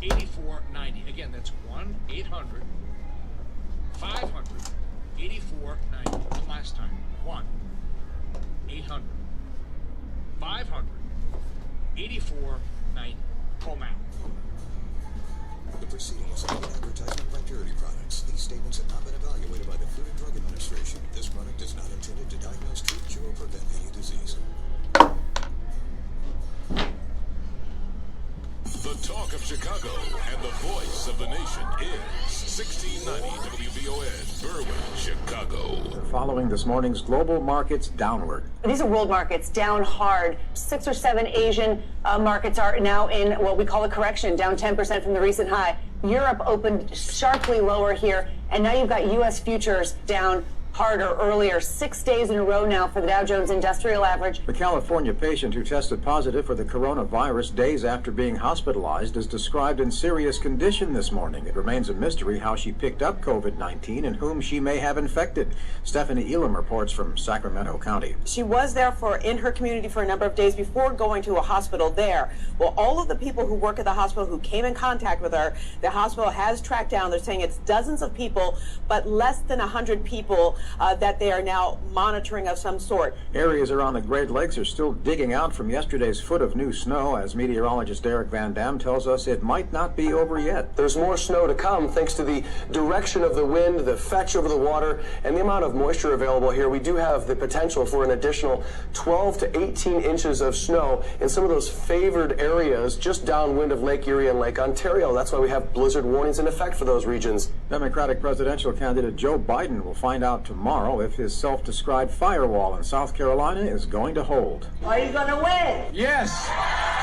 1-800-500-8490. Again, that's 1-800-500-8490. One last time. 1-800-500-8490. Call now. The proceedings of an advertisement by Purity Products. These statements have not been evaluated by the Food and Drug Administration. This product is not intended to diagnose, treat, cure, or prevent any disease. The talk of Chicago and the voice of the nation is 1690 WVON, Berwyn, Chicago. Following this morning's global markets downward. These are world markets down hard. 6 or 7 Asian markets are now in what we call a correction, down 10% from the recent high. Europe opened sharply lower here, and now you've got U.S. futures down harder earlier. 6 days in a row now for the Dow Jones Industrial Average. The California patient who tested positive for the coronavirus days after being hospitalized is described in serious condition this morning. It remains a mystery how she picked up COVID-19 and whom she may have infected. Stephanie Elam reports from Sacramento County. She was there in her community for a number of days before going to a hospital there. Well, all of the people who work at the hospital who came in contact with her, the hospital has tracked down. They're saying it's dozens of people, but less than 100 people that they are now monitoring of some sort. Areas around the Great Lakes are still digging out from yesterday's foot of new snow, as meteorologist Eric Van Dam tells us it might not be over yet. There's more snow to come thanks to the direction of the wind, the fetch over the water, and the amount of moisture available here. We do have the potential for an additional 12 to 18 inches of snow in some of those favored areas just downwind of Lake Erie and Lake Ontario. That's why we have blizzard warnings in effect for those regions. Democratic presidential candidate Joe Biden will find out tomorrow if his self-described firewall in South Carolina is going to hold. Are you going to win? Yes,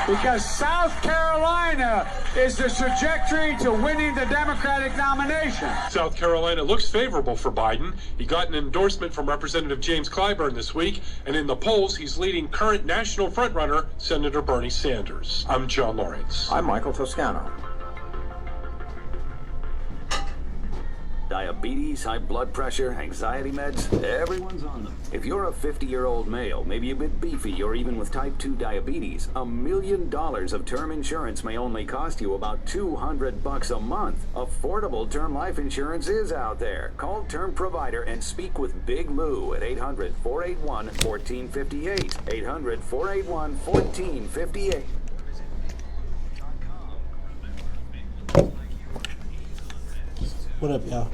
because South Carolina is the trajectory to winning the Democratic nomination. South Carolina looks favorable for Biden. He got an endorsement from Representative James Clyburn this week, and in the polls, he's leading current national frontrunner, Senator Bernie Sanders. I'm John Lawrence. I'm Michael Toscano. Diabetes, high blood pressure, anxiety meds, everyone's on them. If you're a 50-year-old male, maybe a bit beefy, or even with type 2 diabetes, $1 million of term insurance may only cost you about $200 a month. Affordable term life insurance is out there. Call Term Provider and speak with Big Lou at 800-481-1458. 800-481-1458. What up, y'all?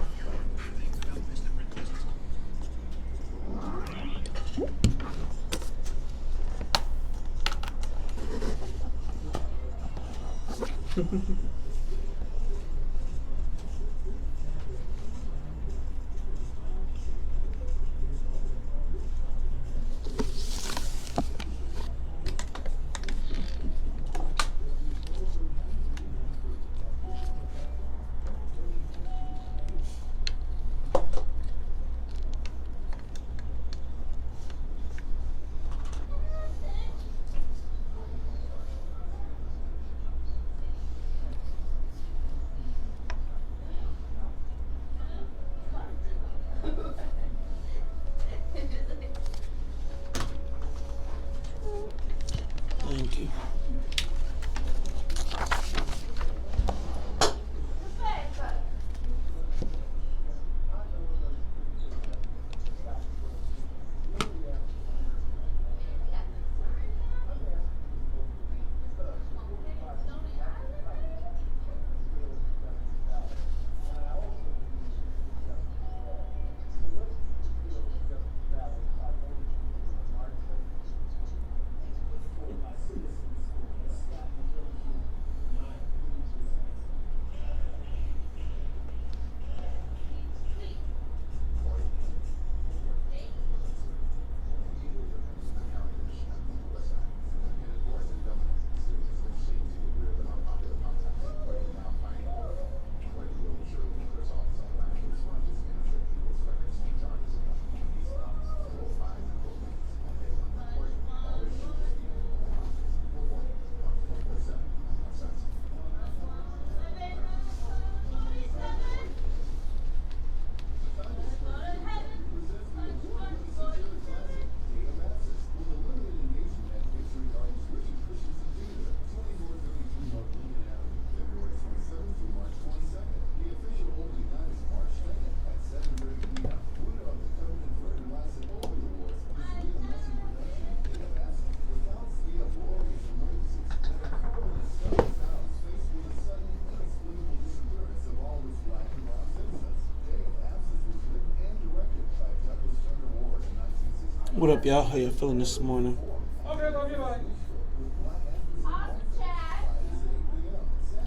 What up, y'all? How you feeling this morning?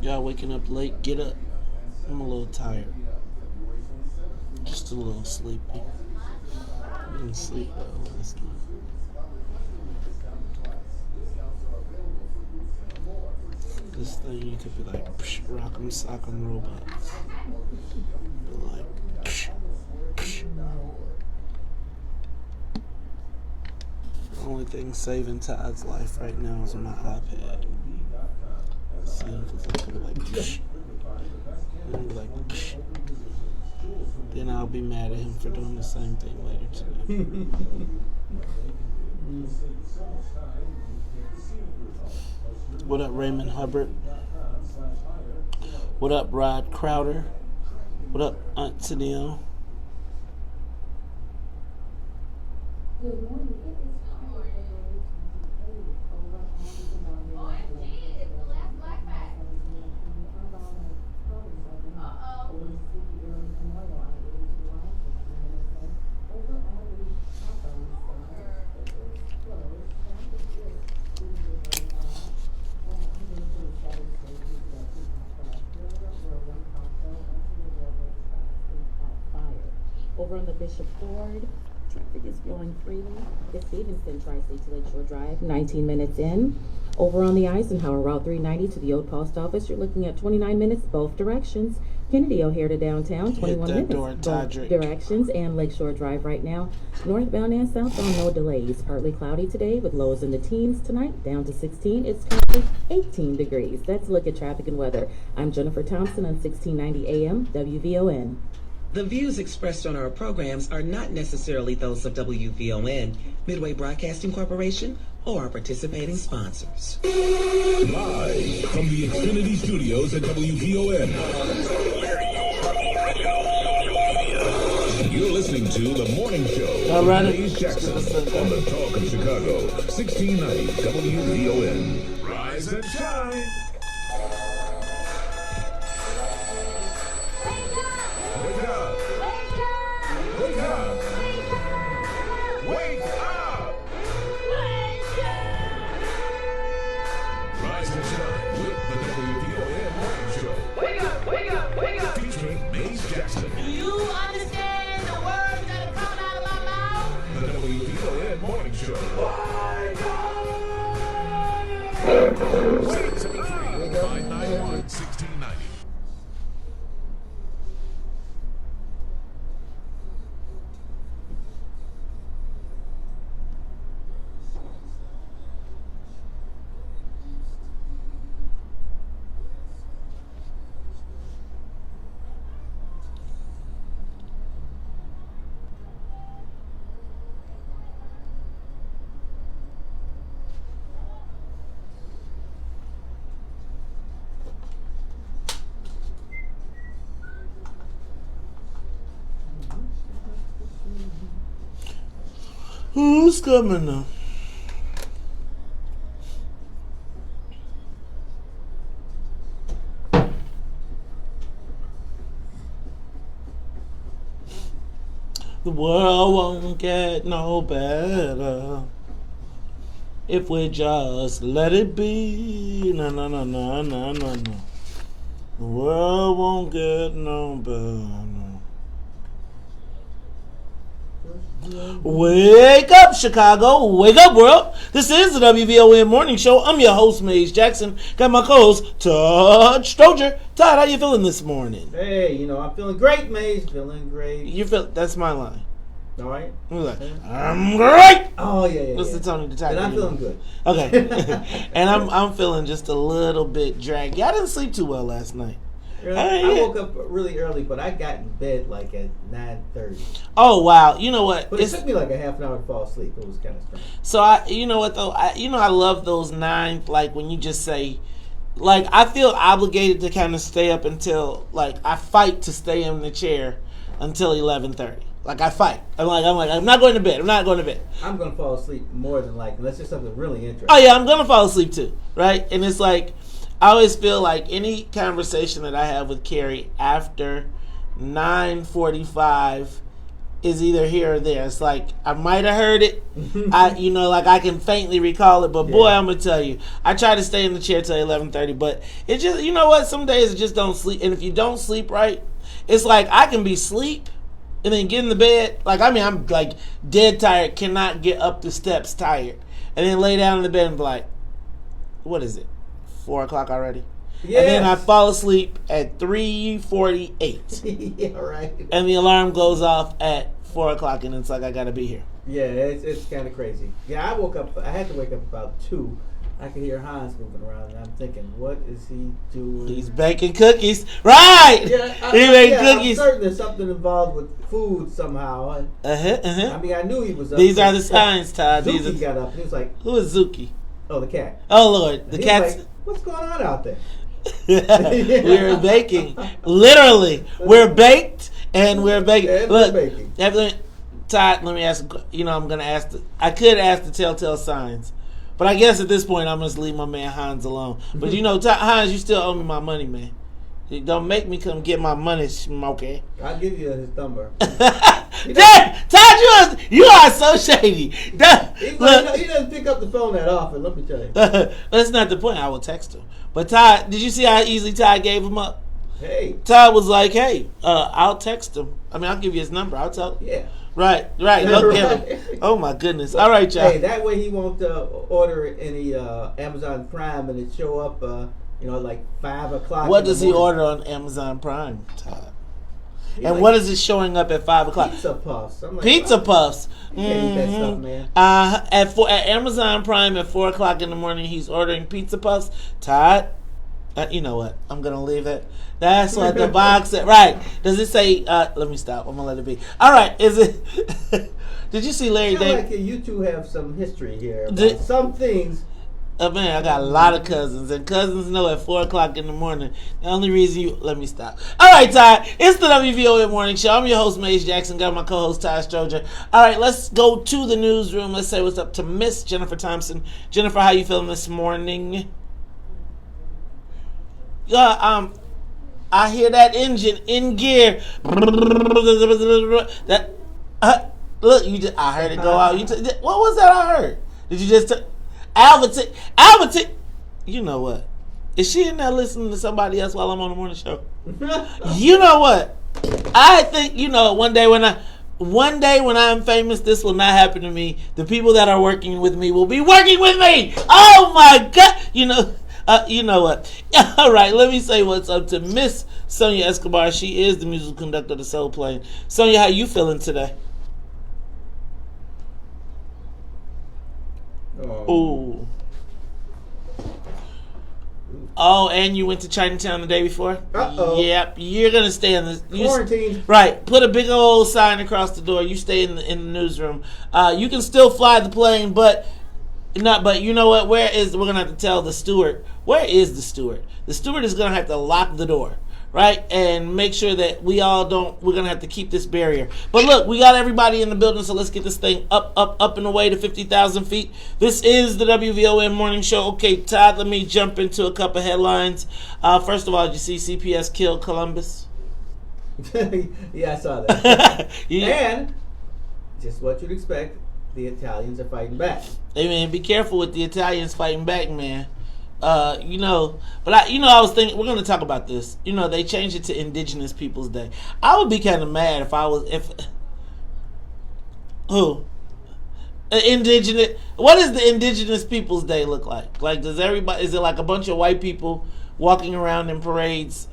Y'all waking up late? Get up. I'm a little tired. Just a little sleepy. I didn't sleep well last night. This thing, you could be like, psh, rock'em sock'em robots. But like, psh, psh. The only thing saving Todd's life right now is my iPad. See, because I could be like, psh. And I'll be like, psh. Then I'll be mad at him for doing the same thing later tonight. What up, Raymond Hubbard? What up, Rod Crowder? What up, Aunt Tennille? Good morning. Over on the Bishop Ford, traffic is flowing freely. The Stevenson Tri-State to Lakeshore Drive, 19 minutes in. Over on the Eisenhower Route 390 to the Old Post Office, you're looking at 29 minutes both directions. Kennedy O'Hare to downtown, 21 minutes both directions. And Lakeshore Drive right now, northbound and southbound, no delays. Partly cloudy today with lows in the teens tonight, down to 16. It's currently 18 degrees. That's a look at traffic and weather. I'm Jennifer Thompson on 1690 AM WVON. The views expressed on our programs are not necessarily those of WVON, Midway Broadcasting Corporation, or our participating sponsors. Live from the Xfinity Studios at WVON. You're listening to The Morning Show. All right. Maze Jackson on the Talk of Chicago, 1690 WVON. Rise and shine. Wake up! Wake up! Wake up! Rise and shine with the WVON Morning Show. Wake up! Wake up! Wake up! Featuring Maze Jackson. Do you understand the words that are coming out of my mouth? The WVON Morning Show. Wake up! 591 1690. Who's coming now? The world won't get no better if we just let it be. No, no, no, no, no, no, no. The world won't get no better. Wake up, Chicago. Wake up, world. This is the WVON Morning Show. I'm your host, Maze Jackson. Got my co-host, Todd Stroger. Todd, how you feeling this morning? Hey, I'm feeling great, Maze. Feeling great. You feel that's my line. All right. I'm great. Oh yeah. What's the Tony the Tiger? And I'm feeling good. Okay. And I'm feeling just a little bit draggy. I didn't sleep too well last night. Really? I woke up really early, but I got in bed like at 9:30. Oh wow! You know what? But it took me like a half an hour to fall asleep. It was kind of strange. So you know what though? I love those 9. Like when you just say, like I feel obligated to kind of stay up until like I fight to stay in the chair until 11:30. Like I fight. I'm like I'm not going to bed. I'm not going to bed. I'm gonna fall asleep more than likely unless there's something really interesting. Oh yeah, I'm gonna fall asleep too, right? And it's like. I always feel like any conversation that I have with Carrie after 9:45 is either here or there. It's like I might have heard it. I can faintly recall it, but boy, I'm gonna tell you, I try to stay in the chair till 11:30. But it just, you know what? Some days I just don't sleep, and if you don't sleep right, it's like I can be asleep and then get in the bed. Like I'm like dead tired, cannot get up the steps, tired, and then lay down in the bed and be like, what is it? 4 o'clock already? Yes. And then I fall asleep at 3:48. Yeah, right. And the alarm goes off at 4 o'clock, and it's like I gotta be here. Yeah, it's kind of crazy. Yeah, I woke up. I had to wake up about 2. I could hear Hans moving around, and I'm thinking, what is he doing? He's baking cookies, right? Yeah, he's making cookies. I'm certain there's something involved with food somehow. I mean, I knew he was up. These are the signs, Todd. Zuki got up. He was like, "Who is Zuki?" Oh, the cat. Oh Lord, the cat's. Like, what's going on out there? We're baking. Literally, we're baked and we're baking. And look, we're baking. Todd, let me ask. I'm gonna ask. I could ask the telltale signs, but I guess at this point I'm just leave my man Hans alone. But Hans, you still owe me my money, man. Don't make me come get my money, Smokey. I'll give you his number. Todd, you are so shady. He doesn't pick up the phone that often, let me tell you. That's not the point. I will text him. But Todd, did you see how easily Todd gave him up? Hey. Todd was like, hey, I'll text him. I mean, I'll give you his number. I'll tell him. Yeah. Right. Go get him. Oh, my goodness. All right, y'all. Hey, that way he won't order any Amazon Prime and it show up, like 5 o'clock. What does he order on Amazon Prime, Todd? And what is it showing up at 5 o'clock? Pizza puffs. I'm like, pizza puffs. You can't eat that stuff, man. At Amazon Prime at 4 o'clock in the morning, he's ordering pizza puffs. Todd, you know what? I'm gonna leave that. That's what the box said. Right? Does it say? Let me stop. I'm gonna let it be. All right. Is it? Did you see Larry David? Like you two have some history here. About some things. Man, I got a lot of cousins, and cousins know at 4 o'clock in the morning. The only reason let me stop. All right, Todd, it's the WVON Morning Show. I'm your host, Mace Jackson. Got my co-host, Todd Stroger. All right, let's go to the newsroom. Let's say what's up to Miss Jennifer Thompson. Jennifer, how you feeling this morning? I hear that engine in gear. That look, I heard it go out. What was that I heard? Did you just? Albert, you know what? Is she in there listening to somebody else while I'm on the morning show? You know what? I think one day when I'm famous, this will not happen to me. The people that are working with me will be working with me. Oh my God! You know what? All right, let me say what's up to Miss Sonia Escobar. She is the musical conductor of the Soul Plane. Sonia, how you feeling today? Oh. Oh, and you went to Chinatown the day before? Uh-oh. Yep, you're going to stay in the quarantine. Right, put a big old sign across the door. You stay in the newsroom. You can still fly the plane, but you know what? We're going to have to tell the steward. Where is the steward? The steward is going to have to lock the door. Right, and make sure that we're gonna have to keep this barrier. But look, we got everybody in the building, so let's get this thing up and away to 50,000 feet. This is the WVON Morning Show. Okay, Todd, let me jump into a couple headlines. First of all, did you see CPS killed Columbus? Yeah, I saw that. Yeah. And just what you'd expect, the Italians are fighting back. Hey man, be careful with the Italians fighting back, man. I was thinking we're going to talk about this. They changed it to Indigenous Peoples Day. I would be kind of mad indigenous. What does the Indigenous Peoples Day look like? Like, is it like a bunch of white people walking around in parades,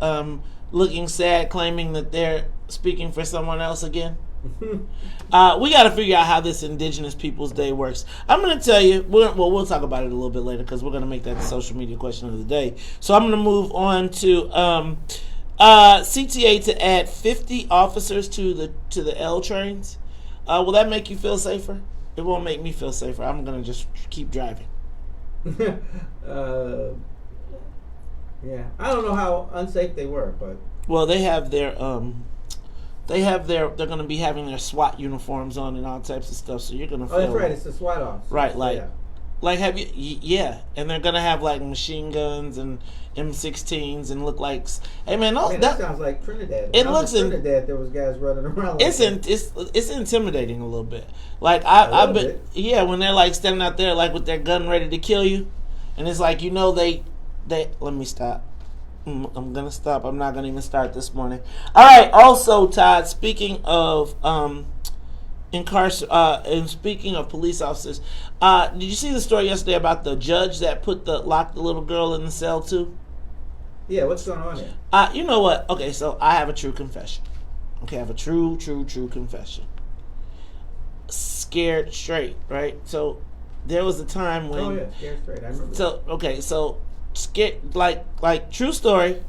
looking sad, claiming that they're speaking for someone else again? We got to figure out how this Indigenous Peoples Day works. I'm going to tell you. We'll talk about it a little bit later because we're going to make that the social media question of the day. So I'm going to move on to CTA to add 50 officers to the L trains. Will that make you feel safer? It won't make me feel safer. I'm going to just keep driving. Yeah, I don't know how unsafe they were, but they have their they're going to be having their SWAT uniforms on and all types of stuff. So you're going to feel. Oh, that's right. It's the SWAT officers. Right, Like, have you? Yeah, and they're gonna have like machine guns and M16s and look like. Hey man, no, that sounds like Trinidad. It looks in Trinidad. There was guys running around. Like it's intimidating a little bit. Like I've been when they're like standing out there like with their gun ready to kill you, and it's like they. Let me stop. I'm gonna stop. I'm not gonna even start this morning. All right. Also, Todd. Speaking of and speaking of police officers, did you see the story yesterday about the judge that locked the little girl in the cell too? Yeah, what's going on here? You know what? Okay, so I have a true confession. Okay, I have a true confession. Scared straight, right? So there was a time when. Oh yeah, scared straight. I remember. So scared like true story.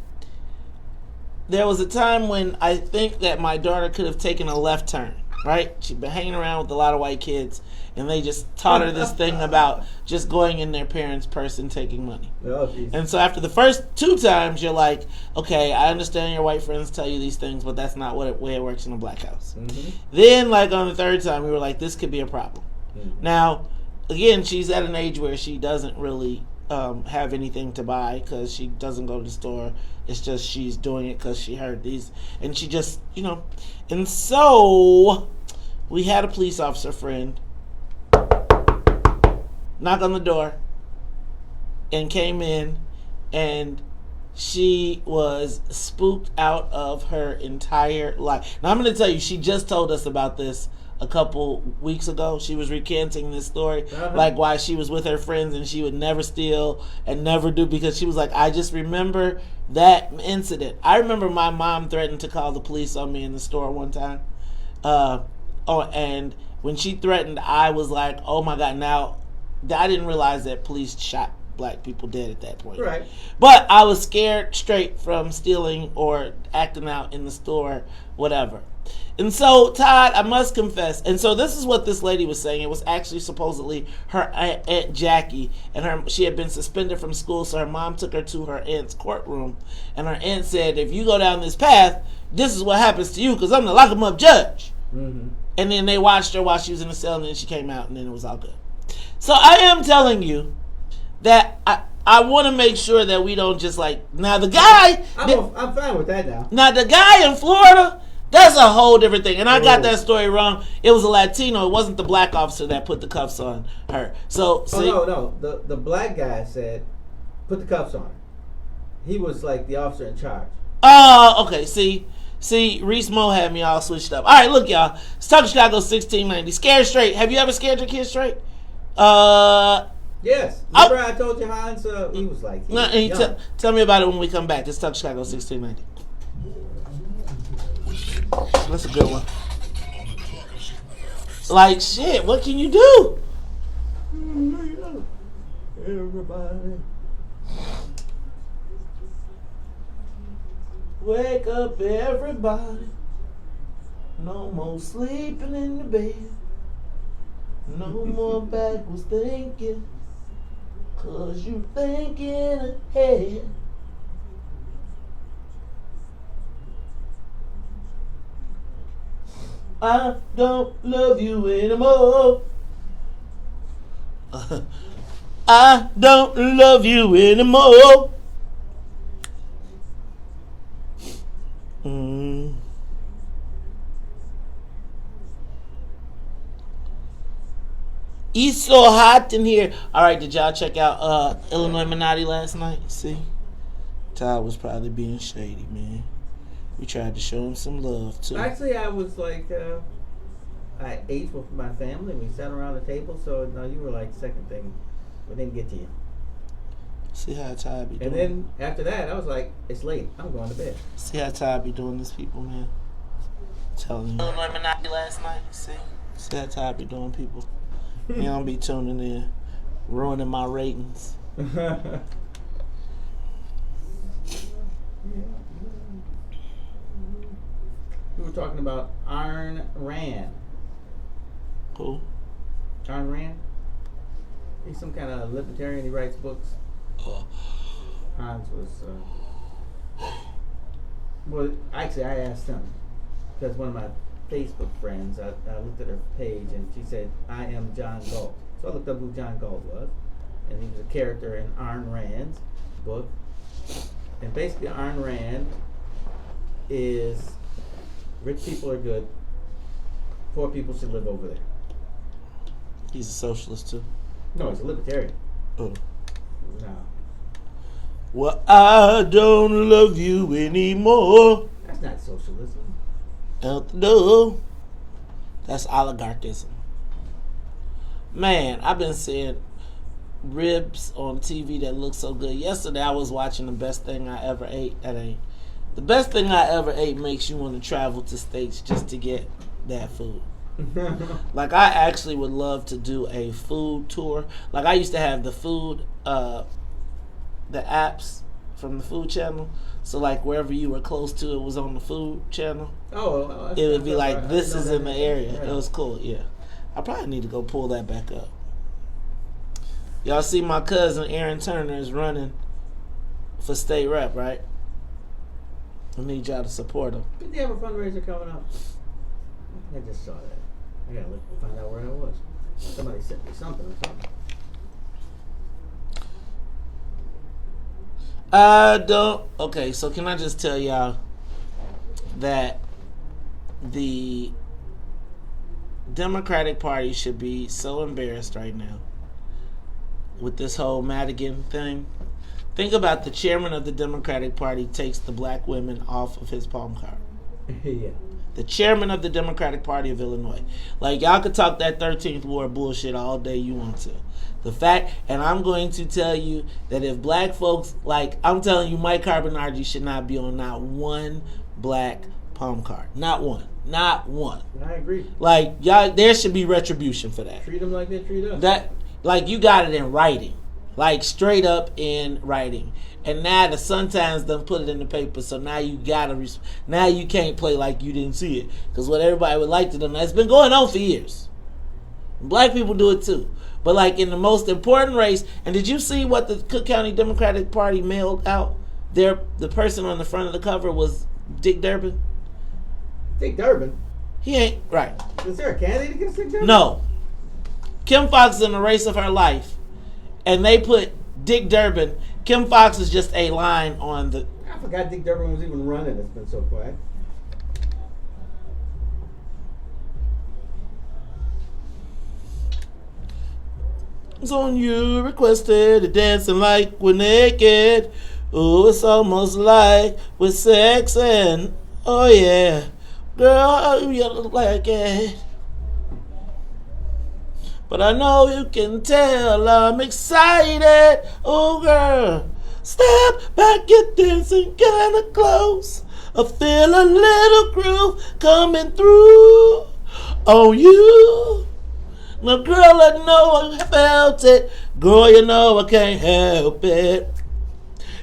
There was a time when I think that my daughter could have taken a left turn. Right? She'd been hanging around with a lot of white kids, and they just taught her this thing about just going in their parents' purse and taking money. Oh, and so after the first 2 times, you're like, okay, I understand your white friends tell you these things, but that's not the way it works in a black house. Mm-hmm. Then, like on the 3rd time, we were like, this could be a problem. Mm-hmm. Now, again, she's at an age where she doesn't really have anything to buy because she doesn't go to the store. It's just she's doing it because she heard these, and she just, and so we had a police officer friend knock on the door and came in, and she was spooked out of her entire life. Now I'm going to tell you, she just told us about this a couple weeks ago. She was recanting this story, like why she was with her friends and she would never steal and never do, because she was like, I just remember that incident. I remember my mom threatened to call the police on me in the store one time. And when she threatened, I was like, oh my God. Now, I didn't realize that police shot black people dead at that point. Right. But I was scared straight from stealing or acting out in the store, whatever. And so, Todd, I must confess, and so this is what this lady was saying. It was actually supposedly her Aunt Jackie, and she had been suspended from school, so her mom took her to her aunt's courtroom, and her aunt said, if you go down this path, this is what happens to you, because I'm the lock 'em up judge. Mm-hmm. And then they watched her while she was in the cell, and then she came out, and then it was all good. So I am telling you that I want to make sure that we don't just now the guy... I'm fine with that now. Now the guy in Florida... That's a whole different thing. And I got that story wrong. It was a Latino. It wasn't the black officer that put the cuffs on her. So, no. The black guy said, put the cuffs on her. He was like the officer in charge. Oh, okay. See, Reese Mo had me all switched up. All right, look, y'all. It's Talk Chicago 1690. Scared straight. Have you ever scared your kids straight? Yes. Remember I told you Hans, he was like... Tell me about it when we come back. It's Talk Chicago 1690. That's a good one. Like, shit, what can you do? Everybody. Wake up, everybody. No more sleeping in the bed. No more backwards thinking. 'Cause you thinking ahead. I don't love you anymore. I don't love you anymore. It's so hot in here. All right, did y'all check out Illinois Minotti last night? See? Todd was probably being shady, man. We tried to show him some love, too. Actually, I was like, I ate with my family. We sat around the table, so no, you were like second thing. We didn't get to you. See how Todd be doing. And then after that, I was like, it's late. I'm going to bed. See how Todd be doing this, people, man. I'm telling you. Illinois Minotti last night. See how Todd be doing, people. He don't be tuning in, ruining my ratings. We were talking about Ayn Rand. Who? Ayn Rand. He's some kind of libertarian. He writes books. Hans was. Well, actually, I asked him because one of my Facebook friends, I looked at her page and she said, "I am John Galt." So I looked up who John Galt was, and he was a character in Ayn Rand's book. And basically, Ayn Rand is rich people are good, poor people should live over there. He's a socialist too. No, he's a libertarian. Oh. No. Well, I don't love you anymore. That's not socialism. Out the door. That's oligarchism. Man, I've been seeing ribs on TV that look so good. Yesterday I was watching The Best Thing I Ever Ate. That ain't. The Best Thing I Ever Ate makes you want to travel to states just to get that food. Like, I actually would love to do a food tour. Like, I used to have the food, the apps from the Food Channel. So, like, wherever you were close to, it was on the Food Channel. Oh, it would be like, this is in the area. It was cool, yeah. I probably need to go pull that back up. Y'all see my cousin Aaron Turner is running for state rep, right? I need y'all to support him. Didn't they have a fundraiser coming up? I just saw that. I gotta look to find out where that was. Somebody sent me something or something. Okay, so can I just tell y'all that the Democratic Party should be so embarrassed right now with this whole Madigan thing. Think about the chairman of the Democratic Party takes the black women off of his palm card. Yeah. The chairman of the Democratic Party of Illinois. Like, y'all could talk that 13th Ward bullshit all day you want to. The fact, and I'm going to tell you that if black folks, like, I'm telling you, Mike Carbonardi should not be on not one black palm card. Not one. Not one. I agree. Like, y'all, there should be retribution for that. Treat them like they treat us. That, like, you got it in writing. Like, straight up in writing. And now the Sun-Times done put it in the paper, so now you gotta, now you can't play like you didn't see it. Because what everybody would like to do, it's been going on for years. Black people do it too. But like in the most important race, and did you see what the Cook County Democratic Party mailed out? The person on the front of the cover was Dick Durbin. Dick Durbin? He ain't, right. Is there a candidate against Dick Durbin? No. Kim Fox is in the race of her life, and they put Dick Durbin. Kim Fox is just a line on the... I forgot Dick Durbin was even running. It's been so quiet. It's on you requested dancing like we're naked. Ooh, it's almost like we're sexing. Oh yeah, girl, you look like it. But I know you can tell I'm excited. Oh girl, step back, get dancing kinda close. I feel a little groove coming through on you. Now girl, I know I felt it. Girl, you know I can't help it.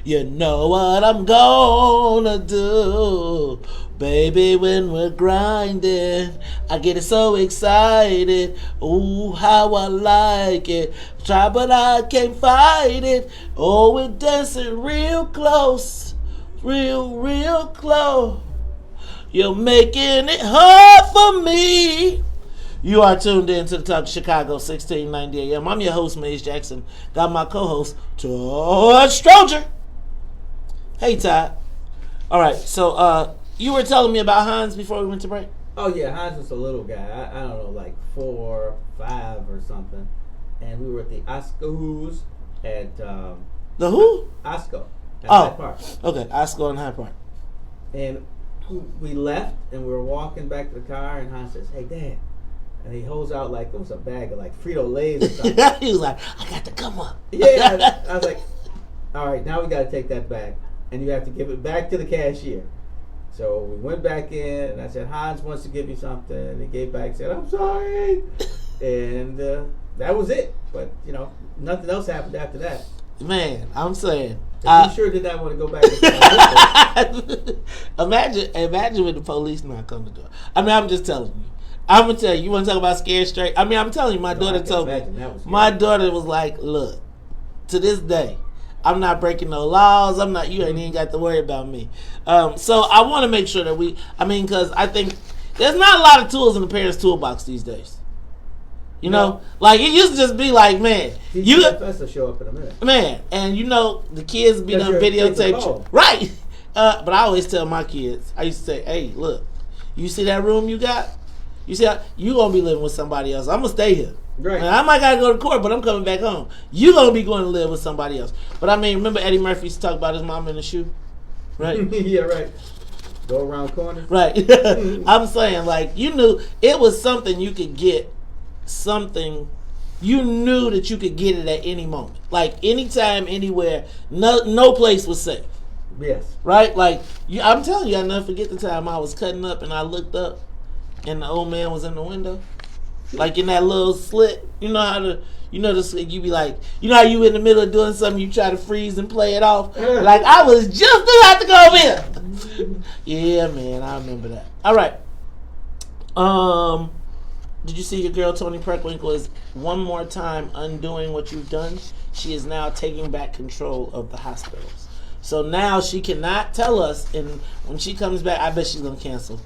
You know what I'm gonna do. Baby, when we're grinding, I get so excited. Ooh, how I like it. Try, but I can't fight it. Oh, we're dancing real close. Real close. You're making it hard for me. You are tuned in to the Talk of Chicago, 1690 AM. I'm your host, Maze Jackson. Got my co-host, Todd Stroger. Hey, Todd. All right, so you were telling me about Hans before we went to break? Oh, yeah, Hans was a little guy. I don't know, like 4, 5 or something. And we were at the Oscos at... the who? Osco. At Hyde Park. Okay, Osco and Hyde Park. And we left, and we were walking back to the car, and Hans says, hey, Dad. And he holds out like, it was a bag of like Frito-Lays or something. He was like, I got to come up. Yeah, I was like, all right, now we got to take that back. And you have to give it back to the cashier. So we went back in, and I said, Hans wants to give you something. And he gave back and said, I'm sorry. And that was it. But, you know, nothing else happened after that. Man, I'm saying. You sure did not want to go back and Imagine when the police not come to do it. I mean, I'm just telling you. I'm going to tell you, you want to talk about scared straight? I mean, I'm telling you, my daughter told me. My daughter was like, look, to this day, I'm not breaking no laws. You ain't even got to worry about me. So I want to make sure that because I think there's not a lot of tools in the parents' toolbox these days. You know, like it used to just be like, man, you will show up in a minute, man, and you know the kids be done videotape, right? But I always tell my kids, I used to say, hey, look, you see that room you got? You see how you gonna be living with somebody else? I'm gonna stay here. Right. Now, I might gotta go to court, but I'm coming back home. You gonna be going to live with somebody else. But I mean, remember Eddie Murphy used to talk about his mom in the shoe, right? Yeah, right. Go around corners. Right. I'm saying, like, you knew it was something you could get. Something you knew that you could get it at any moment, like anytime, anywhere. No place was safe. Yes. Right. Like I'm telling you, I'll never forget the time I was cutting up and I looked up, and the old man was in the window, like in that little slit. You know how to, you be like, you know how you in the middle of doing something, you try to freeze and play it off. Like I was just about to go over here. Yeah, man, I remember that. All right. Did you see your girl Toni Preckwinkle is one more time undoing what you've done? She is now taking back control of the hospitals. So now she cannot tell us, and when she comes back, I bet she's going to cancel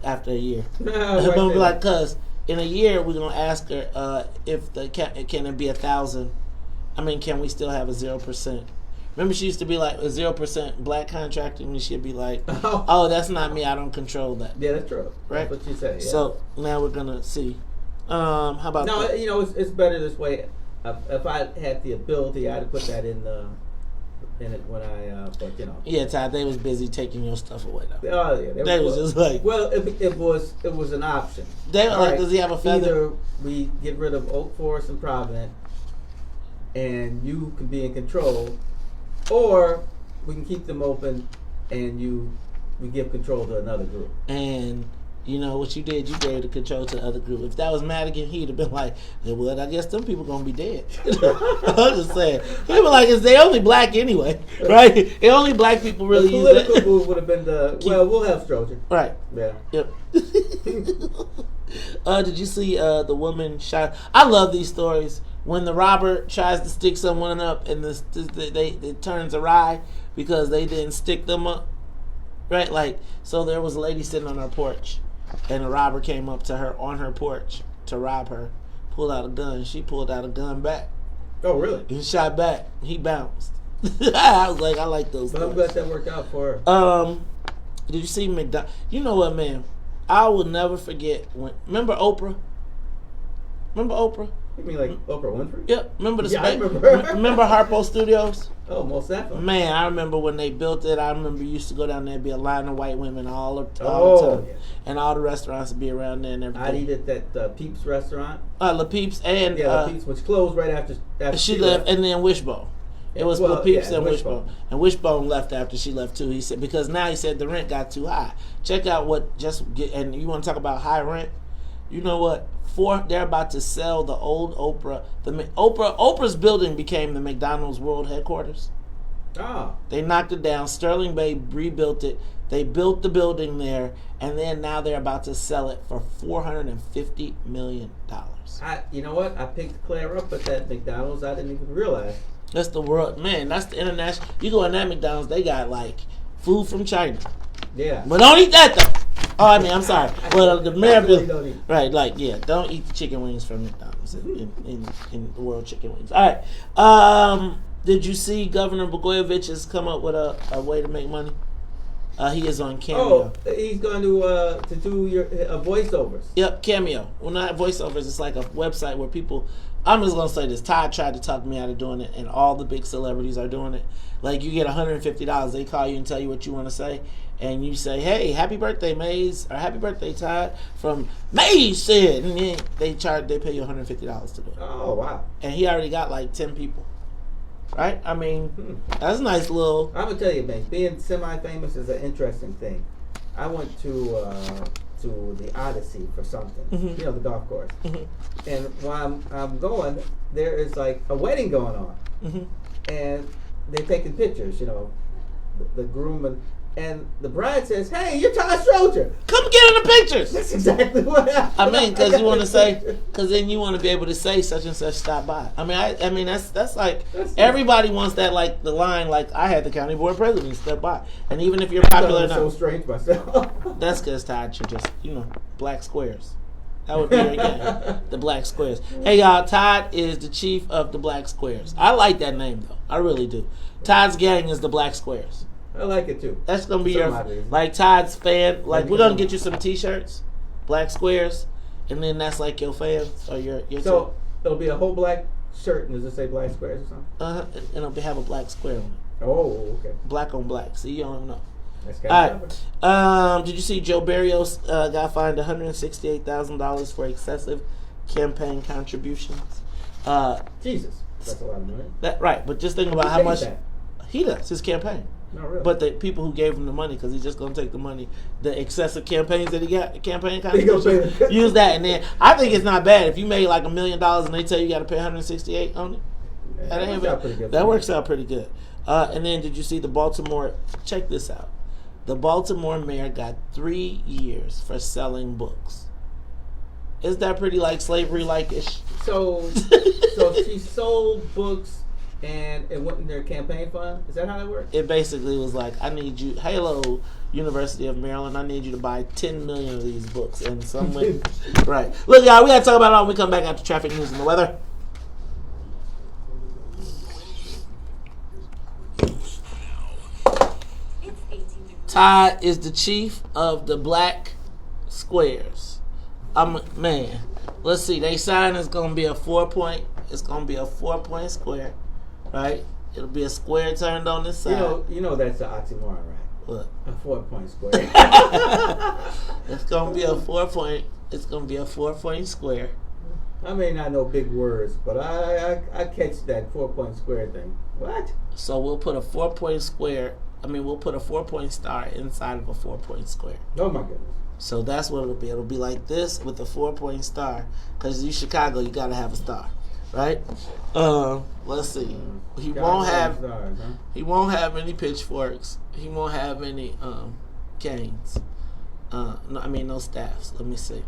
after a year. I'm going to be like, cuz in a year, we're going to ask her if can it be 1,000? I mean, can we still have a 0%? Remember, she used to be like a 0% black contracting, and she'd be like, "Oh, that's not me. I don't control that." Yeah, that's true. Right? That's what she said. Yeah. So now we're gonna see. How about no? that? You know, it's better this way. If I had the ability, I'd put that in it when I, but you know. Yeah, Todd, they was busy taking your stuff away though. Oh yeah, they was just like. Well, it was an option. They like, right. Does he have a feather? Either we get rid of Oak Forest and Provident, and you can be in control. Or we can keep them open, and we give control to another group. And you know what you did? You gave the control to the other group. If that was Madigan, he'd have been like, yeah, "Well, I guess them people gonna be dead." I'm just saying. He'd be like, "Is they only black anyway, right? They only black people really the use political that." move would have been we'll have Stroger. Right. Yeah. Yep. Did you see the woman shot? I love these stories. When the robber tries to stick someone up and it turns awry because they didn't stick them up, right? Like, so there was a lady sitting on her porch, and a robber came up to her on her porch to rob her, pulled out a gun. She pulled out a gun back. Oh, really? He shot back. He bounced. I was like, I like those. But I'm glad that worked out for her. Did you see McDonald? You know what, man? I will never forget when. Remember Oprah? You mean like Oprah Winfrey? Yep. Remember I remember. Remember Harpo Studios? Oh, most definitely. Man, I remember when they built it. I remember you used to go down there and be a line of white women all the time. Yeah. And all the restaurants would be around there and everything. I'd eat at that Peeps restaurant. La Peeps and... La Peeps, which closed right after she left. And then Wishbone. It was La Peeps and Wishbone. And Wishbone left after she left too. He said, because now he said the rent got too high. Check out and you want to talk about high rent? You know what? They're about to sell the old Oprah. Oprah's building became the McDonald's World Headquarters. Oh. They knocked it down. Sterling Bay rebuilt it. They built the building there, and then now they're about to sell it for $450 million. You know what? I picked Claire up at that McDonald's. I didn't even realize. That's the world, man. That's the international. You go in that McDonald's, they got like food from China. Yeah. But don't eat that though. Oh, I mean, I'm sorry. Well, the mayor bill, right? Like, yeah, don't eat the chicken wings from McDonald's in the world chicken wings. All right. Did you see Governor Blagojevich has come up with a way to make money? He is on Cameo. Oh, he's going to do your voiceovers. Yep, Cameo. Well, not voiceovers. It's like a website where people. I'm just gonna say this. Todd tried to talk me out of doing it, and all the big celebrities are doing it. Like, you get $150. They call you and tell you what you want to say, and you say, "Hey, happy birthday, Maze," or "Happy birthday, Todd," from Maze said, and then they pay you $150 to do it. Oh, wow! And he already got like 10 people. Right? I mean, that's a nice little. I'm gonna tell you, man. Being semi-famous is an interesting thing. I went to the Odyssey for something, you know, the golf course. And while I'm going, there is like a wedding going on, and they're taking pictures. You know, the groom and the bride says, "Hey, you're Todd Stroger. Come get in the pictures." That's exactly what happened. I mean, because you want to say, because then you want to be able to say such and such stop by. I mean, that's like everybody wants that, like the line, like I had the county board president step by, and even if you're popular, so strange myself. That's because Todd, you're just black squares. That would be your gang. The Black Squares. Hey, y'all, Todd is the chief of the Black Squares. I like that name, though. I really do. Todd's gang is the Black Squares. I like it, too. That's going to be like, Todd's fan. Like, we're going to get you some T-shirts, Black Squares, and then that's, like, your fans or your So, it'll be a whole black shirt, and does it say Black Squares or something? And it'll have a black square on it. Oh, okay. Black on black. See, you don't know. That's All right. Did you see Joe Barrios got fined $168,000 for excessive campaign contributions? Jesus, that's a lot of money. Right, but just think about how much he does, his campaign. Not really. But the people who gave him the money, because he's just going to take the money, the excessive campaigns that he got, campaign contributions, use that. And then I think it's not bad if you made like $1 million and they tell you got to pay $168 on it. That works out pretty good. And then did you see the Baltimore? Check this out. The Baltimore mayor got 3 years for selling books. Is that pretty like slavery-like-ish? So she sold books and it went in their campaign fund? Is that how it worked? It basically was like, I need you, hello, University of Maryland, I need you to buy 10 million of these books. And some went, right. Look, y'all, we got to talk about it all when we come back after traffic news and the weather. Todd is the chief of the Black Squares. Man, let's see. They sign is gonna be a 4-point. It's gonna be a 4-point square, right? It'll be a square turned on this side. You know that's an oxymoron, right? What? A 4-point square. It's gonna be a 4-point. It's gonna be a 4-point square. I may not know big words, but I catch that 4-point square thing. What? So we'll put a 4-point square. We'll put a 4-point star inside of a 4-point square. Oh my goodness. So that's what it'll be. It'll be like this with a 4-point star. Because you Chicago, you gotta have a star, right? Let's see. He won't have any pitchforks. He won't have any canes. No staffs. Let me see.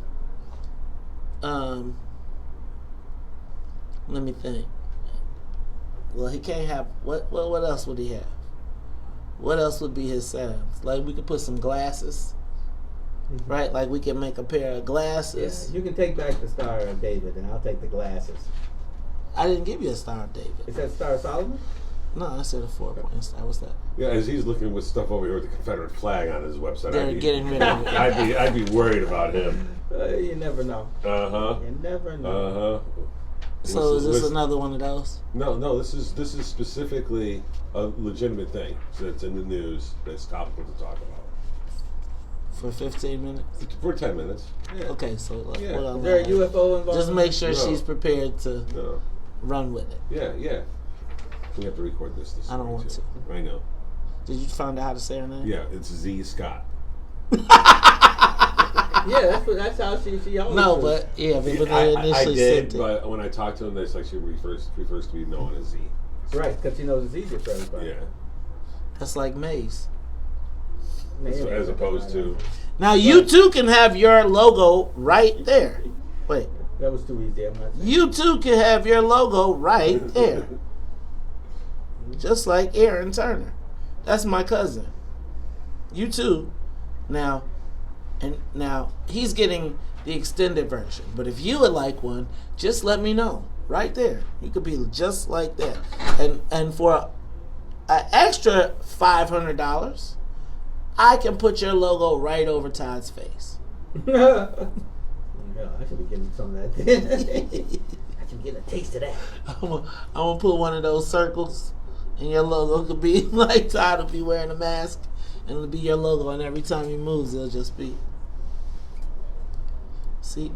Let me think. Well, he can't have. What else would he have? What else would be his sounds? Like we could put some glasses, right? Like we can make a pair of glasses. Yeah, you can take back the Star of David, and I'll take the glasses. I didn't give you a Star of David. Is that Star of Solomon? No, I said a 4-point star. What's that? Yeah, as he's looking with stuff over here with the Confederate flag on his website, They're getting rid of it. I'd be worried about him. You never know. You never know. So is this another one of those? No. This is specifically a legitimate thing that's in the news that's topical to talk about. For 15 minutes? For 10 minutes. Yeah. Okay, so what Is there a UFO involved? Just make sure she's prepared to run with it. Yeah. We have to record this. I don't want to. I know. Did you find out how to say her name? Yeah, it's Z Scott. Yeah, that's how she always. No, but they initially did, sent it. but when I talked to him, it's like she prefers to be known as Z. Right, because she knows it's easier for everybody. Yeah. That's like Maze. As opposed to. Now you too can have your logo right there. Wait. That was too easy. I'm not saying. You too can have your logo right there. Just like Aaron Turner. That's my cousin. You too. Now he's getting the extended version. But if you would like one, just let me know. Right there. You could be just like that. And for an extra $500, I can put your logo right over Todd's face. Yeah, I should be getting some of that. I should get a taste of that. I'm gonna put one of those circles, and your logo could be like Todd will be wearing a mask, and it'll be your logo, and every time he moves, it'll just be. See,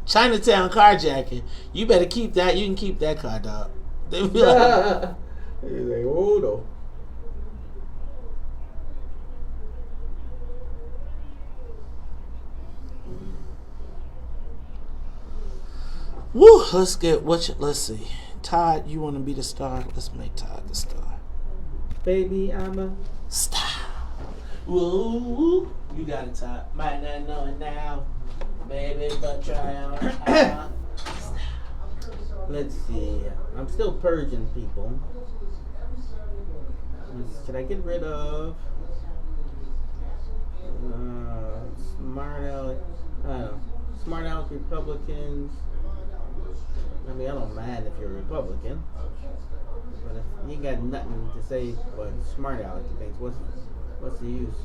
Chinatown carjacking. You better keep that. You can keep that car, dog. They be like, he's like, oh no. woo. Let's see. Todd, you want to be the star? Let's make Todd the star. Baby, I'm a star. Woo. You got it, Todd. Might not know it now, baby, but try on. Let's see. I'm still purging people. Should I get rid of Smart Alex? I don't know. smart aleck Republicans. I mean, I don't mind if you're a Republican, but if you ain't got nothing to say but smart aleck things, what's the use?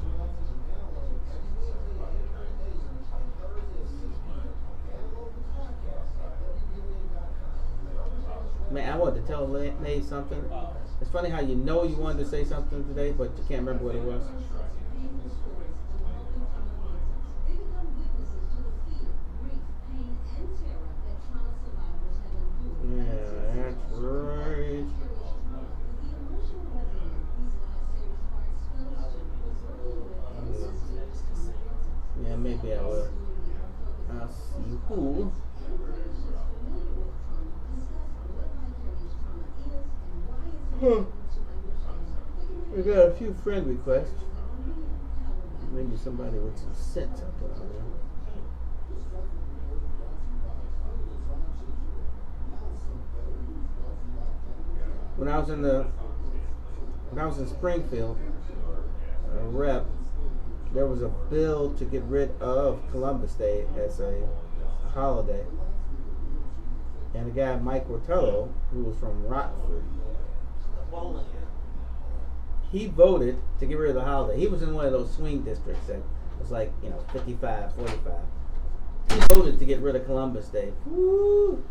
Man, I wanted to tell Nate something. It's funny how you know you wanted to say something today, but you can't remember what it was. Yeah, that's right. Yeah, maybe I will. I'll see who. We got a few friend requests. Maybe somebody with some sense up there. When I was in Springfield, a rep, there was a bill to get rid of Columbus Day as a holiday. And the guy, Mike Rotello, who was from Rockford, he voted to get rid of the holiday. He was in one of those swing districts that was like, 55, 45. He voted to get rid of Columbus Day. Woo!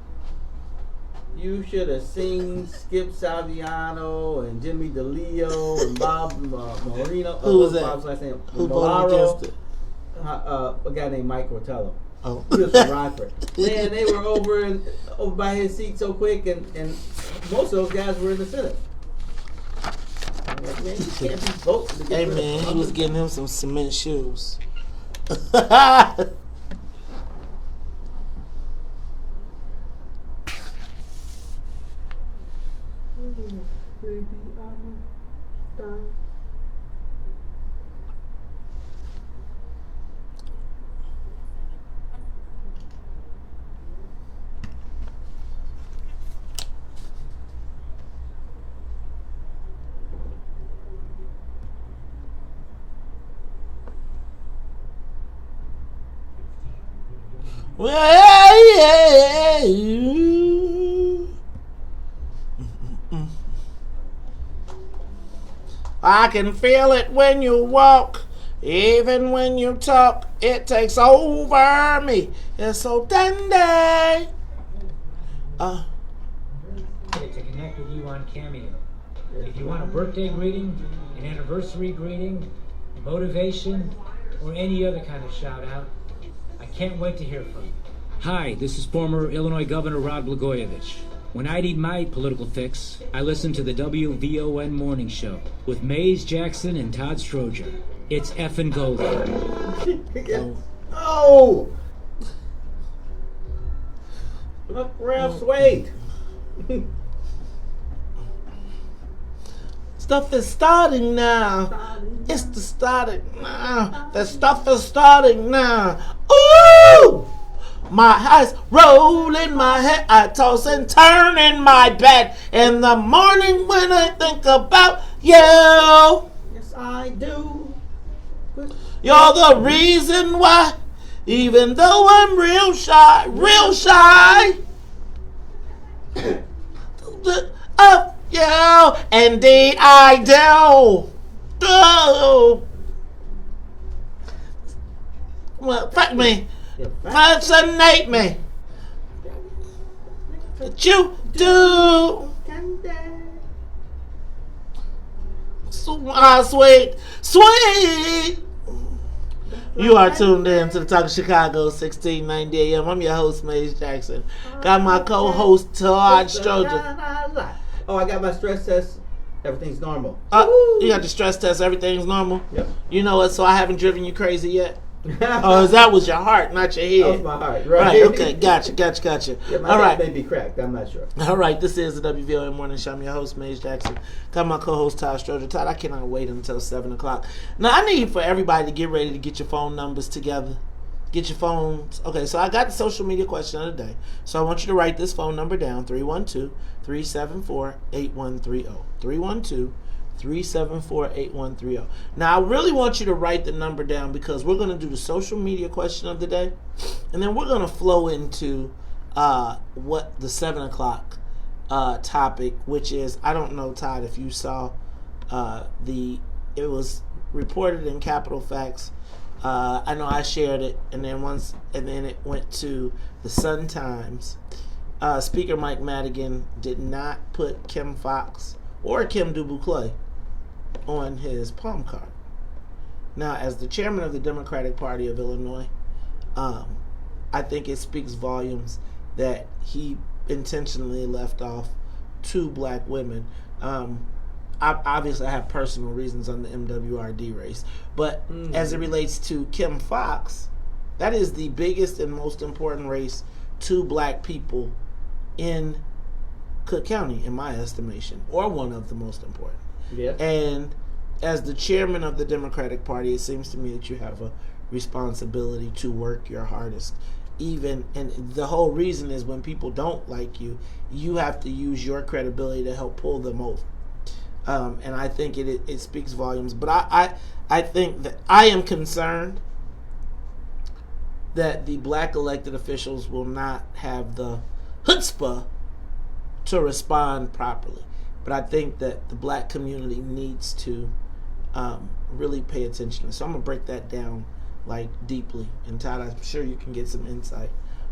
You should have seen Skip Saviano and Jimmy DeLeo and Bob Marino. Who was that? Bob's last name? Who voted against it? A guy named Mike Rotello. Oh. He was from Rockford. Man, they were over by his seat so quick, and most of those guys were in the Senate. I'm like, man, you can't be voting. Hey man, he was getting him some cement shoes. Baby, I'm done. Well, yeah. I can feel it when you walk, even when you talk. It takes over me. It's so dandy. To connect with you on Cameo. If you want a birthday greeting, an anniversary greeting, motivation, or any other kind of shout out, I can't wait to hear from you. Hi, this is former Illinois Governor Rod Blagojevich. When I need my political fix, I listen to the WVON Morning Show with Mays Jackson and Todd Stroger. It's effing golden. Oh! Look, Ralph Swade. Stuff is starting now. It's the starting now. The stuff is starting now. Ooh! My eyes roll in my head. I toss and turn in my bed. In the morning when I think about you. Yes, I do. You're the reason why. Even though I'm real shy. Of you. Indeed I do. Oh. Well, fuck me. Fascinate me. What you do. Sweet. You are tuned in to the Talk of Chicago, 1690 AM. I'm your host, Mays Jackson. Got my co-host, Todd Stroger. Oh, I got my stress test. Everything's normal. You got the stress test. Everything's normal? Yep. You know what? So I haven't driven you crazy yet? Oh, that was your heart, not your head. That was my heart, right? Okay, gotcha. Yeah, my all right. may be cracked, I'm not sure. All right, this is the WVON Morning Show. I'm your host, Mays Jackson. Got my co-host, Todd Stroger. Todd, I cannot wait until 7 o'clock. Now, I need for everybody to get ready to get your phone numbers together. Get your phones. Okay, so I got the social media question of the day. So I want you to write this phone number down, 312-374-8130. 374-8130. Now, I really want you to write the number down because we're going to do the social media question of the day, and then we're going to flow into what the 7 o'clock topic, which is, I don't know, Todd, if you saw it was reported in Capital Facts. I know I shared it, and then it went to the Sun Times. Speaker Mike Madigan did not put Kim Foxx or Kim Dubuclet on his palm card. Now, as the chairman of the Democratic Party of Illinois, I think it speaks volumes that he intentionally left off 2 black women. Obviously, I have personal reasons on the MWRD race, but as it relates to Kim Foxx, that is the biggest and most important race to black people in Cook County, in my estimation, or one of the most important. Yeah. And as the chairman of the Democratic Party, it seems to me that you have a responsibility to work your hardest. And the whole reason is when people don't like you, you have to use your credibility to help pull them over. And I think it speaks volumes. But I think that I am concerned that the black elected officials will not have the chutzpah to respond properly. But I think that the black community needs to really pay attention. So I'm going to break that down deeply. And Todd, I'm sure you can get some insight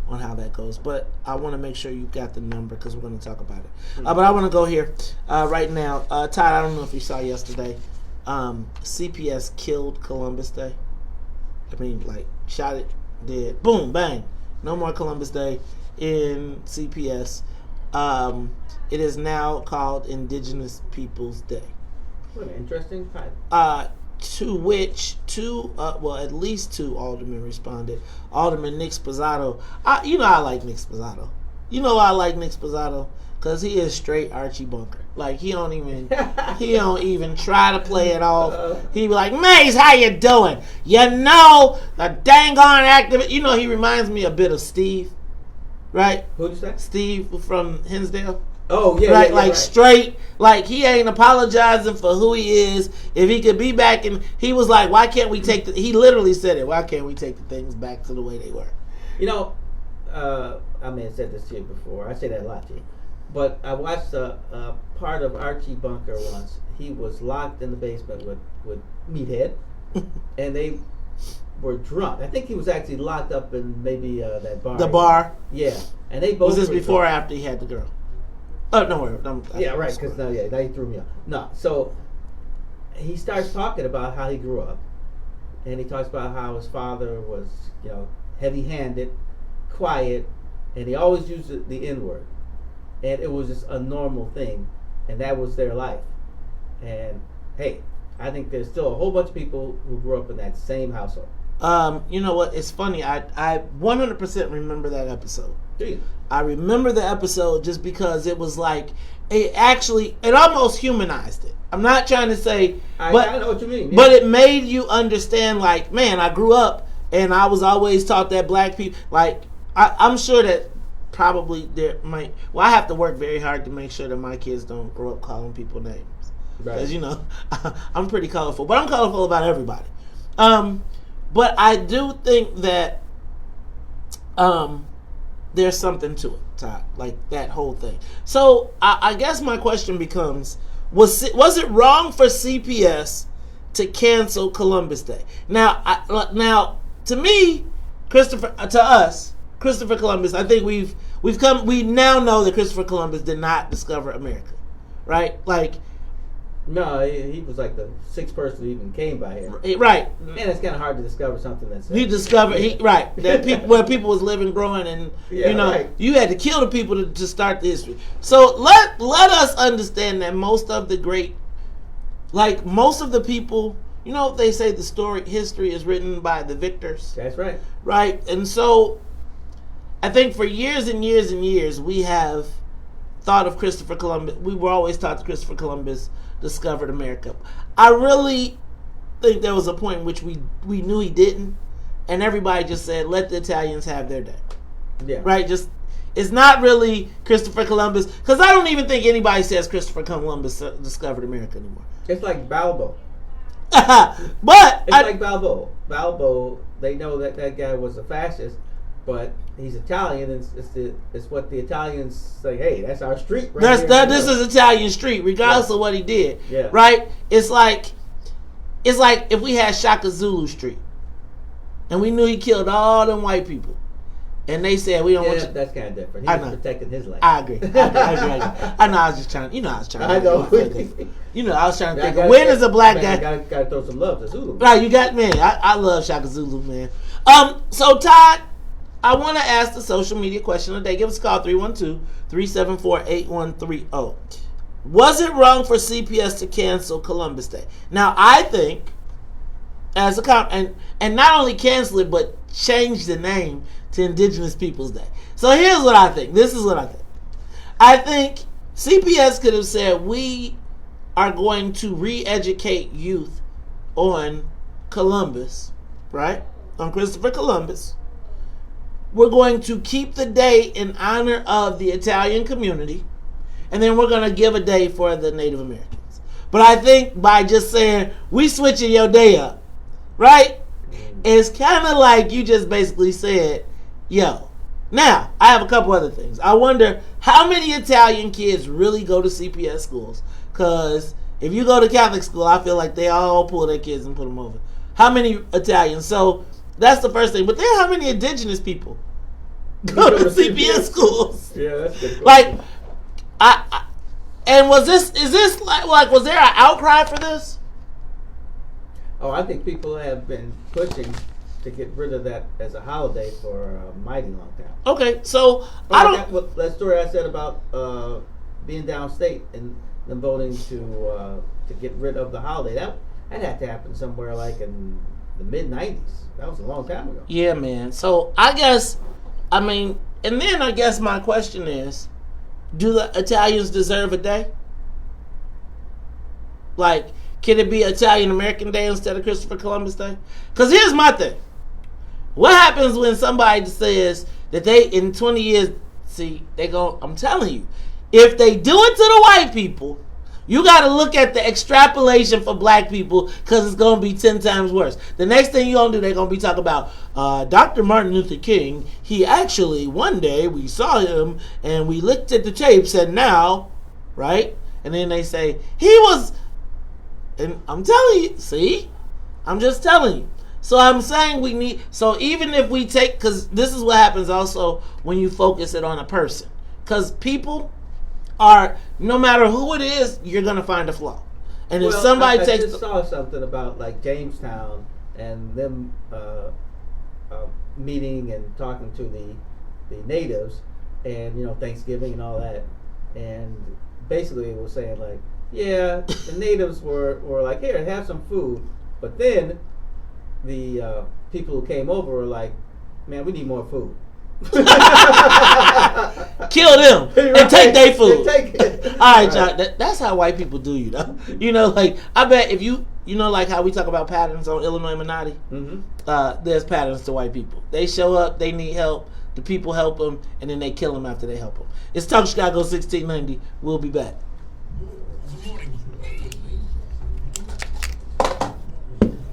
on how that goes. But I want to make sure you've got the number because we're going to talk about it. But I want to go here right now. Todd, I don't know if you saw yesterday, CPS killed Columbus Day. I mean, shot it dead. Boom, bang. No more Columbus Day in CPS. It is now called Indigenous Peoples Day. What an interesting title. To which at least 2 aldermen responded. Alderman Nick Spazzato. I like Nick Spazzato. You know why I like Nick Spazzato? Because he is straight Archie Bunker. He don't even try to play it off. He be like, Maze, how you doing? The dang on activist. He reminds me a bit of Steve. Right? Who'd you say? Steve from Hinsdale. Oh, yeah. Right, yeah, right. Straight, he ain't apologizing for who he is. If he could be back, and he was like, why can't we he literally said it, why can't we take the things back to the way they were? I may have said this to you before. I say that a lot to you. But I watched a part of Archie Bunker once. He was locked in the basement with Meathead, and they were drunk. I think he was actually locked up in maybe that bar. The bar? Yeah. And they both was this before or drunk. after he had the girl? Oh, no. Yeah, right, because now he threw me off. No, so he starts talking about how he grew up, and he talks about how his father was, heavy-handed, quiet, and he always used the N-word, and it was just a normal thing, and that was their life. And hey, I think there's still a whole bunch of people who grew up in that same household. You know what? It's funny. I 100% remember that episode. Jeez. I remember the episode just because it was it almost humanized it. I'm not trying to say, but I know what you mean. Yeah. But it made you understand, man, I grew up and I was always taught that black people, I'm sure that probably I have to work very hard to make sure that my kids don't grow up calling people names. Because, I'm pretty colorful, but I'm colorful about everybody. But I do think that there's something to it, Todd, that whole thing. So I guess my question becomes, was it wrong for CPS to cancel Columbus Day? Now to me, Christopher Columbus, I think we now know that Christopher Columbus did not discover America, right? No, he was the 6th person who even came by here. Right. And it's kind of hard to discover something that's... He discovered, that where people was living, growing, and, right. You had to kill the people to start the history. So let us understand that most of the great, most of the people, they say history is written by the victors. That's right. Right? And so I think for years and years and years, we have thought of Christopher Columbus. We were always taught that Christopher Columbus discovered America. I really think there was a point in which we knew he didn't, and everybody just said, let the Italians have their day. Yeah. Right? Just It's not really Christopher Columbus, because I don't even think anybody says Christopher Columbus discovered America anymore. It's like Balbo. But it's like Balbo. Balbo, they know that guy was a fascist, but he's Italian, and it's what the Italians say. Hey, that's our street. Right here. This is Italian street, regardless of what he did. Yeah. Right? It's like if we had Shaka Zulu Street, and we knew he killed all them white people, and they said we don't want you. That's kind of different. He was protecting his life. I agree. I know. I was just trying. I was trying. I know. I was trying to think. When is a black guy? Got to throw some love to Zulu. Right. You got man. I love Shaka Zulu, man. So Todd, I want to ask the social media question of the day. Give us a call 312-374-8130. Was it wrong for CPS to cancel Columbus Day? Now I think, as a and not only cancel it, but change the name to Indigenous Peoples Day. So here's what I think. This is what I think. I think CPS could have said, we are going to re-educate youth on Columbus, right? On Christopher Columbus. We're going to keep the day in honor of the Italian community, and then we're going to give a day for the Native Americans. But I think by just saying, we switching your day up, right? It's kind of like you just basically said, yo. Now, I have a couple other things. I wonder how many Italian kids really go to CPS schools. Because if you go to Catholic school, I feel like they all pull their kids and put them over. How many Italians? So that's the first thing. But then how many Indigenous people go to CPS schools? Yeah, that's good. Like, and was this was there an outcry for this? Oh, I think people have been pushing to get rid of that as a holiday for a mighty long time. Okay, so that story I said about being downstate and them voting to get rid of the holiday. That had to happen somewhere like in the mid '90s. That was a long time ago. Yeah, man. So I guess, and then I guess my question is, do the Italians deserve a day? Like, can it be Italian American Day instead of Christopher Columbus Day? Because here's my thing. What happens when somebody says that they, in 20 years, I'm telling you, if they do it to the white people, you got to look at the extrapolation for black people, because it's going to be 10 times worse. The next thing you're going to do, they're going to be talking about Dr. Martin Luther King. He actually, one day, we saw him, and we looked at the tapes, and now, right? And then they say, he was... And I'm telling you, I'm just telling you. So I'm saying so even if we take, because this is what happens also when you focus it on a person. Because people are, no matter who it is, you're going to find a flaw. And if somebody I takes... just saw something about like Jamestown and them meeting and talking to the natives and, Thanksgiving and all that. And basically it was saying like, yeah, the natives were like, here, have some food. But then the people who came over were like, man, we need more food. Kill them and take their food. All right, y'all. That's how white people do you, though. Like, I bet if like how we talk about patterns on Illinois Minotti, there's patterns to white people. They show up, they need help, the people help them, and then they kill them after they help them. It's Talk Chicago 1690. We'll be back.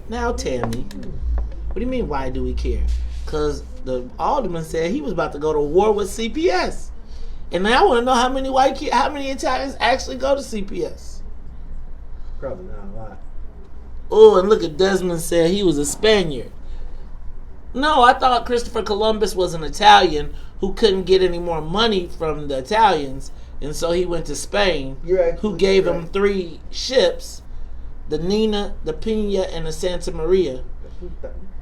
Now, Tammy, what do you mean, why do we care? Because the alderman said he was about to go to war with CPS. And now I want to know how many Italians actually go to CPS. Probably not a lot. Oh, and look at Desmond said he was a Spaniard. No, I thought Christopher Columbus was an Italian who couldn't get any more money from the Italians. And so he went to Spain, who gave him 3 ships, the Nina, the Pina, and the Santa Maria.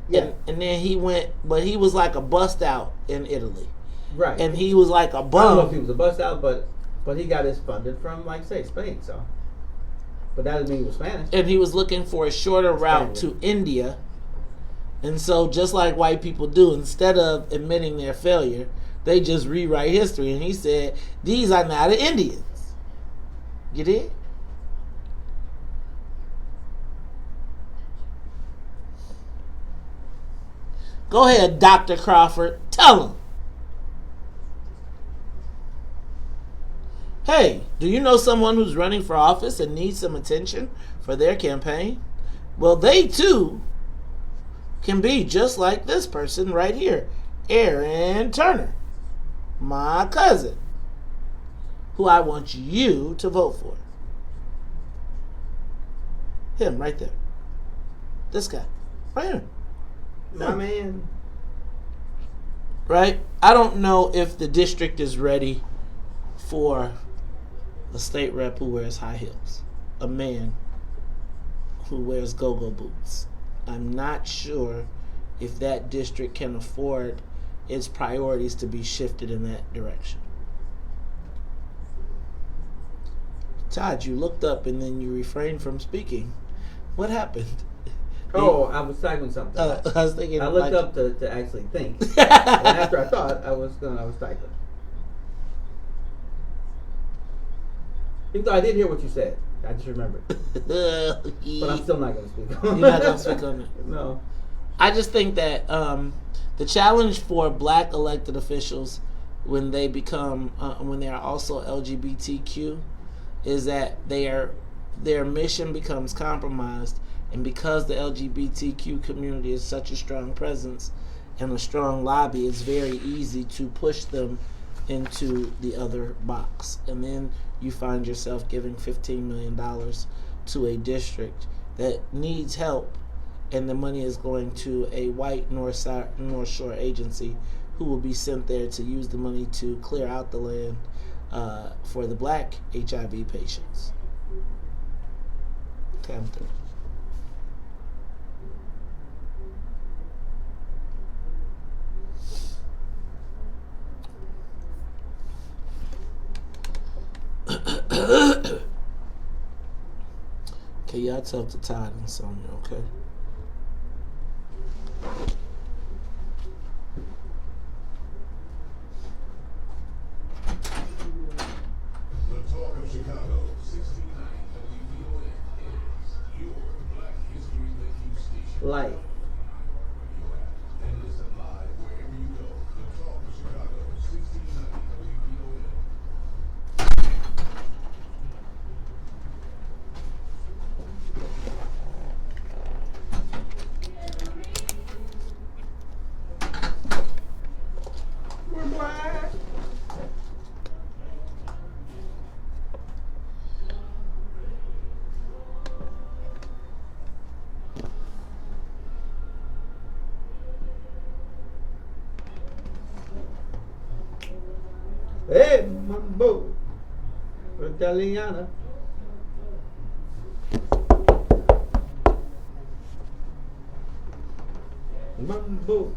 Yeah. And then he went, but he was like a bust out in Italy. Right. And he was like a bum. I don't know if he was a bust out, but he got his funded from, like, say, Spain, so. But that doesn't mean he was Spanish. And he was looking for a shorter route to India. And so, just like white people do, instead of admitting their failure, they just rewrite history. And he said, these are not the Indians. You did? Go ahead, Dr. Crawford. Tell him. Hey, do you know someone who's running for office and needs some attention for their campaign? Well, they too can be just like this person right here, Aaron Turner, my cousin, who I want you to vote for. Him right there. This guy. Right here. My man. Right? I don't know if the district is ready for a state rep who wears high heels. A man who wears go-go boots. I'm not sure if that district can afford its priorities to be shifted in that direction. Todd, you looked up and then you refrained from speaking. What happened? Oh, I was typing something. I was thinking. I looked up to actually think. And after I thought, I was typing. Even though I did hear what you said, I just remembered. But I'm still not going to speak on it. You're not going to speak on it. No. I just think that the challenge for black elected officials when they become when they are also LGBTQ is that their mission becomes compromised, and because the LGBTQ community is such a strong presence and a strong lobby, it's very easy to push them into the other box, and then you find yourself giving $15 million to a district that needs help, and the money is going to a white North Shore agency who will be sent there to use the money to clear out the land for the black HIV patients. Okay, I'm through. Okay, y'all talk to Todd and Sonya, okay? The talk of Chicago, 1690 WVON is your Black History Making station. Life. And listen live wherever you go. The talk of Chicago, 1690 WVON. We're black. Hey, mambo. Italiana. Mambo.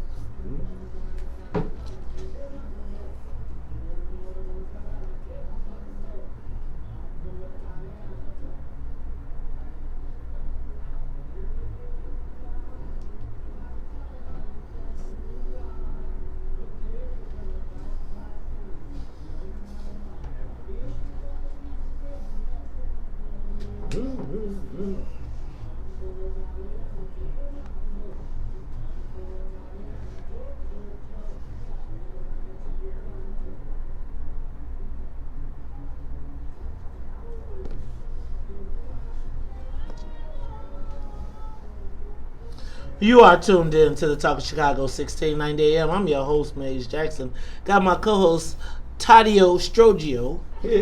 You are tuned in to the Talk of Chicago, 1690 AM. I'm your host, Maze Jackson. Got my co-host, Tadio Stroger,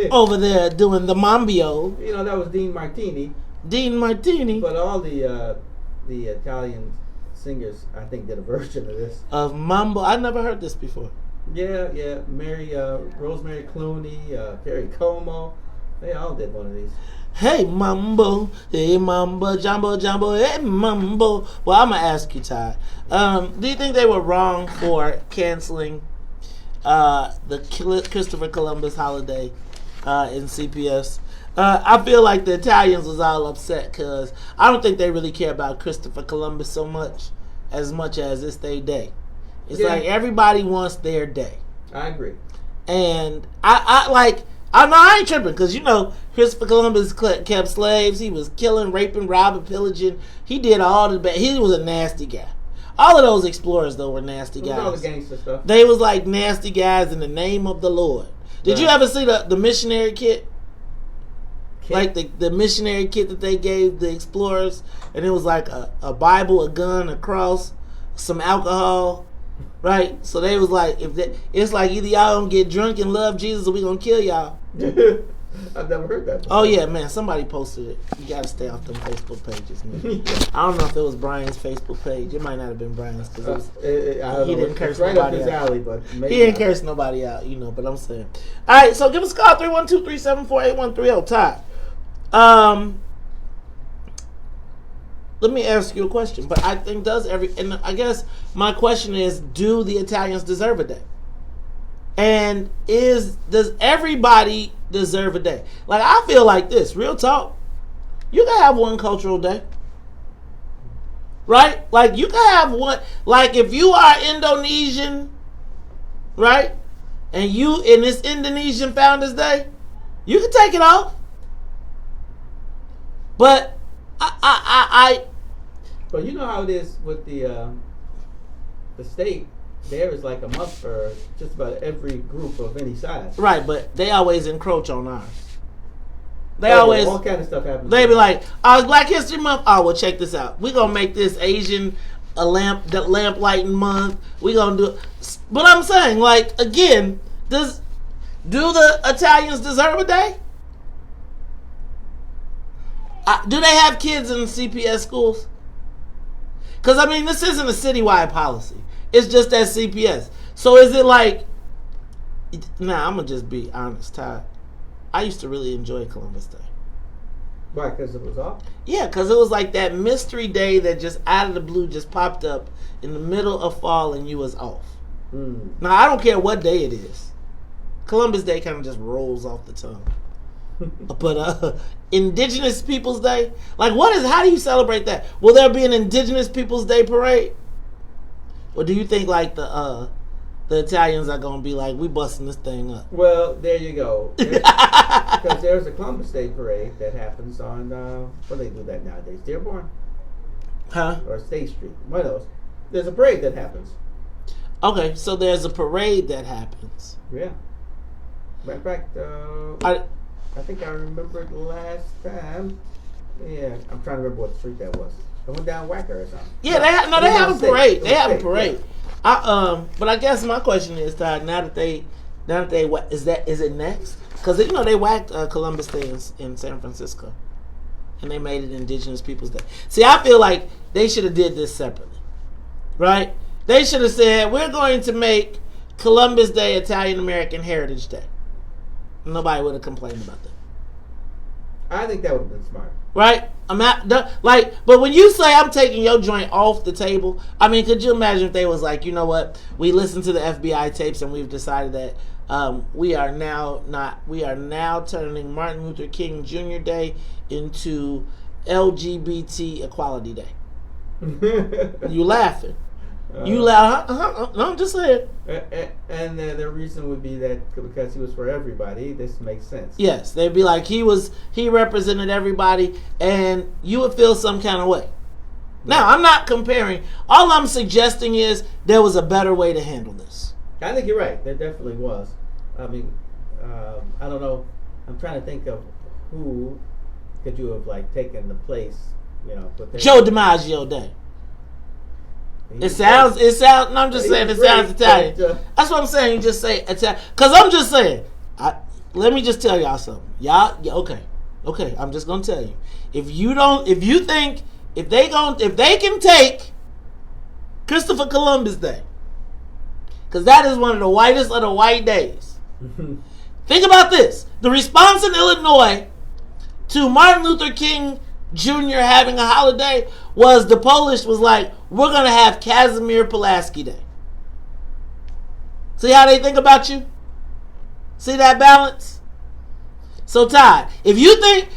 over there doing the Mambio. You know, that was Dean Martini. Dean Martini. But all the Italian singers, I think, did a version of this. Of Mambo. I never heard this before. Yeah. Rosemary Clooney, Perry Como. They all did one of these. Hey Mambo, Jumbo, hey Mambo. Well, I'm gonna ask you, Todd. Do you think they were wrong for canceling the Christopher Columbus holiday in CPS? I feel like the Italians was all upset because I don't think they really care about Christopher Columbus so much as it's their day. It's like everybody wants their day. I agree. And I ain't tripping because, you know, Christopher Columbus kept slaves. He was killing, raping, robbing, pillaging. He did all the bad. He was a nasty guy. All of those explorers, though, were nasty guys. All the gangster stuff. They was like nasty guys in the name of the Lord. Did you ever see the missionary kit? Like the missionary kit that they gave the explorers, and it was like a Bible, a gun, a cross, some alcohol, right? So they was like, it's like either y'all gonna get drunk and love Jesus, or we gonna kill y'all. I've never heard that before. Oh yeah, man! Somebody posted it. You gotta stay off them Facebook pages, man. I don't know if it was Brian's Facebook page. It might not have been Brian's because he didn't curse right nobody up his out. alley, but He didn't curse nobody out, you know. But I'm saying, all right. So give us a call 312-374-8130. Todd, let me ask you a question. But I think and I guess my question is, do the Italians deserve a day? And does everybody deserve a day? Like, I feel like this, real talk. You can have one cultural day. Right? Like, you can have one. Like, if you are Indonesian, right? And it's Indonesian Founders Day, you can take it off. But Well, you know how it is with the state. There is like a month for just about every group of any size. Right, but they always encroach on ours. All kind of stuff happens. They be like, "Oh, it's Black History Month. Oh, well, check this out. We're gonna make this Asian lamp lighting month. We're gonna do." But I'm saying, like, again, do the Italians deserve a day? Do they have kids in CPS schools? Because I mean, this isn't a citywide policy. It's just at CPS. So is it like... Nah, I'm going to just be honest, Todd. I used to really enjoy Columbus Day. Why? Because it was off? Yeah, because it was like that mystery day that just out of the blue just popped up in the middle of fall and you was off. Now, I don't care what day it is. Columbus Day kind of just rolls off the tongue. But Indigenous Peoples Day? Like, how do you celebrate that? Will there be an Indigenous Peoples Day parade? Or do you think like the Italians are gonna be like, we busting this thing up? Well, there you go. Because there's a Columbus Day parade that happens on what do they do that nowadays? Dearborn, or State Street. One of those. There's a parade that happens. Okay, so there's a parade that happens. Yeah. Matter of fact, I think I remembered last time. Yeah, I'm trying to remember what street that was. I went down Wacker or something. Yeah, they have a parade. They have a parade. Yeah. But I guess my question is, Todd, now that they is it next? Because they whacked Columbus Day in San Francisco, and they made it Indigenous Peoples Day. See, I feel like they should have did this separately, right? They should have said, we're going to make Columbus Day Italian American Heritage Day. Nobody would have complained about that. I think that would have been smart. Right? But when you say I'm taking your joint off the table, I mean, could you imagine if they was like, you know what? We listened to the FBI tapes and we've decided that we are now turning Martin Luther King Jr. Day into LGBT Equality Day. You laughing? You laugh? No, I'm just saying. And the reason would be that because he was for everybody, this makes sense. Yes, they'd be like he represented everybody, and you would feel some kind of way. Now, I'm not comparing. All I'm suggesting is there was a better way to handle this. I think you're right. There definitely was. I mean, I don't know. I'm trying to think of who could you have taken the place. Joe DiMaggio Day. It sounds. No, I'm just saying it sounds Italian. That's what I'm saying. You just say Italian. Because I'm just saying. Let me just tell y'all something. Okay. I'm just gonna tell you. If they can take Christopher Columbus Day, because that is one of the whitest of the white days. Think about this. The response in Illinois to Martin Luther King Jr. having a holiday was the Polish was like, we're going to have Casimir Pulaski Day. See how they think about you? See that balance? So Todd, if you think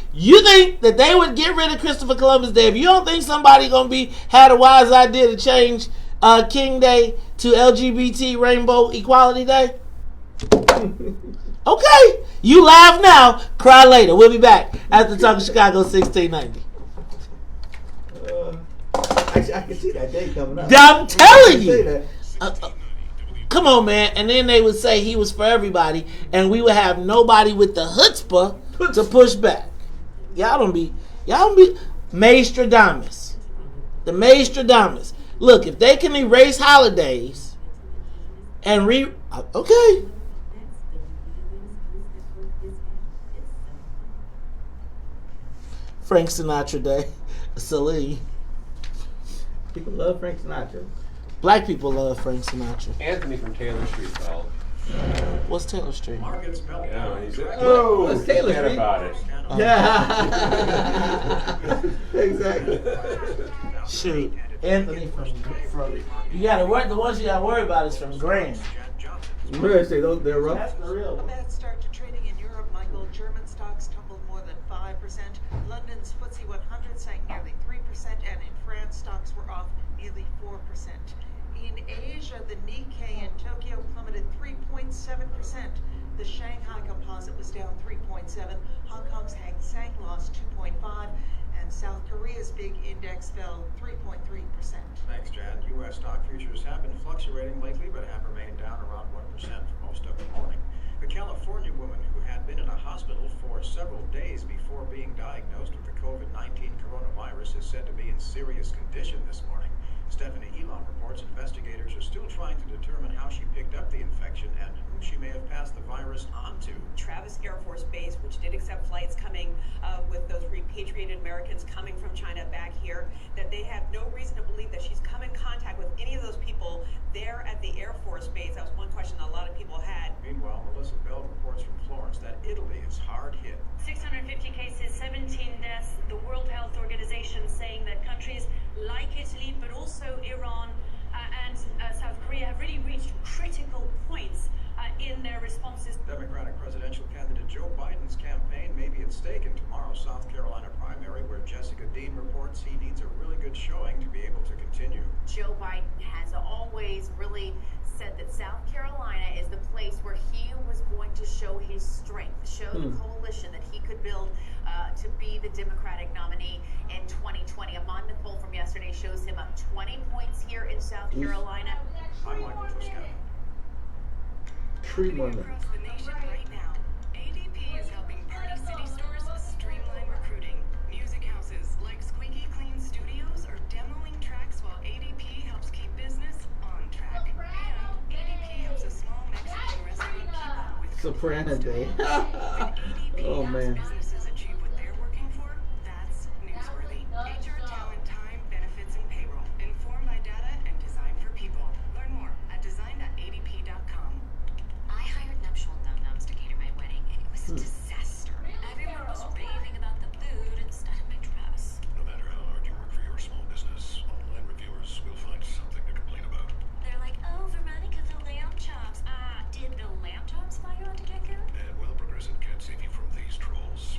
that they would get rid of Christopher Columbus Day, if you don't think somebody going to had a wise idea to change King Day to LGBT Rainbow Equality Day, okay, you laugh now, cry later. We'll be back after Talking Chicago 1690. I can see that day coming up. I'm telling you. Come Come on, man. And then they would say he was for everybody, and we would have nobody with the chutzpah to push back. Y'all don't be Maestradamus. The Maestradamus. Look, if they can erase holidays and okay. Frank Sinatra Day. Celine. People love Frank Sinatra. Black people love Frank Sinatra. Anthony from Taylor Street called. What's Taylor Street? Yeah, he said, What's Taylor forget Street? about it. Yeah. Exactly. Shoot. Anthony from you gotta worry, the ones you gotta worry about is from Grand. Really, they're rough. That's the real A one. bad start to trading in Europe, Michael. German stocks tumbled more than 5%. London's FTSE 100 sank nearly 3%, and in France, stocks were off nearly 4%. In Asia, the Nikkei in Tokyo plummeted 3.7%. The Shanghai Composite was down 3.7%. Hong Kong's Hang Seng lost 2.5%. And South Korea's big index fell 3.3%. Thanks, Jan. U.S. stock futures have been fluctuating lately, but have remained down around 1% for most of the morning. A California woman who had been in a hospital for several days before being diagnosed with the COVID-19 coronavirus is said to be in serious condition this morning. Stephanie Elon reports investigators are still trying to determine how she picked up the infection and who she may have passed the virus on to. Travis Air Force Base, which did accept flights coming with those repatriated Americans coming from China back here, that they have no reason to believe that she's come in contact with any of those people there at the Air Force Base. That was one question a lot of people had. Meanwhile, Melissa Bell reports from Florence that Italy is hard hit. 650 cases, 17 deaths. The World Health Organization saying that countries like Italy, but also Iran and South Korea have really reached critical points in their responses. Democratic presidential candidate Joe Biden's campaign may be at stake in tomorrow's South Carolina primary, where Jessica Dean reports he needs a really good showing to be able to continue. Joe Biden has always really said that South Carolina is the place where he was going to show his strength, show the coalition that he could build to be the Democratic nominee in 2020. A Monmouth poll from yesterday shows him up 20 points here in South Carolina. I'm Michael Triscott. Tree woman. Across the nation right now, ADP is helping Party City stores streamline recruiting. Music houses like Squeaky Clean Studios are demoing tracks while ADP helps keep business on track. And ADP helps a small Mexican restaurant keep up with Soprano Day. Oh man. businesses achieve what they're working for. That's newsworthy. HR, talent, time, benefits, and payroll. Informed by data and designed for people. Learn more at design.adp.com. I hired nuptial dum-dums to cater my wedding, and it was a disaster. Everyone was raving about the food instead of my dress. No matter how hard you work for your small business, online reviewers will find something to complain about. They're like, oh, Veronica, the lamb chops. Did the lamb chops fly you on to get good? And while Progressive can't save you from these trolls,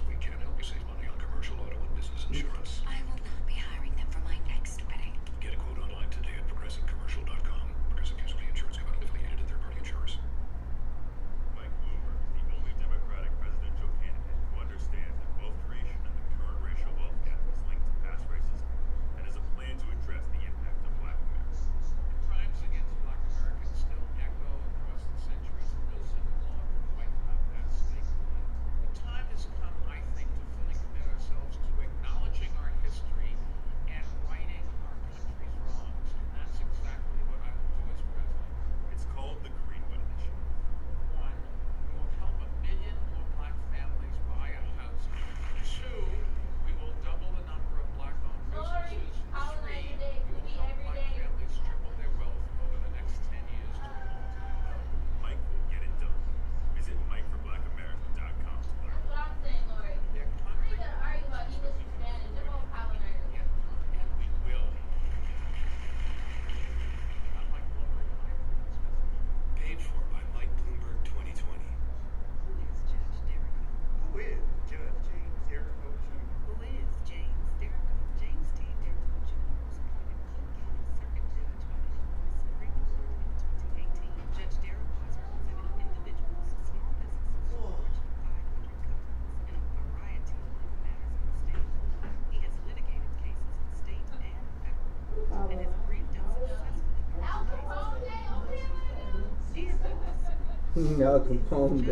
Al Capone,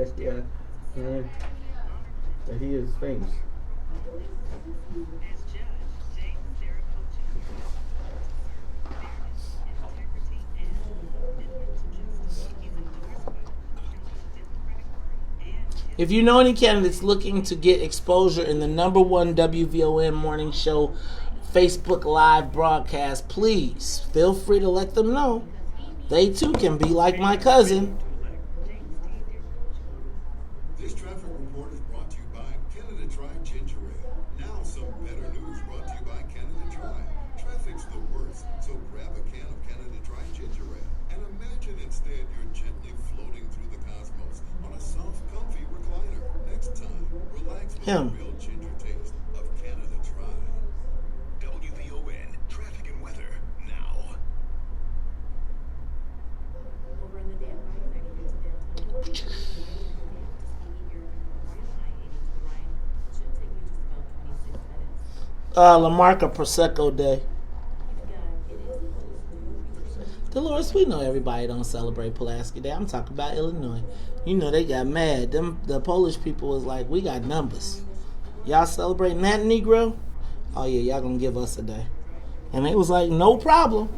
that he is famous. If you know any candidates looking to get exposure in the #1 WVON morning show Facebook Live broadcast, please feel free to let them know. They too can be like my cousin. This traffic report is brought to you by Canada Dry Ginger Ale. Now some better news brought to you by Canada Dry. Traffic's the worst, so grab a can of Canada Dry Ginger Ale and imagine instead you're gently floating through the cosmos on a soft, comfy recliner. Next time, relax with the real ginger taste of Canada Dry. WVON traffic and weather now. Over in the Dan Ryan, I needed to downtown. Should take you just about 26 minutes. Lamarca Prosecco Day. Dolores, we know everybody don't celebrate Pulaski Day. I'm talking about Illinois. You know they got mad. The Polish people was like, we got numbers. Y'all celebrating that, Negro? Oh yeah, y'all gonna give us a day. And they was like, no problem.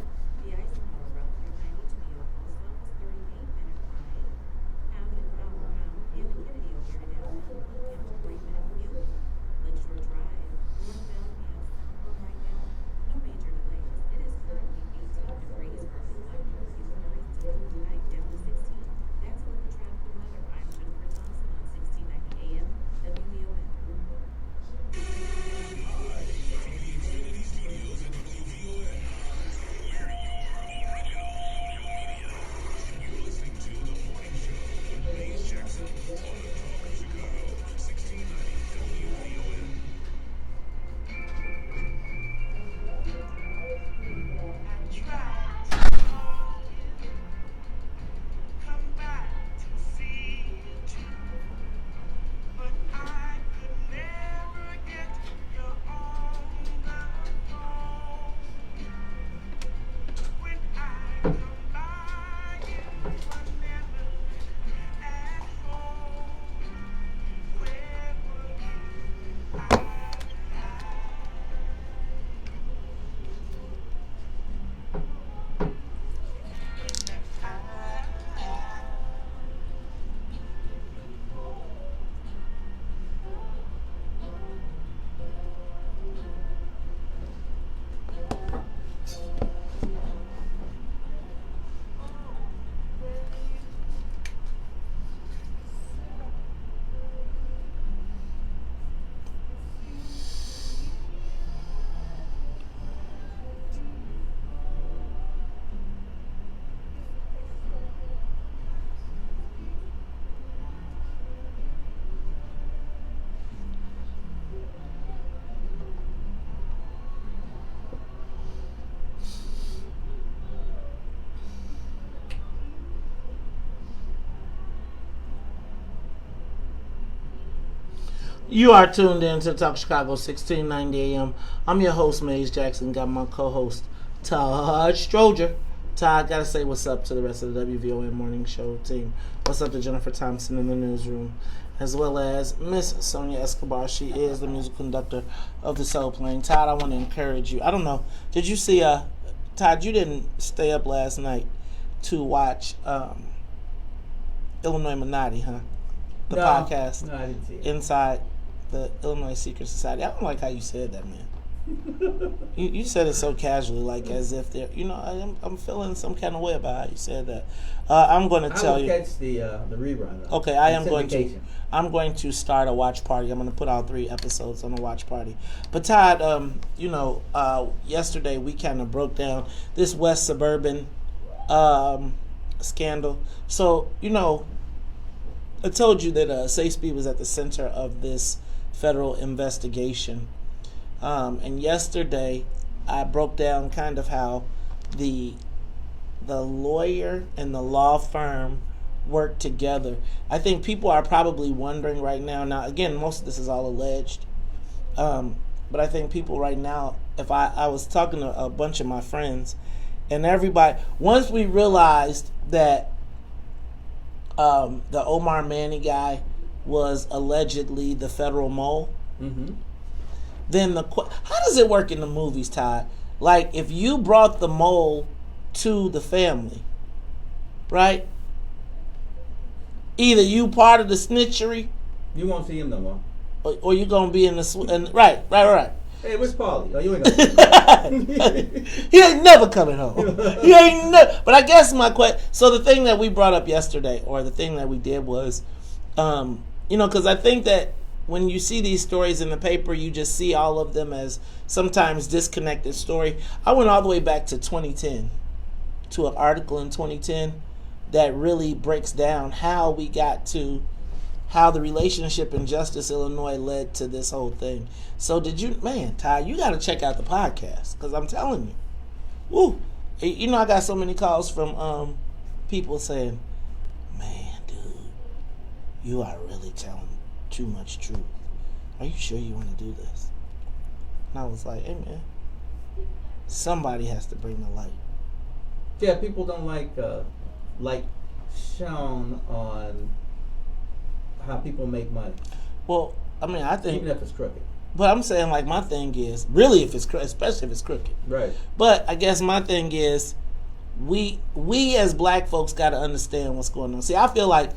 You are tuned in to Talk Chicago 1690 AM. I'm your host, Maze Jackson. Got my co-host, Todd Stroger. Todd, gotta say what's up to the rest of the WVON morning show team. What's up to Jennifer Thompson in the newsroom, as well as Miss Sonia Escobar. She is the music conductor of the Soul Plane. Todd, I want to encourage you. I don't know. Did you see, Todd, you didn't stay up last night to watch Illinois Minotti, huh? The podcast. No, I didn't see it. Inside the Illinois Secret Society. I don't like how you said that, man. You said it so casually, like as if they're, I'm feeling some kind of way about how you said that. I'm going to tell you. I will catch the rerun. Okay, I'm going to start a watch party. I'm going to put out 3 episodes on a watch party. But Todd, yesterday we kind of broke down this West Suburban scandal. So, I told you that Safe Speed was at the center of this federal investigation. And yesterday, I broke down kind of how the lawyer and the law firm work together. I think people are probably wondering right now. Now, again, most of this is all alleged. But I think people right now, if I was talking to a bunch of my friends, and everybody, once we realized that the Omar Manny guy was allegedly the federal mole, then how does it work in the movies, Todd? Like, if you brought the mole to the family, right? Either you part of the snitchery, you won't see him no more, or you gonna be in the right. Hey, where's Paulie? Oh, you ain't gonna. He ain't never coming home. He ain't never. But I guess my question. So the thing that we brought up yesterday, or the thing that we did was, because I think that when you see these stories in the paper, you just see all of them as sometimes disconnected story. I went all the way back to 2010, to an article in 2010 that really breaks down how we got to how the relationship in Justice, Illinois led to this whole thing. So Todd, you got to check out the podcast, because I'm telling you, woo, I got so many calls from people saying, man, dude, you are really telling too much truth. Are you sure you want to do this? And I was like, hey, man, somebody has to bring the light. Yeah, people don't like shown on how people make money. Well, I mean, I think even if it's crooked. But I'm saying, like, my thing is really if it's especially if it's crooked. Right. But I guess my thing is we as black folks got to understand what's going on. See, I feel like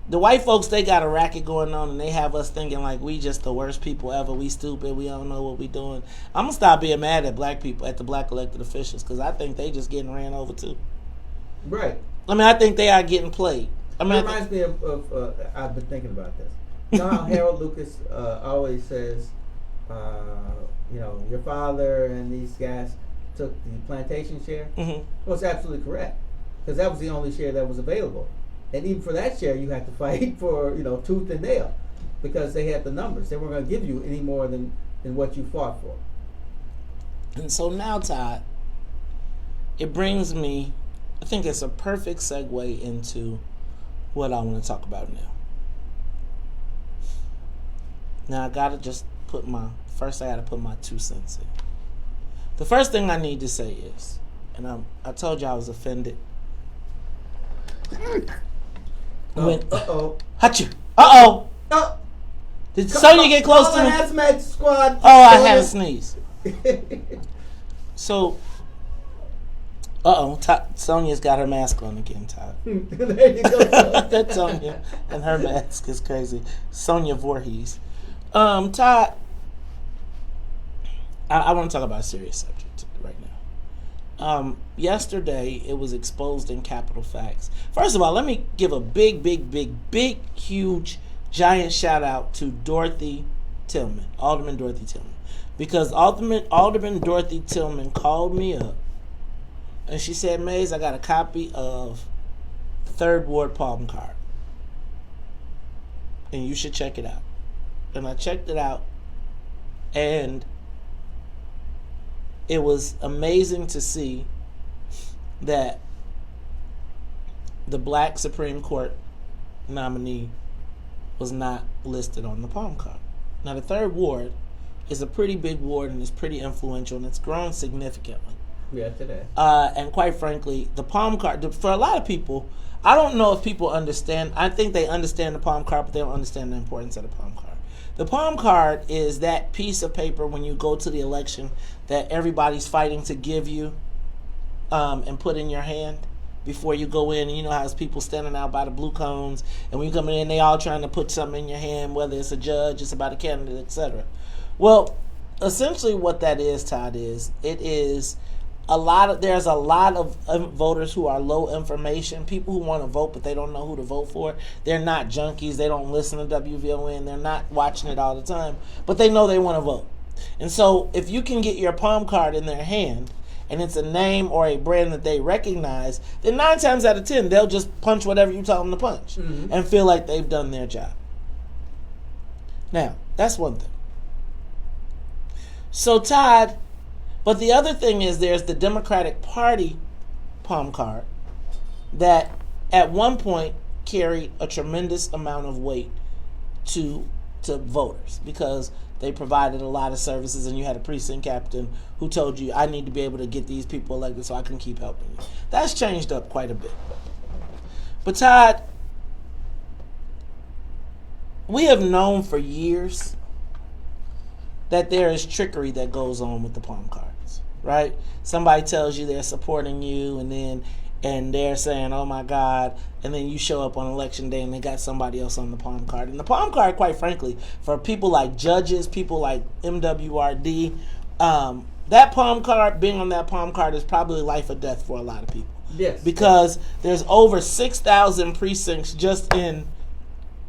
the white folks, they got a racket going on, and they have us thinking like we just the worst people ever. We stupid. We don't know what we doing. I'm gonna stop being mad at black people, at the black elected officials, because I think they just getting ran over too. Right. I mean, I think they are getting played. I mean, it reminds me of I've been thinking about this. You know how Harold Lucas always says, your father and these guys took the plantation share? Mm-hmm. Well, it's absolutely correct, because that was the only share that was available. And even for that share, you had to fight for, tooth and nail, because they had the numbers. They weren't going to give you any more than what you fought for. And so now, Todd, it brings me, I think it's a perfect segue into what I want to talk about now. Now, I got to just put my 2 cents in. The first thing I need to say is, and I told you I was offended. Uh-oh. Hachi. Uh-oh. Did Sonya get close to me? Hazmat squad. Oh, I had a sneeze. So, Sonya's got her mask on again, Todd. There you go. That's Sonya, and her mask is crazy. Sonya Voorhees. Todd, I want to talk about a serious subject right now. Yesterday, it was exposed in Capitol Facts. First of all, let me give a big, huge, giant shout out to Dorothy Tillman, Alderman Dorothy Tillman. Because Alderman Dorothy Tillman called me up, and she said, Mays, I got a copy of the 3rd Ward Palm Card, and you should check it out. And I checked it out, and it was amazing to see that the black Supreme Court nominee was not listed on the Palm Card. Now, the 3rd Ward is a pretty big ward, and it's pretty influential, and it's grown significantly. Yeah, today. And quite frankly, the Palm Card, for a lot of people, I don't know if people understand. I think they understand the Palm Card, but they don't understand the importance of the Palm Card. The Palm Card is that piece of paper when you go to the election that everybody's fighting to give you and put in your hand before you go in. And you know how there's people standing out by the blue cones, and when you come in, they all trying to put something in your hand, whether it's a judge, it's about a candidate, etc. Well, essentially what that is, Todd, there's a lot of voters who are low information, people who want to vote but they don't know who to vote for. They're not junkies, they don't listen to WVON, they're not watching it all the time, but they know they want to vote. And so if you can get your Palm Card in their hand and it's a name or a brand that they recognize, then 9 times out of 10 they'll just punch whatever you tell them to punch and feel like they've done their job. Now, that's one thing. So Todd, but the other thing is there's the Democratic Party Palm Card that at one point carried a tremendous amount of weight to voters because they provided a lot of services, and you had a precinct captain who told you, I need to be able to get these people elected so I can keep helping you. That's changed up quite a bit. But Todd, we have known for years that there is trickery that goes on with the palm cards, right? Somebody tells you they're supporting you, and they're saying, "Oh my God," and then you show up on election day and they got somebody else on the palm card. And the palm card, quite frankly, for people like judges, people like MWRD, that palm card, being on that palm card is probably life or death for a lot of people. Yes. Because there's over 6,000 precincts just in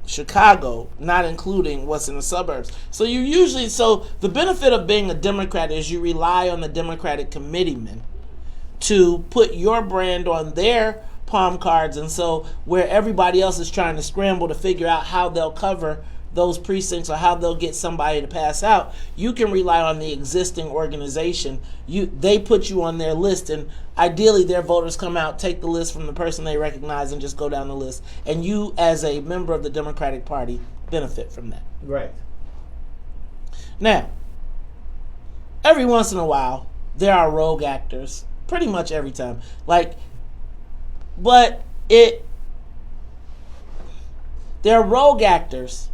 Chicago, not including what's in the suburbs. So the benefit of being a Democrat is you rely on the Democratic committeemen to put your brand on their palm cards, and so where everybody else is trying to scramble to figure out how they'll cover those precincts or how they'll get somebody to pass out, you can rely on the existing organization. They put you on their list, and ideally their voters come out, take the list from the person they recognize, and just go down the list. And you, as a member of the Democratic Party, benefit from that. Right. Now, every once in a while, there are rogue actors. Pretty much every time. There are rogue actors,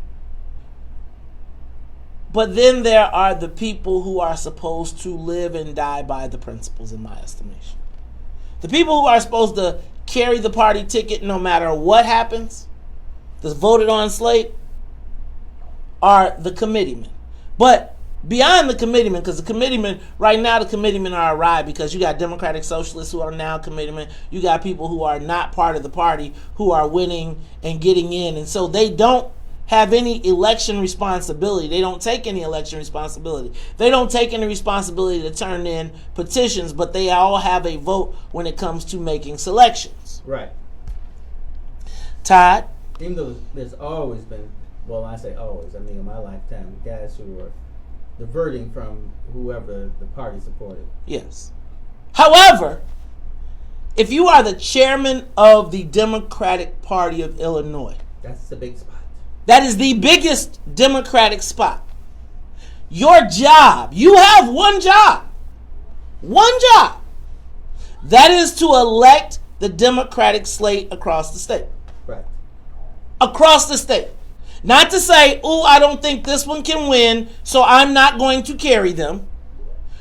but then there are the people who are supposed to live and die by the principles, in my estimation. The people who are supposed to carry the party ticket no matter what happens, that's voted on slate, are the committeemen. But beyond the committeemen, because the committeemen, right now the committeemen are awry because you got Democratic Socialists who are now committeemen, you got people who are not part of the party who are winning and getting in, and so they don't have any election responsibility. They don't take any election responsibility. They don't take any responsibility to turn in petitions, but they all have a vote when it comes to making selections. Right. Todd? Even though there's always been, well, I say always, I mean in my lifetime, guys who are diverting from whoever the party supported. Yes. However, if you are the chairman of the Democratic Party of Illinois, that's the big spot. That is the biggest Democratic spot. Your job, you have one job. That is to elect the Democratic slate across the state. Right. Across the state. Not to say, "Oh, I don't think this one can win, so I'm not going to carry them."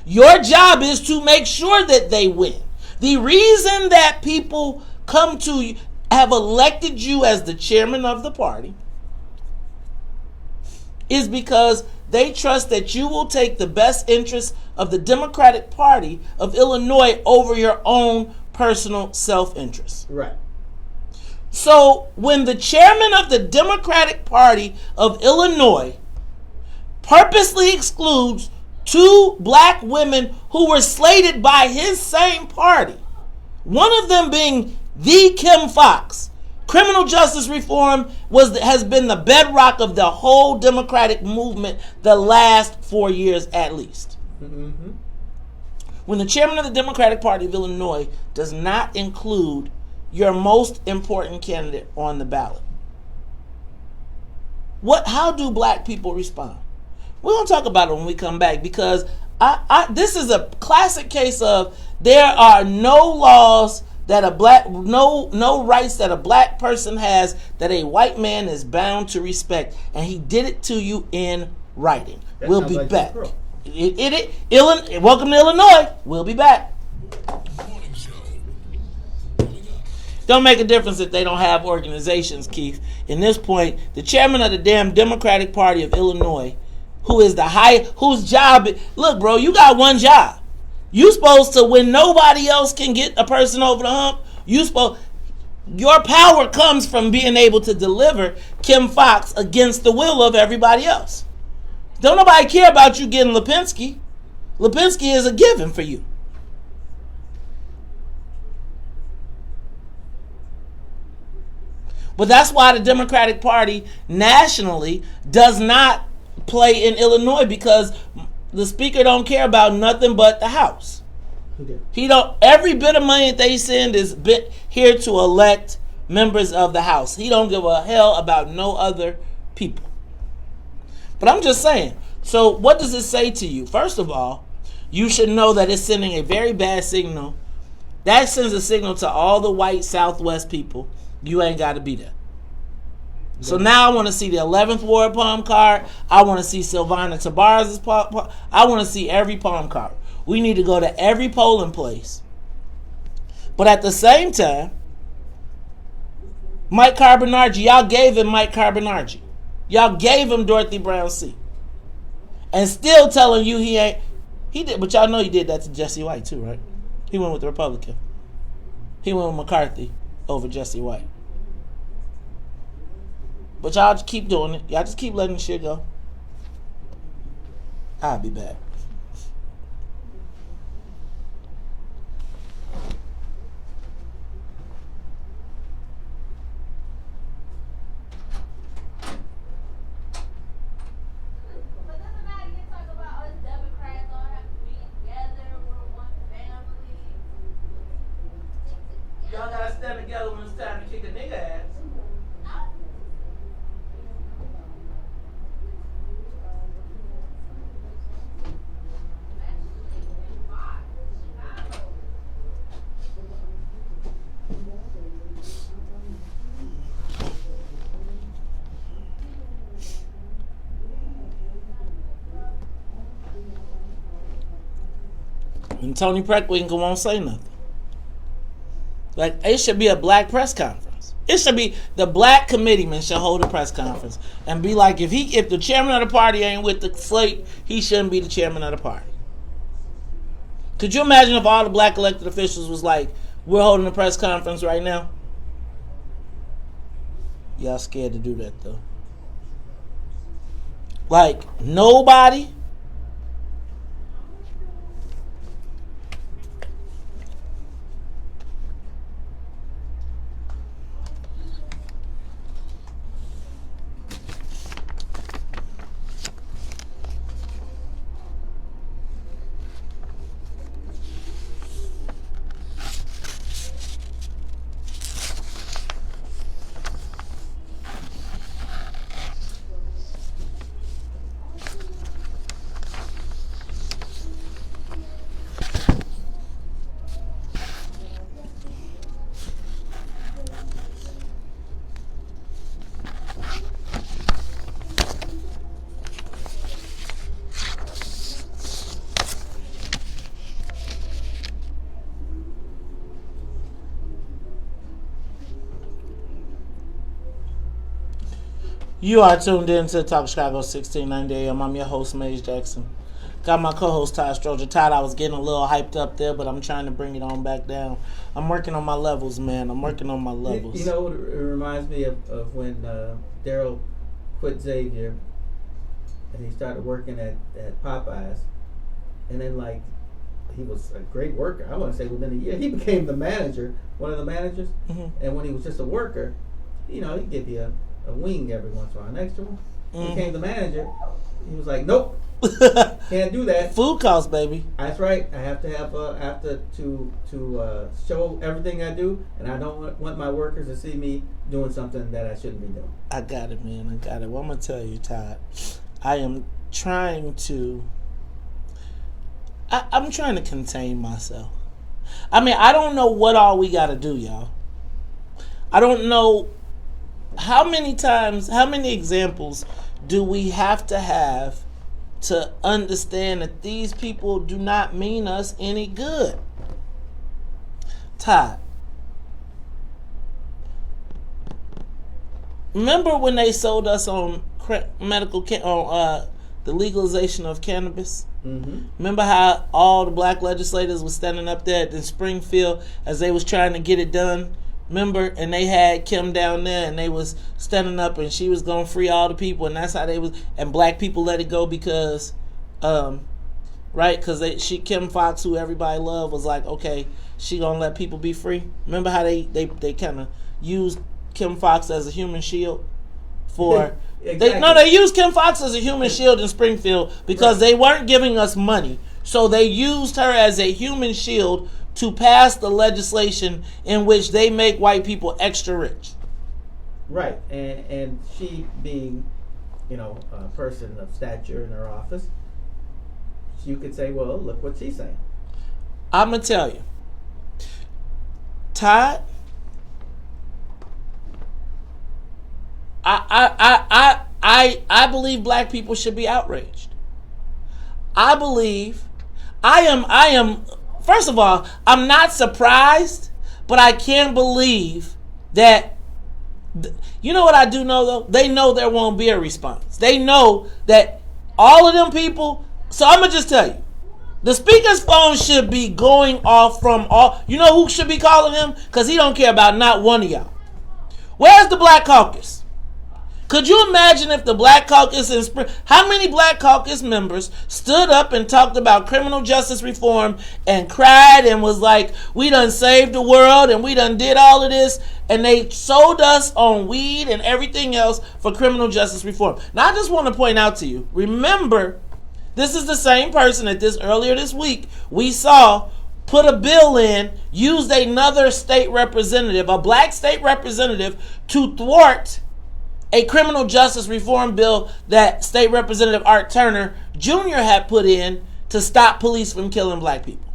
Your job is to make sure that they win. The reason that people come to you, have elected you as the chairman of the party, is because they trust that you will take the best interests of the Democratic Party of Illinois over your own personal self-interest. Right. So when the chairman of the Democratic Party of Illinois purposely excludes 2 black women who were slated by his same party, one of them being the Kim Foxx, criminal justice reform has been the bedrock of the whole Democratic movement the last 4 years at least. Mm-hmm. When the chairman of the Democratic Party of Illinois does not include your most important candidate on the ballot, how do black people respond? We're going to talk about it when we come back, because this is a classic case of there are no laws that no rights that a black person has that a white man is bound to respect, and he did it to you in writing. We'll be back. Welcome to Illinois. We'll be back. Don't make a difference if they don't have organizations, Keith. In this point, the chairman of the damn Democratic Party of Illinois, whose job, look, bro, you got one job. You supposed to, when nobody else can get a person over the hump, your power comes from being able to deliver Kim Foxx against the will of everybody else. Don't nobody care about you getting Lipinski. Lipinski is a given for you. But that's why the Democratic Party nationally does not play in Illinois, because the speaker don't care about nothing but the House. Every bit of money that they send is here to elect members of the House. He don't give a hell about no other people. But I'm just saying, so what does it say to you? First of all, you should know that it's sending a very bad signal. That sends a signal to all the white Southwest people. You ain't got to be there. So now I want to see the 11th Ward palm card. I want to see Sylvana Tabar's palm. I want to see every palm card. We need to go to every polling place. But at the same time, Mike Carbonargi, y'all gave him Mike Carbonargi. Y'all gave him Dorothy Brown seat. And still telling you he ain't. He did, but y'all know he did that to Jesse White too, right? He went with the Republican. He went with McCarthy over Jesse White. But y'all just keep doing it. Y'all just keep letting the shit go. I'll be back. Y'all gotta stand together when it's time to kick a nigga ass. And Tony Preckwinkle won't say nothing. Like, it should be a black press conference. It should be the black committeeman should hold a press conference and be like, if the chairman of the party ain't with the slate, he shouldn't be the chairman of the party. Could you imagine if all the black elected officials was like, we're holding a press conference right now? Y'all scared to do that though. Like, nobody. You are tuned in to Talk Chicago 1690 AM. I'm your host, Maze Jackson. Got my co-host, Todd Stroger. Todd, I was getting a little hyped up there, but I'm trying to bring it on back down. I'm working on my levels, man. I'm working on my levels. You know, it reminds me of when Daryl quit Xavier and he started working at Popeyes. And then, like, he was a great worker. I want to say within a year, he became the manager, one of the managers. Mm-hmm. And when he was just a worker, you know, he'd give you a wing every once in a while next to him. Mm-hmm. Became the manager. He was like, nope, can't do that. Food costs, baby. That's right. I have to have to show everything I do, and I don't want my workers to see me doing something that I shouldn't be doing. I got it, man. I got it. Well, I'm gonna tell you, Todd. I am trying to. I'm trying to contain myself. I mean, I don't know what all we got to do, y'all. I don't know. How many examples do we have to understand that these people do not mean us any good? Todd, remember when they sold us on the legalization of cannabis? Mm-hmm. Remember how all the black legislators was standing up there in Springfield as they was trying to get it done? Remember, and they had Kim down there, and they was standing up, and she was gonna free all the people, and that's how they was. And black people let it go because, right? Because Kim Foxx, who everybody loved, was like, okay, she gonna let people be free. Remember how they kind of used Kim Foxx as a human shield for. Exactly. They used Kim Foxx as a human shield in Springfield because they weren't giving us money, so they used her as a human shield to pass the legislation in which they make white people extra rich. Right, and she being, a person of stature in her office, you could say, well, look what she's saying. I'm going to tell you. Todd, I believe black people should be outraged. I am first of all, I'm not surprised, but I can't believe that. You know what I do know though? They know there won't be a response. They know that all of them people. So I'm gonna just tell you, the speaker's phone should be going off from all. You know who should be calling him? Because he don't care about not one of y'all. Where's the Black Caucus? Could you imagine if the Black Caucus in spring? How many Black Caucus members stood up and talked about criminal justice reform and cried and was like, we done saved the world and we done did all of this, and they sold us on weed and everything else for criminal justice reform. Now I just want to point out to you, remember, this is the same person that earlier this week we saw put a bill in, used another state representative, a black state representative, to thwart a criminal justice reform bill that State Representative Art Turner Jr. had put in to stop police from killing black people.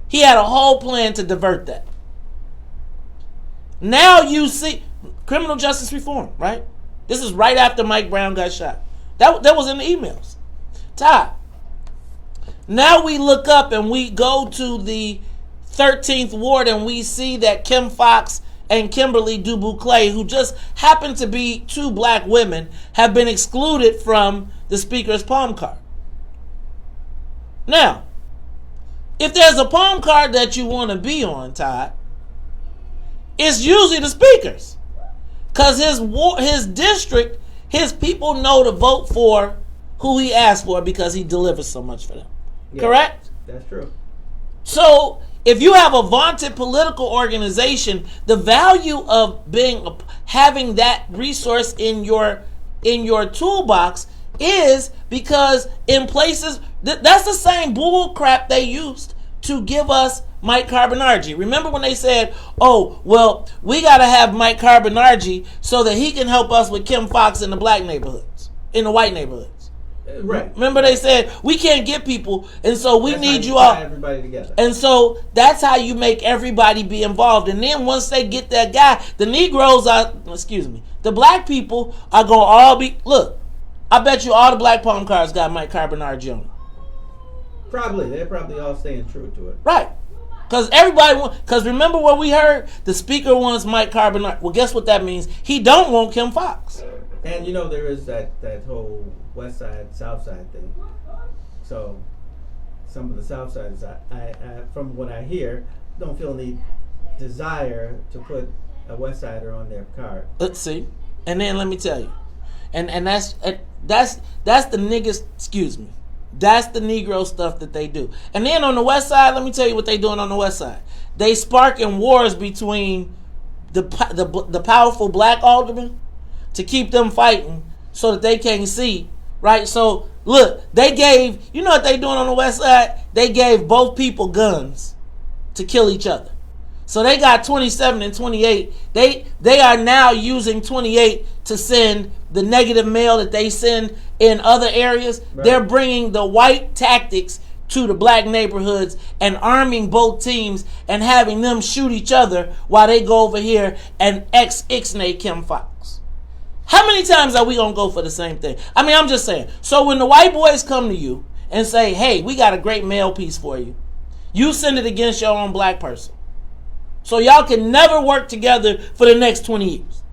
He had a whole plan to divert that. Now you see criminal justice reform, right? This is right after Mike Brown got shot. That was in the emails. Todd. Now we look up and we go to the 13th Ward and we see that Kim Foxx and Kimberly DuBouclet, who just happen to be two black women, have been excluded from the speaker's palm card. Now, if there's a palm card that you want to be on, Todd, it's usually the speaker's. Because his district, his people know to vote for who he asked for because he delivers so much for them. Yeah, correct? That's true. So if you have a vaunted political organization, the value of having that resource in your toolbox is because in places that's the same bull crap they used to give us Mike Carbonargi. Remember when they said, "Oh, well, we got to have Mike Carbonargi so that he can help us with Kim Foxx in the black neighborhoods, in the white neighborhoods." Right. Remember they said we can't get people, and so we need you all. Everybody together. And so that's how you make everybody be involved. And then once they get that guy, the the black people are gonna all be. Look, I bet you all the black palm cards got Mike Carbonargi on them. Probably, they're probably all staying true to it. Right. Because remember what we heard? The speaker wants Mike Carbonargi. Well, guess what that means? He don't want Kim Foxx. And you know there is that whole West Side, South Side thing. So some of the South Siders, I from what I hear, don't feel any desire to put a West Sider on their card. Let's see. And then let me tell you. And that's the niggas, excuse me. That's the Negro stuff that they do. And then on the West Side, let me tell you what they doing on the West Side. They sparking wars between the powerful black aldermen to keep them fighting so that they can't see, right? So look, they gave, you know what they doing on the West Side? They gave both people guns to kill each other. So they got 27 and 28. They are now using 28 to send the negative mail that they send in other areas. Right. They're bringing the white tactics to the black neighborhoods and arming both teams and having them shoot each other while they go over here and ixnay Kim Foxx. How many times are we going to go for the same thing? I mean, I'm just saying. So when the white boys come to you and say, hey, we got a great mail piece for you, you send it against your own black person. So y'all can never work together for the next 20 years.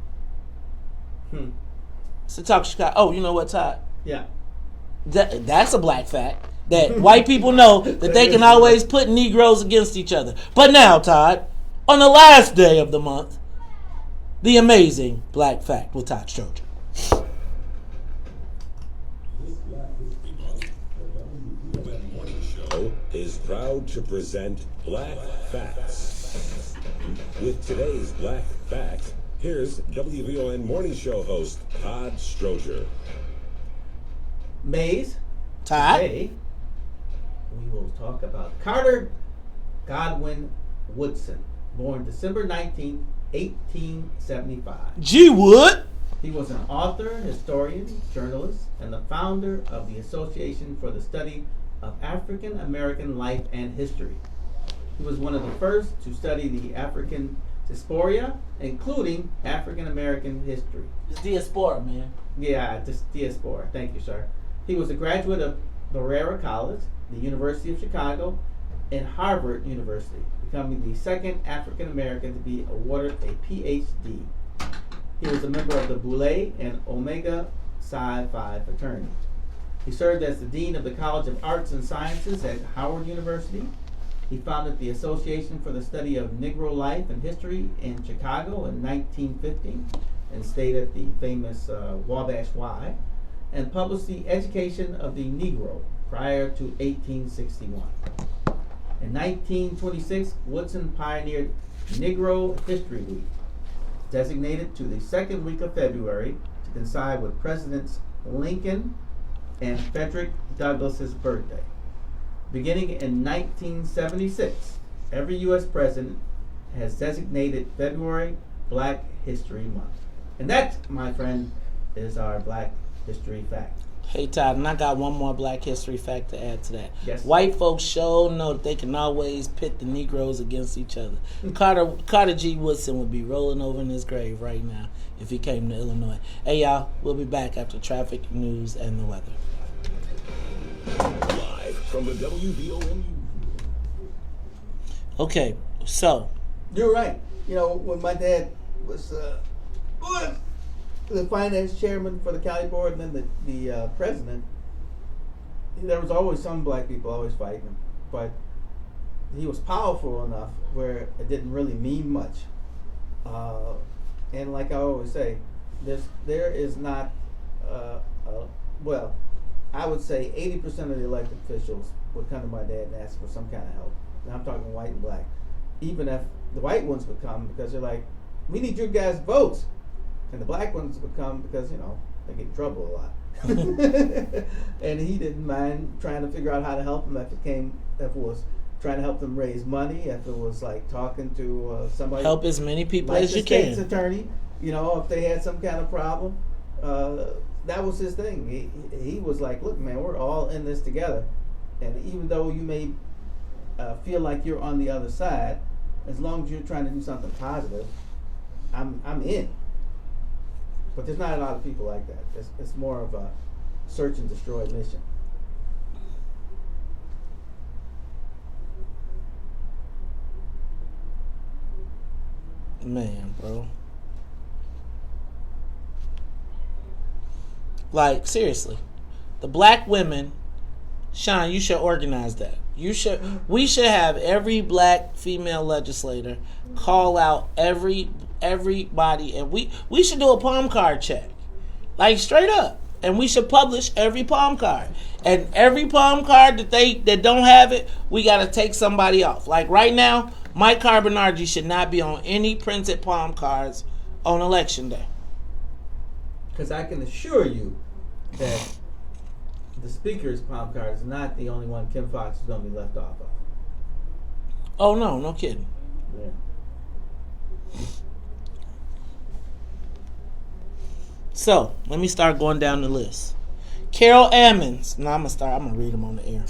So talk Chicago. Oh, you know what, Todd? Yeah. That's a black fact. That white people know that they can always put Negroes against each other. But now, Todd, on the last day of the month, the amazing black fact with Todd Stroger. Show is proud to present Black Facts. With today's Black Fact, here's WVON Morning Show host Todd Stroger. Mays. Todd. Today, we will talk about Carter Godwin Woodson, born December 19th, 1875. Gee, Wood. He was an author, historian, journalist, and the founder of the Association for the Study of African American Life and History. He was one of the first to study the African Diaspora, including African American history. It's diaspora, man. Yeah, diaspora. Thank you, sir. He was a graduate of Barrera College, the University of Chicago, and Harvard University, becoming the second African American to be awarded a PhD. He was a member of the Boule and Omega Psi Phi fraternity. He served as the Dean of the College of Arts and Sciences at Howard University. He founded the Association for the Study of Negro Life and History in Chicago in 1950 and stayed at the famous Wabash Y, and published The Education of the Negro prior to 1861. In 1926, Woodson pioneered Negro History Week, designated to the second week of February to coincide with Presidents Lincoln and Frederick Douglass's birthday. Beginning in 1976, every U.S. president has designated February Black History Month. And that, my friend, is our Black History fact. Hey, Todd, and I got one more Black History fact to add to that. Yes. White folks sure know that they can always pit the Negroes against each other. Carter G. Woodson would be rolling over in his grave right now if he came to Illinois. Hey, y'all, we'll be back after traffic, news, and the weather. Live from the WVON. Okay, so. You're right. You know, when my dad was the finance chairman for the Cali board and then the president, there was always some black people always fighting him. But he was powerful enough where it didn't really mean much. And like I always say, there is not, well, I would say 80% of the elected officials would come to my dad and ask for some kind of help. And I'm talking white and black. Even if the white ones would come because they're like, we need you guys' votes. And the black ones would come because, you know, they get in trouble a lot. And he didn't mind trying to figure out how to help them if it was trying to help them raise money, if it was like talking to somebody. Help as many people like as the you state's can. attorney, you know, if they had some kind of problem. That was his thing. He was like, look, man, we're all in this together. And even though you may feel like you're on the other side, as long as you're trying to do something positive, I'm in. But there's not a lot of people like that. It's more of a search and destroy mission. Man, bro. Like, seriously. The black women, Sean, you should organize that. We should have every black female legislator call out everybody, and we should do a palm card check. Like, straight up. And we should publish every palm card. And every palm card that don't have it, we gotta take somebody off. Like right now, Mike Carbonardi should not be on any printed palm cards on election day. Because I can assure you that the speaker's palm card is not the only one Kim Fox is going to be left off of. Oh, no kidding. Yeah. So, let me start going down the list. Carol Ammons. No, I'm going to read them on the air.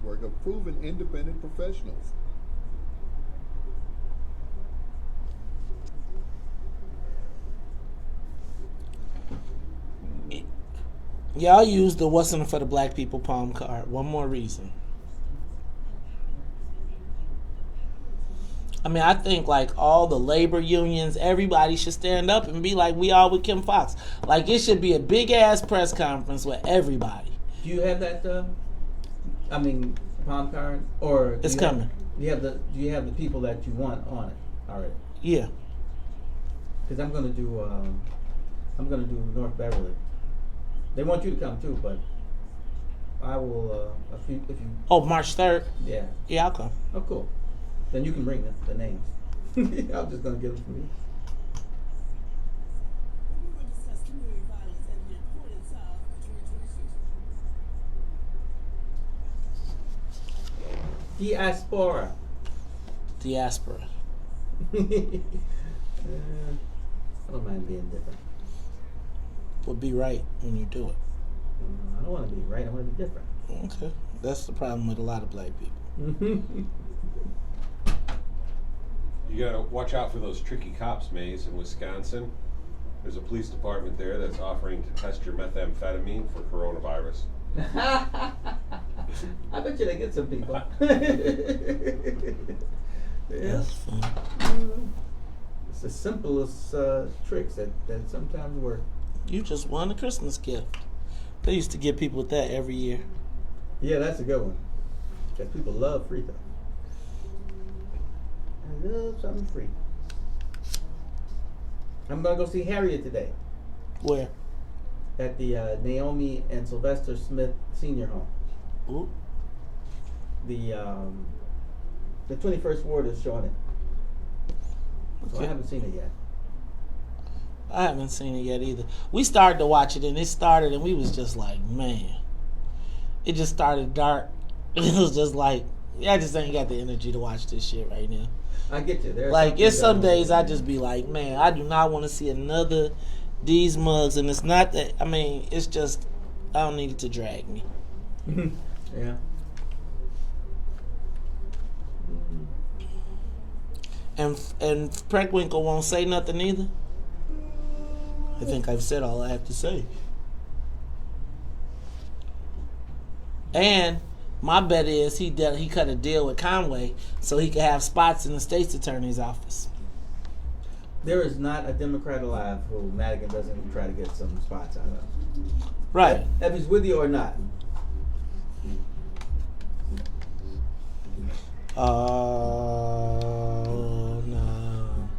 Work of proven independent professionals. Y'all use the What's in it for the Black People palm card. One more reason. I mean, I think like all the labor unions, everybody should stand up and be like, we all with Kim Fox. Like, it should be a big ass press conference with everybody. Do you have that? Palm card, or it's coming. Do you have the people that you want on it already? Yeah. Because I'm gonna do North Beverly. They want you to come too, but I will if you. Oh, March 3rd. Yeah. Yeah, I'll come. Oh, cool. Then you can bring the names. I'm just gonna give it to me. Diaspora. Diaspora. I don't mind being different. But be right when you do it. I don't want to be right. I want to be different. Okay. That's the problem with a lot of black people. You gotta watch out for those tricky cops, Maze, in Wisconsin. There's a police department there that's offering to test your methamphetamine for coronavirus. I bet you they get some people. That's fun. It's the simplest tricks that sometimes work. You just won a Christmas gift. They used to give people with that every year. Yeah, that's a good one. Because people love free stuff. I love something free. I'm going to go see Harriet today. Where? At the Naomi and Sylvester Smith Senior Home. Ooh. The 21st Ward is showing it. So Okay. I haven't seen it yet. I haven't seen it yet either. We started to watch it and it started and we was just like, man. It just started dark. It was just like, I just ain't got the energy to watch this shit right now. I get you. There's Like, it's some days I just be like, man, I do not want to see another these mugs. And it's not that, I mean, it's just, I don't need it to drag me. Yeah. And Preckwinkle won't say nothing either. I think I've said all I have to say. And my bet is he cut a deal with Conway so he could have spots in the state's attorney's office. There is not a Democrat alive who Madigan doesn't try to get some spots out of. Right. If he's with you or not. Oh, no.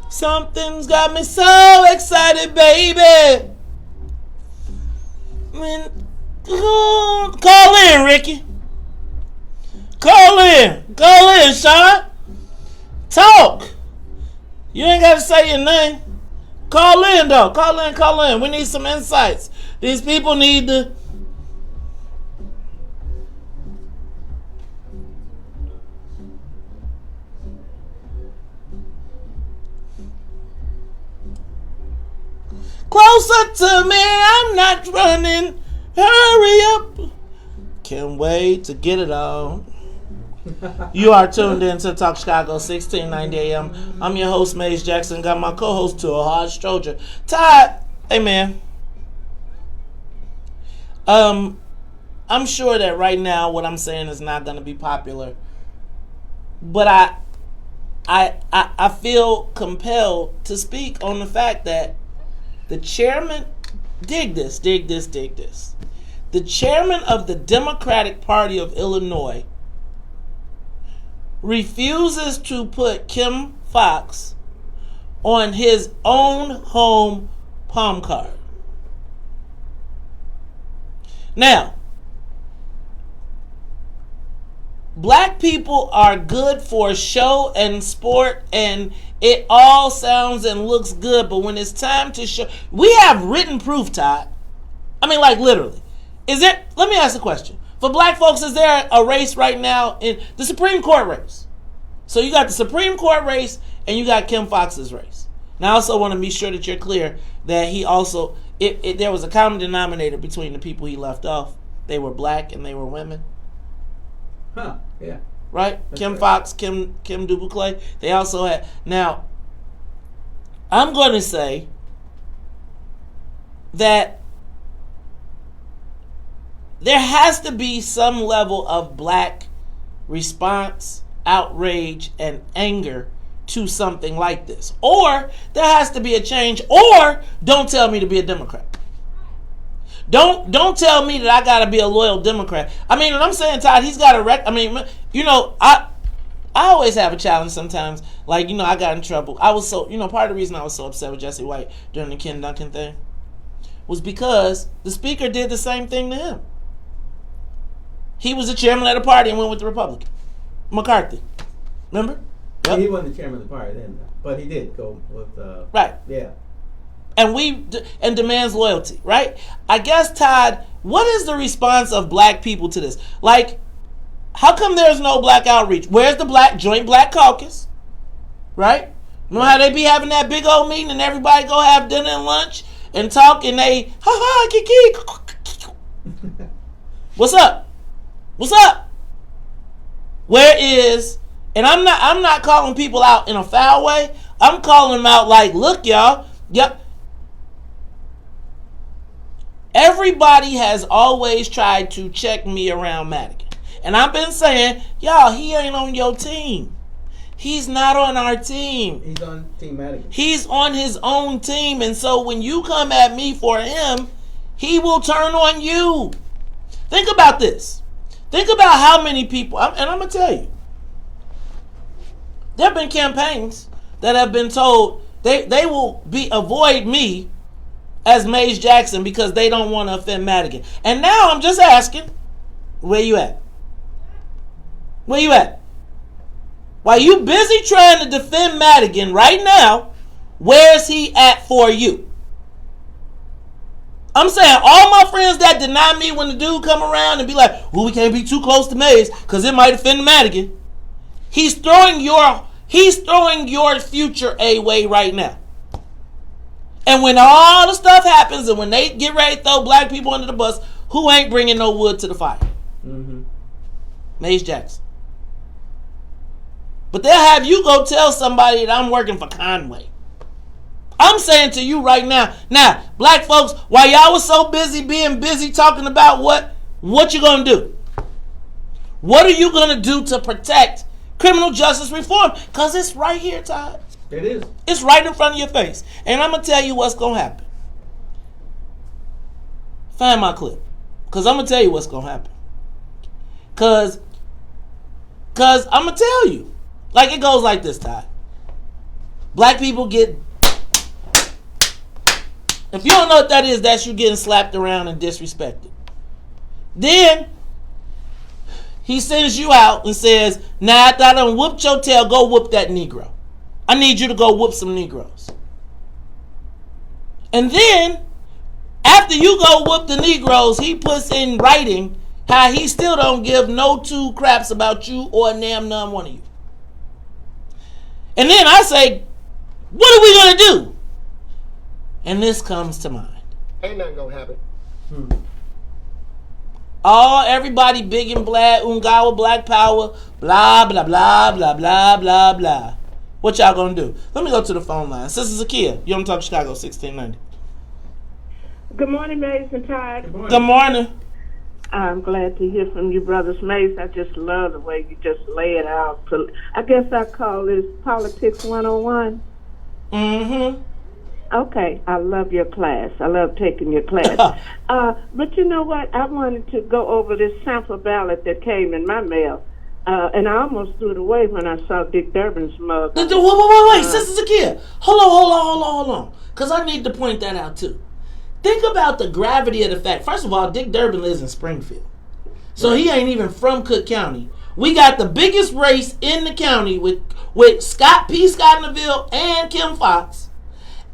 Something's got me so excited, baby. Call in, Ricky. Call in, Sean. Talk. You ain't got to say your name. Call in, though. Call in. We need some insights. These people need to. Closer to me, I'm not running. Hurry up. Can't wait to get it on. You are tuned in to Talk Chicago, 1690 AM. I'm your host, Maze Jackson. Got my co-host, Todd, Stroger. Todd, hey man. I'm sure that right now what I'm saying is not going to be popular, but I feel compelled to speak on the fact that the chairman, dig this. The chairman of the Democratic Party of Illinois refuses to put Kim Foxx on his own home palm card. Now, black people are good for show and sport, and it all sounds and looks good, but when it's time to show, we have written proof, Todd. I mean, like, literally. Let me ask a question. For black folks, is there a race right now in the Supreme Court race? So you got the Supreme Court race and you got Kim Foxx's race. Now I also want to be sure that you're clear that he also, there was a common denominator between the people he left off. They were black and they were women. Huh, yeah. Right? That's Kim right. Foxx, Kim Dubuclet. They also had, now, I'm going to say that there has to be some level of black response, outrage, and anger to something like this. Or there has to be a change, or don't tell me to be a Democrat. Don't tell me that I gotta be a loyal Democrat. I mean, what I'm saying, Todd, he's got a I mean, you know, I I always have a challenge sometimes. Like, I got in trouble. I was so, part of the reason I was so upset with Jesse White during the Ken Duncan thing was because the speaker did the same thing to him. He was the chairman of the party and went with the Republican. McCarthy. Remember? Yep. He wasn't the chairman of the party then, but he did go with... right. Yeah. And demands loyalty, right? I guess, Todd, what is the response of black people to this? Like, how come there's no black outreach? Where's the joint black caucus? Right? You know how they be having that big old meeting and everybody go have dinner and lunch and talk and they, kiki. What's up? What's up? Where is, and I'm not calling people out in a foul way. I'm calling them out like, look, y'all. Yep. Everybody has always tried to check me around Madigan. And I've been saying, y'all, he ain't on your team. He's not on our team. He's on Team Madigan. He's on his own team. And so when you come at me for him, he will turn on you. Think about this. Think about how many people, and I'm going to tell you, there have been campaigns that have been told they will avoid me as Maze Jackson because they don't want to offend Madigan. And now I'm just asking, where you at? Where you at? While you busy trying to defend Madigan right now, where's he at for you? I'm saying all my friends that deny me when the dude come around and be like, well, we can't be too close to Maze because it might offend Madigan. He's throwing your future away right now. And when all the stuff happens and when they get ready to throw black people under the bus, who ain't bringing no wood to the fire? Mm-hmm. Maze Jackson. But they'll have you go tell somebody that I'm working for Conway. I'm saying to you right now, black folks, while y'all was so being busy talking about what you gonna do? What are you gonna do to protect criminal justice reform? Because it's right here, Todd. It is. It's right in front of your face. And I'm gonna tell you what's gonna happen. Find my clip. Because I'm gonna tell you what's gonna happen. Because I'm gonna tell you. Like, it goes like this, Todd. Black people get... If you don't know what that is, that's you getting slapped around and disrespected. Then, he sends you out and says, now after I done whooped your tail, go whoop that Negro. I need you to go whoop some Negroes. And then, after you go whoop the Negroes, he puts in writing how he still don't give no two craps about you or none one of you. And then I say, what are we going to do? And this comes to mind. Ain't nothing going to happen. Everybody big and black, Ungawa, black power, blah, blah, blah, blah, blah, blah, blah. What y'all going to do? Let me go to the phone line. Sister Zakia, you want to talk Chicago, 1690. Good morning, Mace and Todd. Good morning. I'm glad to hear from you, brothers. Mace, I just love the way you just lay it out. I guess I call this Politics 101. Mm-hmm. Okay, I love your class. I love taking your class. But you know what? I wanted to go over this sample ballot that came in my mail. And I almost threw it away when I saw Dick Durbin's mug. Wait, Sister Zakia. Hold on. Because I need to point that out, too. Think about the gravity of the fact. First of all, Dick Durbin lives in Springfield. So he ain't even from Cook County. We got the biggest race in the county with Scott Neville and Kim Foxx.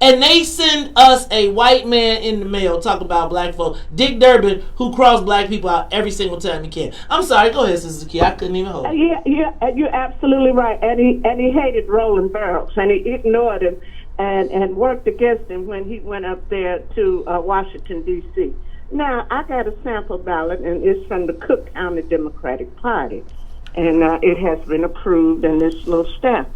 And they send us a white man in the mail talk about black folk. Dick Durbin, who crossed black people out every single time he can. I'm sorry, go ahead, Sister Zakia. I couldn't even hold it. Yeah, you're absolutely right. And he hated Roland Barrows, and he ignored him and worked against him when he went up there to Washington, D.C. Now, I got a sample ballot, and it's from the Cook County Democratic Party. And it has been approved in this little stamp.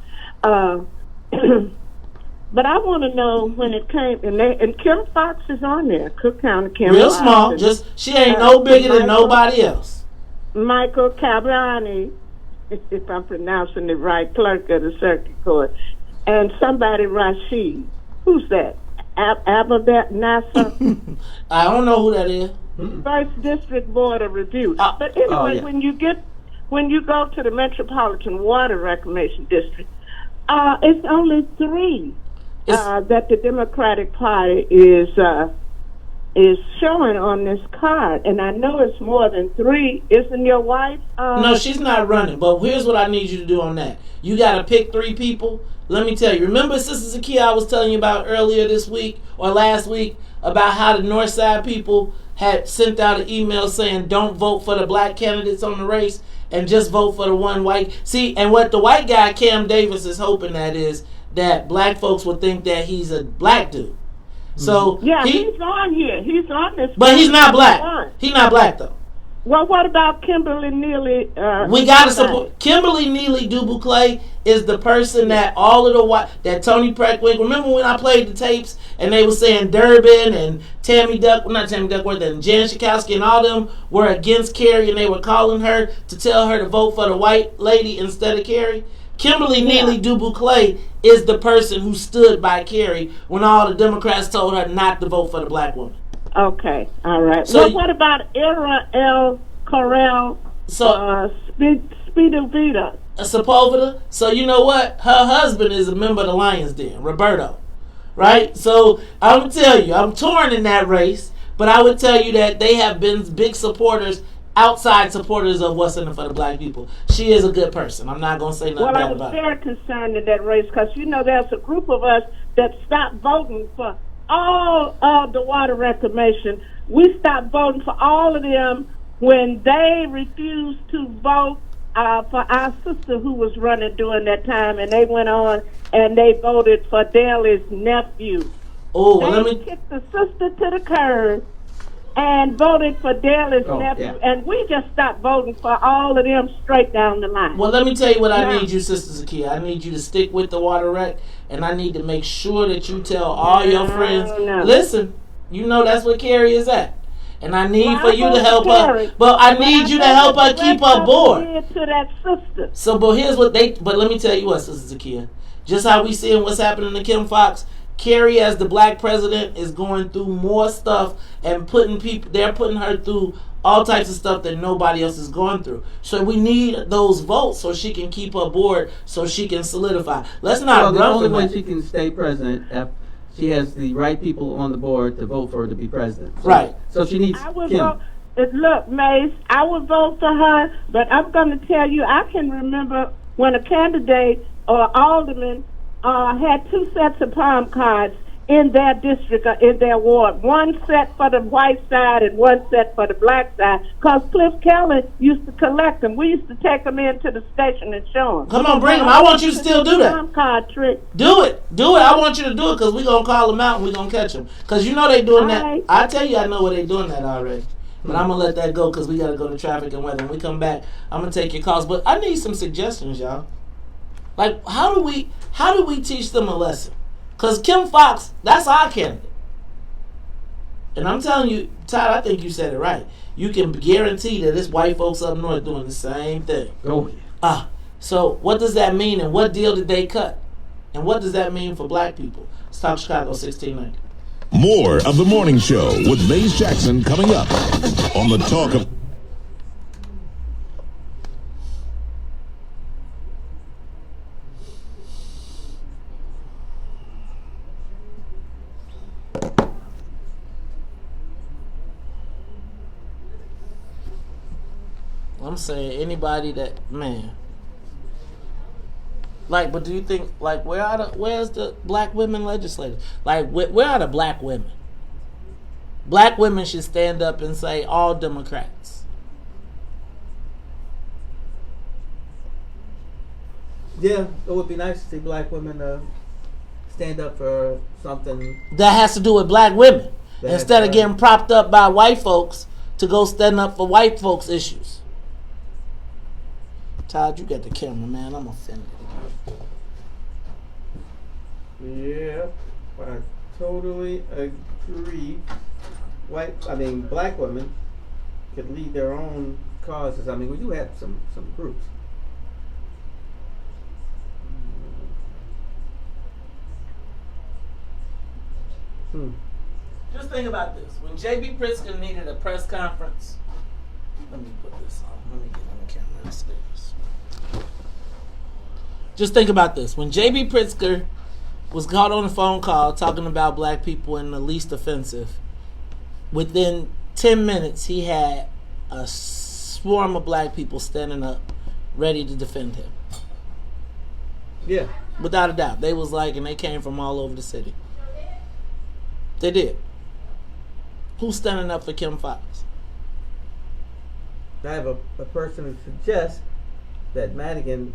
But I want to know when it came, and Kim Foxx is on there, Cook County Kim Real Foxx. Small, just she ain't no bigger than nobody else. Michael Cabrani, if I'm pronouncing it right, clerk of the circuit court, and somebody Rashid. Who's that? Abadat Nasser? I don't know who that is. First District Board of Review. But anyway, when you get when you go to the Metropolitan Water Reclamation District, it's only 3 that the Democratic Party is showing on this card, and I know it's more than 3. Isn't your wife? No, she's not running. But here's what I need you to do on that. You got to pick 3 people. Let me tell you. Remember, Sister Zakia, I was telling you about earlier this week or last week about how the North Side people had sent out an email saying don't vote for the black candidates on the race and just vote for the one white. See, and what the white guy, Cam Davis, is hoping that is that black folks would think that he's a black dude. So yeah, he's on here. He's on this. But he's not black. He's not black, though. Well, what about Kimberly Neely? We got to support. Kimberly Neely Dubuclet is the person that all of the white, that Tony Preckwinkle. Remember when I played the tapes and they were saying Durbin and not Tammy Duckworth, and Jan Schakowsky and all them were against Kerry, and they were calling her to tell her to vote for the white lady instead of Kerry? Kimberly Neely Dubuclet is the person who stood by Kerry when all the Democrats told her not to vote for the black woman. Okay, all right. So, well, what about Ira L. Corral Spidovita? Sepulveda? So you know what? Her husband is a member of the Lions Den, Roberto. Right? So I'm going to tell you, I'm torn in that race, but I would tell you that they have been big supporters, outside supporters of what's in it for the black people. She is a good person. I'm not going to say nothing bad about it. Well, I was very concerned in that race because, there's a group of us that stopped voting for all of the water reclamation. We stopped voting for all of them when they refused to vote for our sister who was running during that time, and they went on and they voted for Daley's nephew. Oh, they kicked the sister to the curb and voted for Daley's nephew, and we just stopped voting for all of them straight down the line. Well, let me tell you what I need you, Sister Zakia. I need you to stick with the water rec, and I need to make sure that you tell all your friends, listen, that's where Carrie is at. And I need for you to help her. But I need you to help her keep her board. To that sister. So, but here's what but let me tell you what, Sister Zakia. Just how we seeing what's happening to Kim Fox, Kerry as the black president is going through more stuff and they're putting her through all types of stuff that nobody else is going through. So we need those votes so she can keep her board, so she can solidify. Let's not the run only from way that. she can stay president if she has the right people on the board to vote for her to be president. So, right. So she needs Kim. Look, Mace, I would vote for her, but I'm going to tell you, I can remember when a candidate or alderman had 2 sets of palm cards in their district or in their ward. One set for the white side and one set for the black side. Because Cliff Kelly used to collect them. We used to take them into the station and show them. Come on, bring them. I want you to still do that. Palm card trick. Do it. I want you to do it because we're going to call them out and we're going to catch them. Because they doing that. I tell you, I know where they doing that already. But I'm going to let that go because we got to go to traffic and weather. When we come back, I'm going to take your calls. But I need some suggestions, y'all. Like, how do we teach them a lesson? Because Kim Fox, that's our candidate. And I'm telling you, Todd, I think you said it right. You can guarantee that it's white folks up north doing the same thing. Oh, yeah. So what does that mean, and what deal did they cut? And what does that mean for black people? Let's talk Chicago 1690. More of the morning show with Maze Jackson coming up on the Talk of... I'm saying anybody that, man. Like, but do you think, like, where's the black women legislators? Like, where are the black women? Black women should stand up and say, all Democrats. Yeah, it would be nice to see black women stand up for something that has to do with black women. Instead of getting propped up by white folks to go stand up for white folks' issues. Todd, you got the camera, man. I'm offended. Yeah, I totally agree. Black women could lead their own causes. We do have some groups. Just think about this. When J.B. Pritzker needed a press conference Let me put this on. Let me get on the camera and say this. Just think about this. When J.B. Pritzker was caught on a phone call talking about black people in the least offensive, within 10 minutes he had a swarm of black people standing up ready to defend him. Yeah. Without a doubt. They was like, and they came from all over the city. They did. Who's standing up for Kim Foxx? I have a person who suggests that Madigan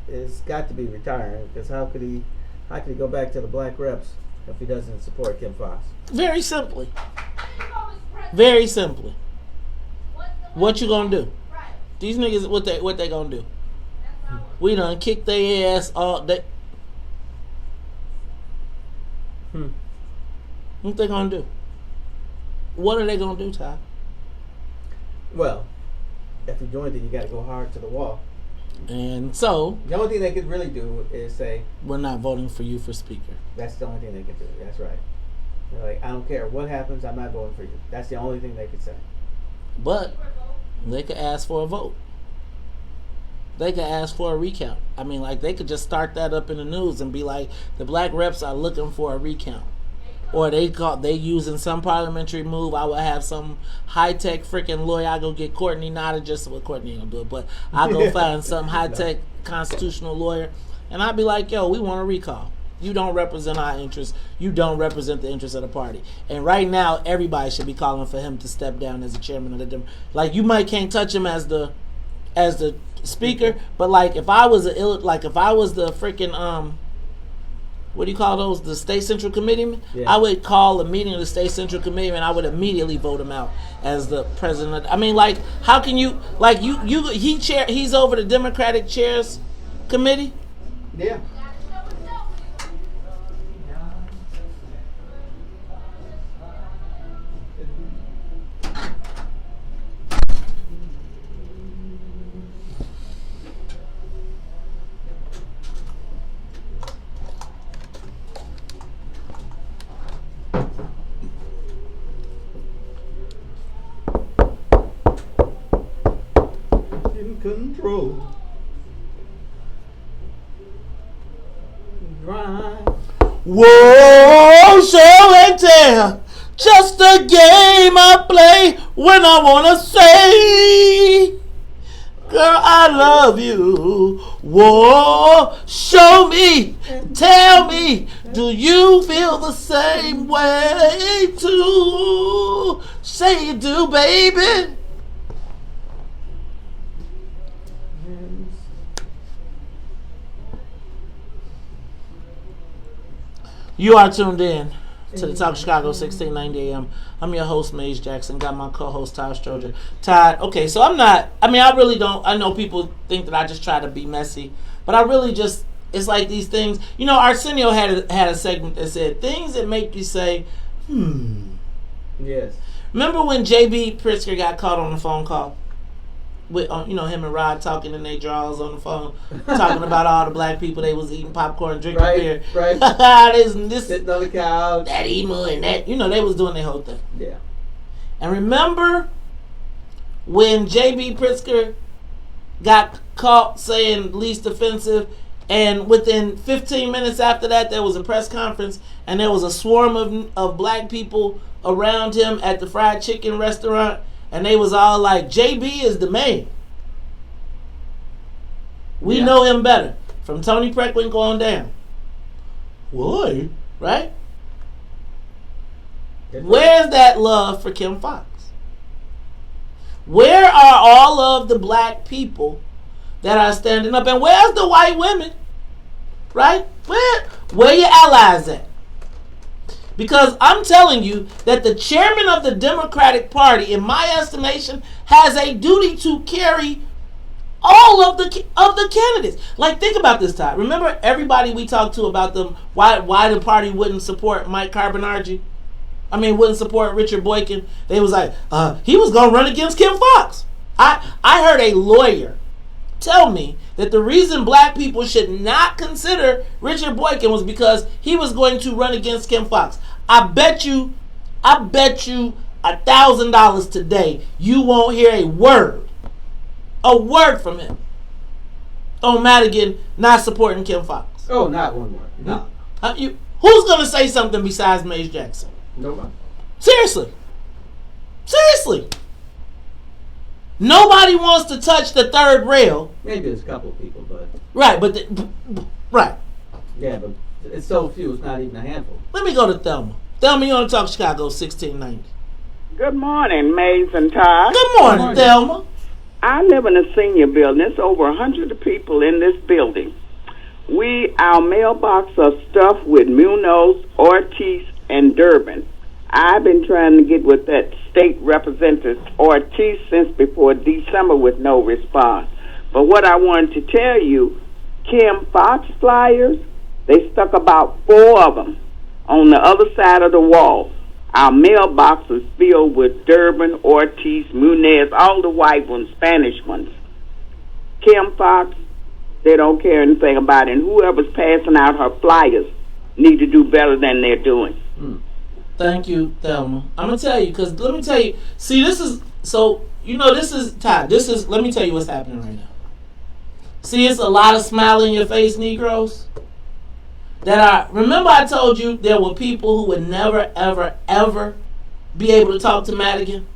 is got to be retiring, because how could he go back to the black reps if he doesn't support Kim Foxx? Very simply. Very simply. What you gonna do? These niggas, what they gonna do? We done kicked their ass all day. What they gonna do? What are they gonna do, Todd? Well, if you joined it, you got to go hard to the wall. And so the only thing they could really do is say, we're not voting for you for speaker. That's the only thing they could do. That's right. They're like, I don't care what happens, I'm not voting for you. That's the only thing they could say. But they could ask for a vote. They could ask for a recount. I mean, like, they could just start that up in the news and be like, the black reps are looking for a recount. Or they using some parliamentary move. I would have some high-tech freaking lawyer. I go get Courtney Nottage. Well, Courtney ain't gonna do it, but I go find some high-tech constitutional lawyer, and I'd be like, yo, we want a recall. You don't represent our interests. You don't represent the interests of the party. And right now, everybody should be calling for him to step down as the chairman of the Democrats. Like, you might can't touch him as the speaker, but like if I was the freaking what do you call those? The state central committeeman. Yeah. I would call a meeting of the state central committeeman. I would immediately vote him out as the president. I mean, like, how can you like he's over the Democratic chairs committee? Yeah. Control. Right. Whoa, show and tell. Just a game I play when I wanna say, girl, I love you. Whoa, show me, tell me, do you feel the same way too? Say you do, baby. You are tuned in to the Talk Chicago 1690 AM. I'm your host, Maze Jackson. Got my co-host, Todd Stroger. Todd, okay, so I really don't, I know people think that I just try to be messy, but I really just, it's like these things, you know, Arsenio had a segment that said, things that make you say, Yes. Remember when J.B. Pritzker got caught on the phone call? With him and Rod talking in their drawers on the phone, talking about all the black people they was eating popcorn, drinking beer. Right. this sitting on the couch. That emo and that, they was doing their whole thing. Yeah. And remember when J.B. Pritzker got caught saying least offensive, and within 15 minutes after that, there was a press conference, and there was a swarm of black people around him at the fried chicken restaurant. And they was all like, JB is the man. We know him better. From Tony Preckwinkle on down. Why? Right? Where's that love for Kim Foxx? Where are all of the black people that are standing up? And where's the white women? Right? Where your allies at? Because I'm telling you that the chairman of the Democratic Party, in my estimation, has a duty to carry all of the candidates. Like, think about this, Todd. Remember everybody we talked to about them, why the party wouldn't support Mike Carbonargi? Wouldn't support Richard Boykin. They was like, he was going to run against Kim Foxx. I heard a lawyer tell me that the reason black people should not consider Richard Boykin was because he was going to run against Kim Foxx. I bet you $1,000 today, you won't hear a word from him on Madigan not supporting Kim Foxx. Oh, not one word. No. Who's going to say something besides Mace Jackson? Nobody. Seriously. Nobody wants to touch the third rail. Maybe there's a couple of people, but... Right, right. Yeah, but it's so few, it's not even a handful. Let me go to Thelma. Thelma, you want to talk Chicago 1690. Good morning, Mays and Todd. Good morning, Thelma. I live in a senior building. There's over 100 people in this building. Our mailbox are stuffed with Munoz, Ortiz, and Durbin. I've been trying to get with that state representative Ortiz since before December with no response. But what I wanted to tell you, Kim Foxx flyers, they stuck about 4 of them on the other side of the wall. Our mailbox is filled with Durbin, Ortiz, Munez, all the white ones, Spanish ones. Kim Foxx, they don't care anything about it. And whoever's passing out her flyers need to do better than they're doing. Thank you, Thelma. I'm going to tell you, because let me tell you. See, this is, so, this is, Todd, let me tell you what's happening right now. See, it's a lot of smile in your face Negroes remember I told you there were people who would never, ever, ever be able to talk to Madigan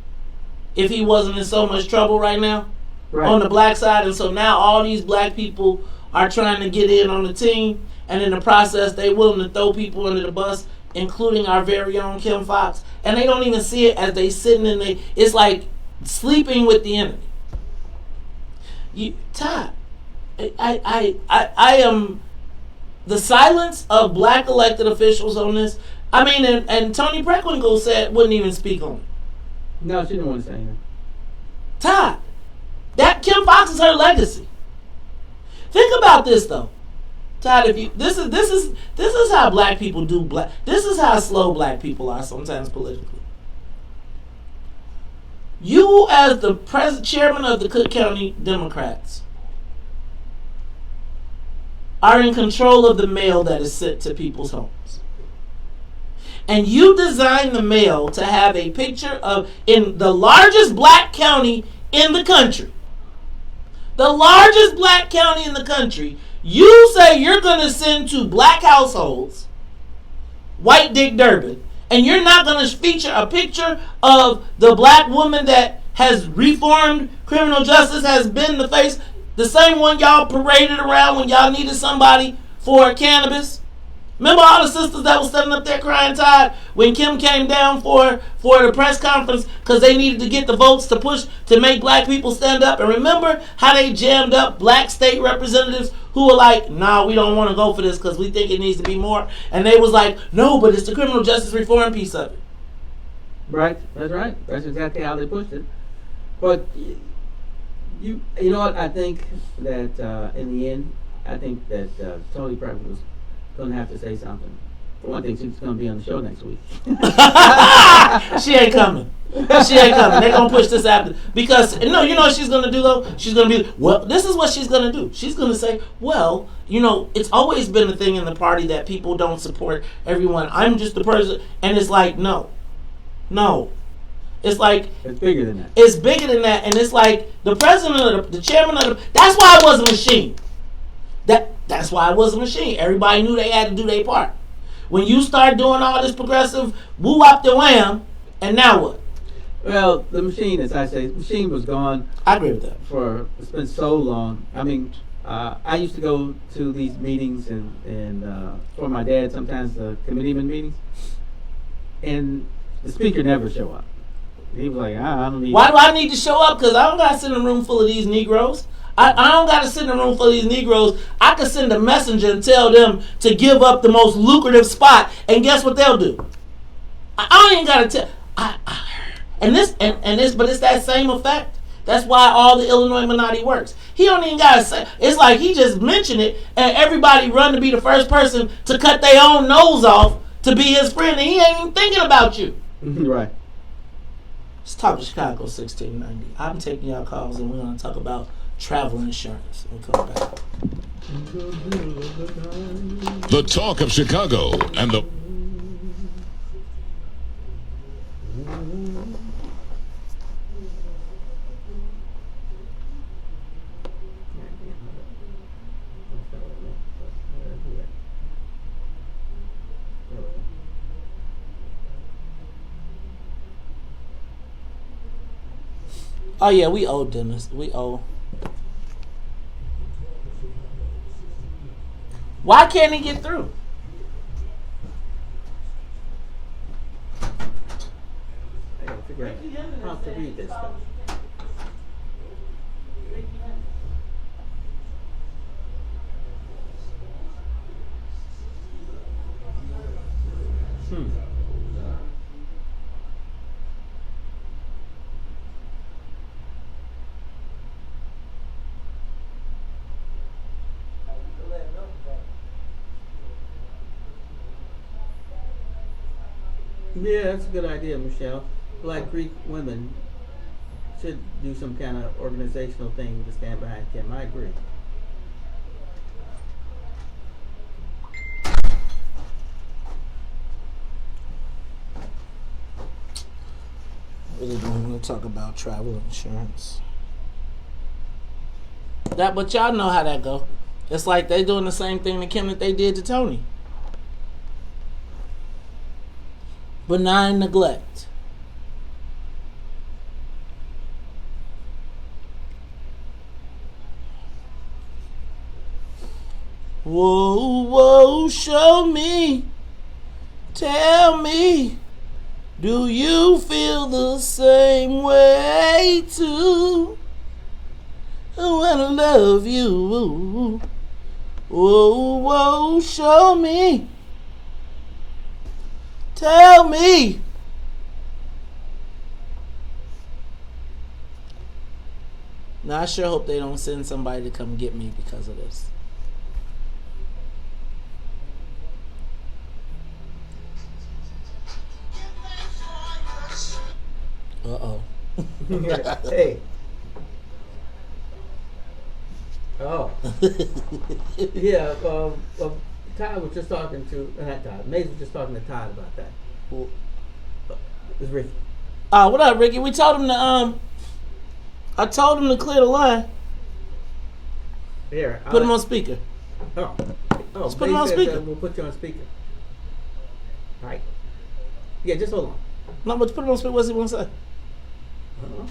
if he wasn't in so much trouble right now on the black side. And so now all these black people are trying to get in on the team, and in the process they willing to throw people under the bus, including our very own Kim Foxx, and they don't even see it as they sitting in it's like sleeping with the enemy. Todd, I am the silence of black elected officials on this. I mean, and Tony Preckwinkle wouldn't even speak on it. No, she didn't want to say anything. Todd, that Kim Foxx is her legacy. Think about this though, Todd. This is how black people do this is how slow black people are sometimes politically. You, as the chairman of the Cook County Democrats, are in control of the mail that is sent to people's homes. And you designed the mail to have a picture in the largest black county in the country. The largest black county in the country, you say you're going to send to black households, White Dick Durbin, and you're not going to feature a picture of the black woman that has reformed criminal justice, has been the face, the same one y'all paraded around when y'all needed somebody for cannabis. Remember all the sisters that was standing up there crying, Todd, when Kim came down for the press conference because they needed to get the votes to push to make black people stand up? And remember how they jammed up black state representatives who were like, nah, we don't want to go for this because we think it needs to be more. And they was like, no, but it's the criminal justice reform piece of it. Right, that's right. That's exactly how they pushed it. But you know what? I think that in the end, I think that Tony Pratt was going to have to say something. For one thing, she's going to be on the show next week. She ain't coming. They're going to push this after. Because, no, you know what she's going to do, though? She's going to be, well, this is what she's going to do. She's going to say, well, it's always been a thing in the party that people don't support everyone. I'm just the person. And it's like, no. It's like, it's bigger than that. It's bigger than that. And it's like the president of the chairman of that's why I was a machine. That's why I was a machine. Everybody knew they had to do their part. When you start doing all this progressive woo-wop the wham, and now what? Well, the machine, as I say, the machine was gone. I agree with that. It's been so long. I mean, I used to go to these meetings and for my dad, sometimes the committeeman meetings, and the speaker never show up. He was like, I don't need. Why do I need to show up? Because I don't got to sit in a room full of these Negroes. I don't got to sit in a room full of these Negroes. I can send a messenger and tell them to give up the most lucrative spot, and guess what they'll do? I don't even got to tell. But it's that same effect. That's why all the Illinois Minotti works. He don't even got to say. It's like he just mentioned it, and everybody run to be the first person to cut their own nose off to be his friend, and he ain't even thinking about you. Right. Let's talk Chicago 1690. I'm taking y'all calls, and we're going to talk about travel insurance. We'll come back. The talk of Chicago and the Oh yeah, we owe Dennis. We owe. Why can't he get through? I gotta figure out how to read this stuff. Yeah, that's a good idea, Michelle. Black Greek women should do some kind of organizational thing to stand behind Kim. I agree. Really don't want to talk about travel insurance. But y'all know how that go. It's like they doing the same thing to Kim that they did to Tony. Benign neglect. Whoa, whoa, show me. Tell me. Do you feel the same way too? I wanna love you. Whoa, whoa, show me. Tell me. Now I sure hope they don't send somebody to come get me because of this. Uh-oh. Hey. Oh. Yeah, Todd was just talking to, not Todd, Maze was just talking to Todd about that. Well, it was Ricky. What up, Ricky? We told him to, I told him to clear the line. Here. Put him on speaker. Oh. Let's put him on speaker. We'll put you on speaker. All right. Yeah, just hold on. No, but put him on speaker. What's he want to say?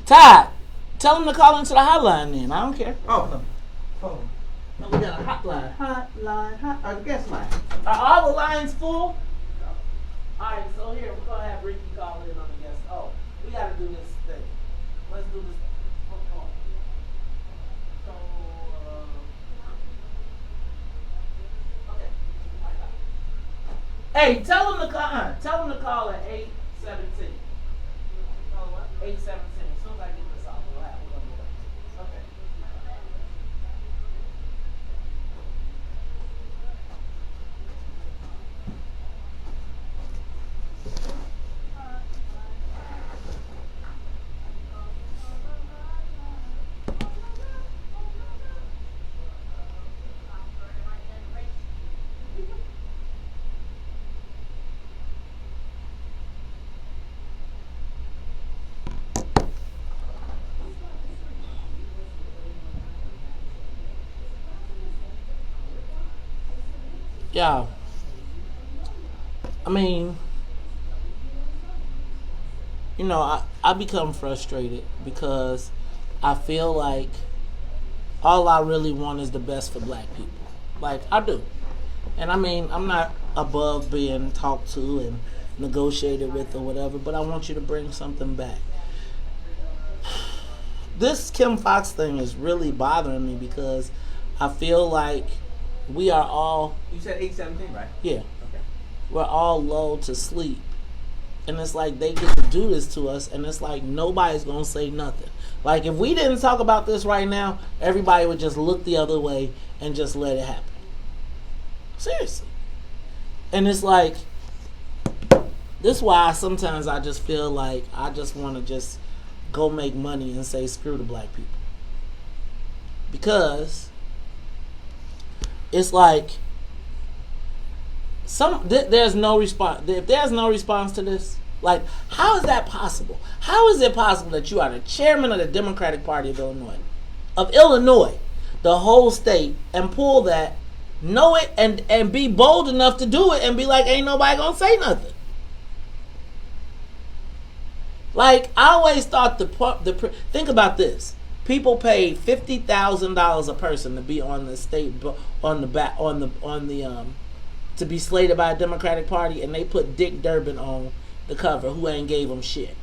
Todd, tell him to call into the hotline then. I don't care. Oh, no. Hold on. No, we got a hotline. Our guest line. Are all the lines full? Alright, so here, we're going to have Ricky call in on the guest. Oh, we got to do this thing. Let's do this. Hold on. So, okay. Hey, tell him to call. Tell him to call at 817. 817. As soon as I get this off, we're going to do that. Okay. Yeah. I mean, you know, I become frustrated because I feel like all I really want is the best for black people. Like, I do. And I mean, I'm not above being talked to and negotiated with or whatever, but I want you to bring something back. This Kim Fox thing is really bothering me because I feel like we are all... You said 817, right? Yeah. Okay. We're all lulled to sleep. And it's like they get to do this to us, and it's like nobody's going to say nothing. Like, if we didn't talk about this right now, everybody would just look the other way and just let it happen. Seriously. And it's like, this is why sometimes I just feel like I just want to just go make money and say screw the black people. Because it's like there's no response. If there's no response to this, like, how is that possible? How is it possible that you are the chairman of the Democratic Party of Illinois, the whole state, and pull that, know it, and be bold enough to do it and be like, ain't nobody gonna say nothing? Like, I always thought think about this. People paid $50,000 a person to be on the to be slated by a Democratic Party, and they put Dick Durbin on the cover, who ain't gave them shit.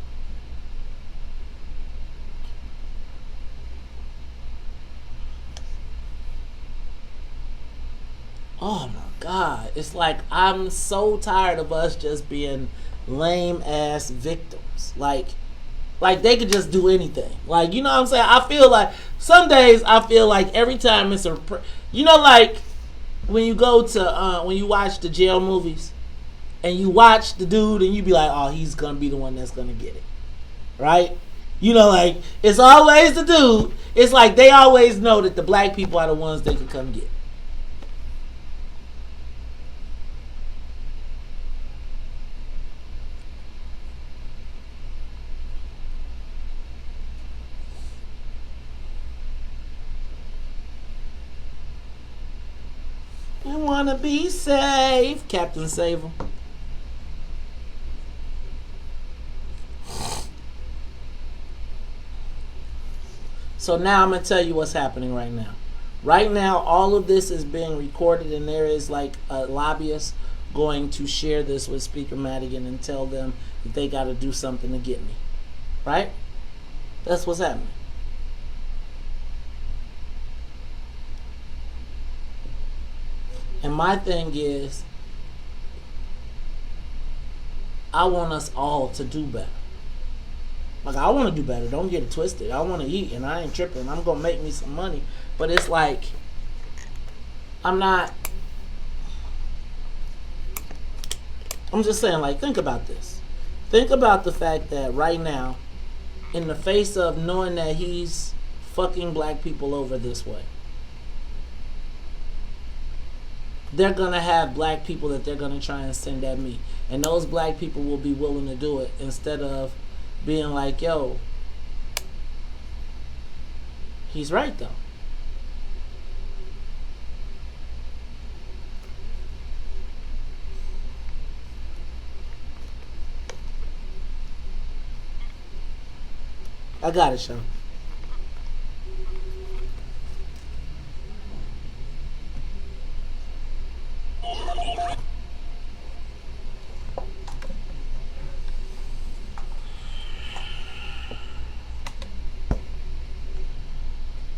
Oh my God. It's like, I'm so tired of us just being lame ass victims. Like they could just do anything. Like, you know what I'm saying? I feel like some days I feel like every time it's like when you go to when you watch the jail movies and you watch the dude and you be like, oh, he's gonna be the one that's gonna get it, right? You know, like, it's always the dude. It's like they always know that the black people are the ones they can come get. I wanna be safe, Captain Save 'em. So now I'm gonna tell you what's happening right now. Right now, all of this is being recorded, and there is like a lobbyist going to share this with Speaker Madigan and tell them that they got to do something to get me. Right? That's what's happening. And my thing is, I want us all to do better. Like, I want to do better. Don't get it twisted. I want to eat, and I ain't tripping. I'm going to make me some money. But it's like, I'm just saying, like, think about this. Think about the fact that right now, in the face of knowing that he's fucking black people over this way, they're going to have black people that they're going to try and send at me. And those black people will be willing to do it instead of being like, yo, he's right though. I got it, Sean.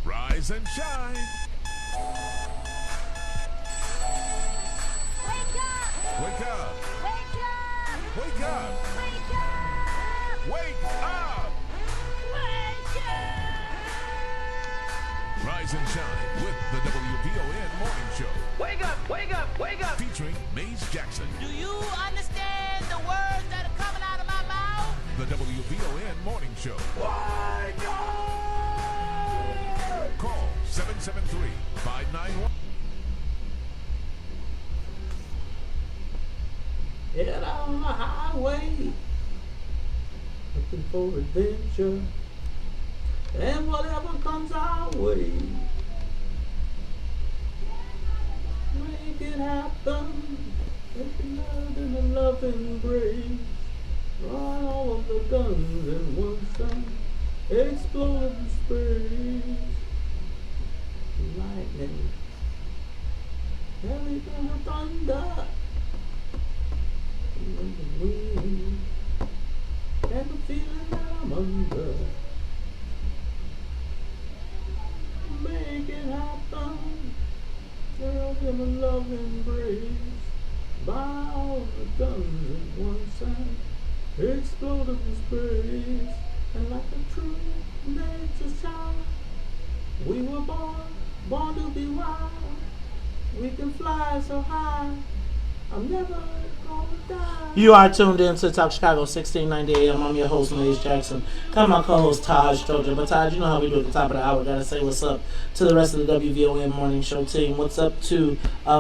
Rise and shine. Wake up! Wake up. Wake up! Wake up. Wake up! Wake up. Wake up! Rise and shine with the WVON Morning Show. Wake up! Wake up! Wake up! Featuring Maze Jackson. Do you understand the words that are coming out of my mouth? The WVON Morning Show. Wake up! Call 773-591. Head out on the highway, looking for adventure, and whatever comes our way, make it happen. Make it love in a loving grace. Run all of the guns in one shot, explode in space. Lightning, everything will thunder. And the wind, and the feeling that I'm under. Make it happen. Girl, in a loving embrace. Buy all the guns in one side. Explode in space. And like a true nature's child, we were born to be wild. We can fly so high. I'm never gonna die. You are tuned in to Talk Chicago 1690 AM. I'm your host, Maze Jackson. Come my co-host, Todd Stroger. But Todd, you know how we do at the top of the hour. Gotta say what's up to the rest of the WVON Morning Show team. What's up to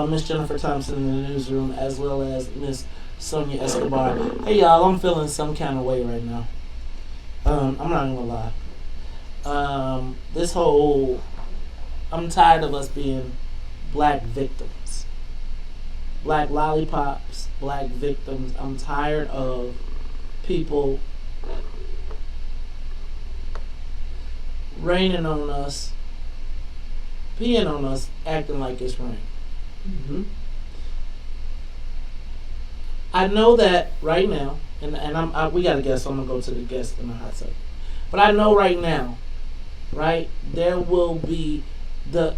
Miss Jennifer Thompson in the newsroom, as well as Miss Sonia Escobar. Hey, y'all, I'm feeling some kind of way right now. I'm not gonna lie. I'm tired of us being black victims. Black lollipops, black victims. I'm tired of people raining on us, peeing on us, acting like it's rain. Mm-hmm. I know that right now, and we got a guest, so I'm gonna go to the guest in a hot second. But I know right now, right, there will be the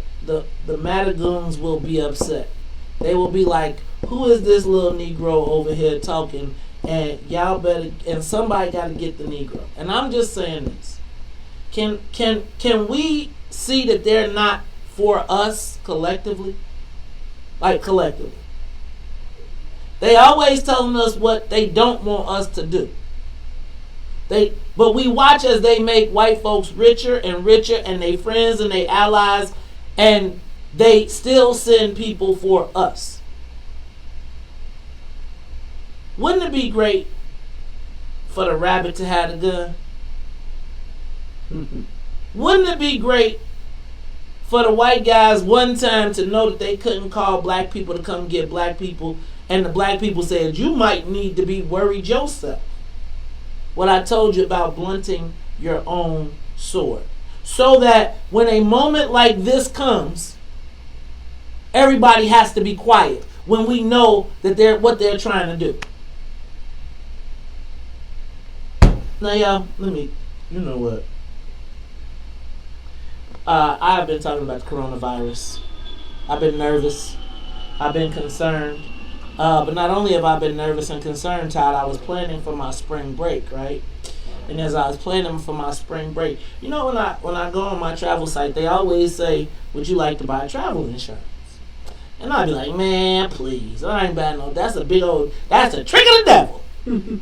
Madagoons will be upset. They will be like, "Who is this little Negro over here talking?" And y'all better, and somebody got to get the Negro. And I'm just saying this: can we see that they're not for us collectively? Like collectively. They always telling us what they don't want us to do. But we watch as they make white folks richer and richer, and they friends and they allies, and they still send people for us. Wouldn't it be great for the rabbit to have a gun? Mm-hmm. Wouldn't it be great for the white guys one time to know that they couldn't call black people to come get black people, and the black people said, "You might need to be worried yourself." What I told you about blunting your own sword. So that when a moment like this comes, everybody has to be quiet when we know that what they're trying to do. Now, y'all, you know what? I've been talking about the coronavirus. I've been nervous. I've been concerned. But not only have I been nervous and concerned, Todd, I was planning for my spring break, right? And as I was planning for my spring break, you know, when I go on my travel site, they always say, "Would you like to buy travel insurance?" And I'd be like, "Man, please, I ain't buying no. That's a trick of the devil."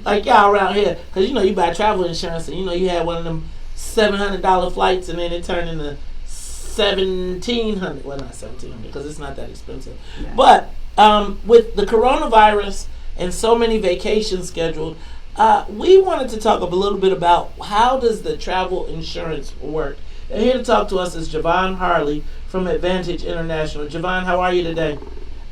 Like y'all around here, because you buy travel insurance, and you had one of them $700 flights, and then it turned into $1,700. Well, not $1,700 because it's not that expensive, yeah. But with the coronavirus and so many vacations scheduled, we wanted to talk a little bit about how does the travel insurance work. And here to talk to us is Javon Harley from Advantage International. Javon, how are you today?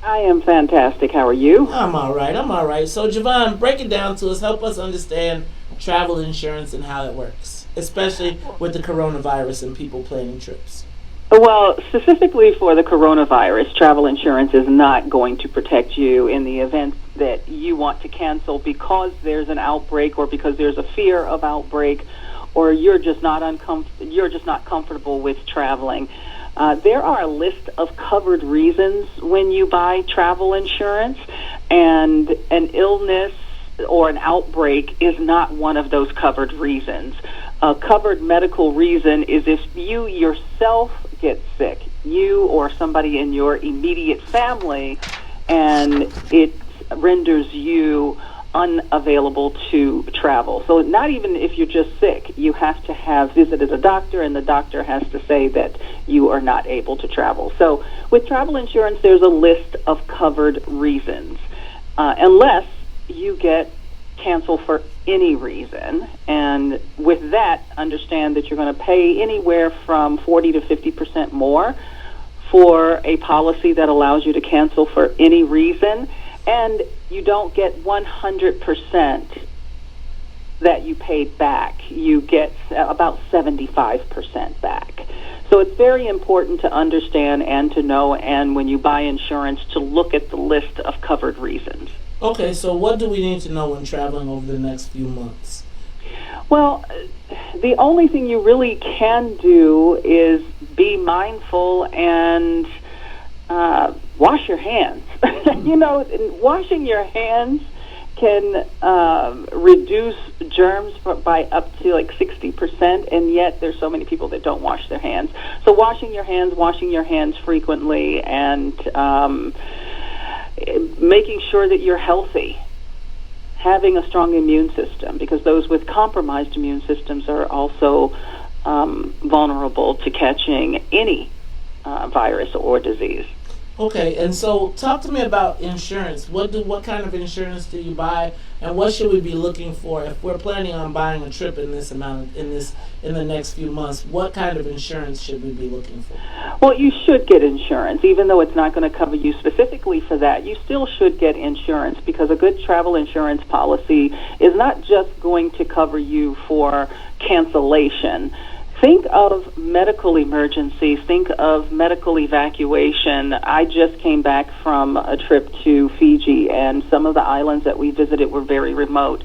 I am fantastic. How are you? I'm all right. So, Javon, break it down to us. Help us understand travel insurance and how it works, especially with the coronavirus and people planning trips. Well, specifically for the coronavirus, travel insurance is not going to protect you in the event that you want to cancel because there's an outbreak or because there's a fear of outbreak or you're just not comfortable with traveling. There are a list of covered reasons when you buy travel insurance, and an illness or an outbreak is not one of those covered reasons. A covered medical reason is if you yourself get sick, you or somebody in your immediate family, and it renders you unavailable to travel. So not even if you're just sick, you have to have visited a doctor, and the doctor has to say that you are not able to travel. So with travel insurance, there's a list of covered reasons, unless you get canceled for any reason. And with that, understand that you're going to pay anywhere from 40 to 50% more for a policy that allows you to cancel for any reason. And you don't get 100% that you paid back. You get about 75% back. So it's very important to understand and to know, and when you buy insurance, to look at the list of covered reasons. Okay, so what do we need to know when traveling over the next few months? Well, the only thing you really can do is be mindful and wash your hands. Washing your hands can reduce germs by up to like 60%, and yet there's so many people that don't wash their hands. So washing your hands frequently, and making sure that you're healthy, having a strong immune system, because those with compromised immune systems are also vulnerable to catching any virus or disease. Okay, and so talk to me about insurance. What kind of insurance do you buy, and what should we be looking for if we're planning on buying a trip in the next few months? What kind of insurance should we be looking for? Well, you should get insurance, even though it's not going to cover you specifically for that. You still should get insurance, because a good travel insurance policy is not just going to cover you for cancellation. Think of medical emergencies. Think of medical evacuation. I just came back from a trip to Fiji, and some of the islands that we visited were very remote.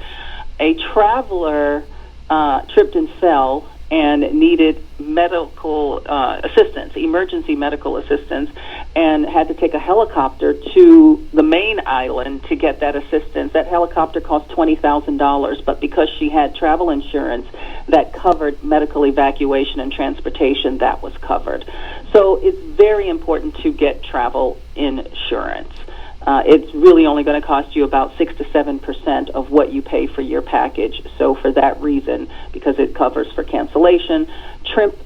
A traveler tripped and fell and needed medical assistance, emergency medical assistance, and had to take a helicopter to the main island to get that assistance. That helicopter cost $20,000, but because she had travel insurance that covered medical evacuation and transportation, that was covered. So it's very important to get travel insurance. It's really only going to cost you about 6 to 7% of what you pay for your package. So for that reason, because it covers for cancellation, trip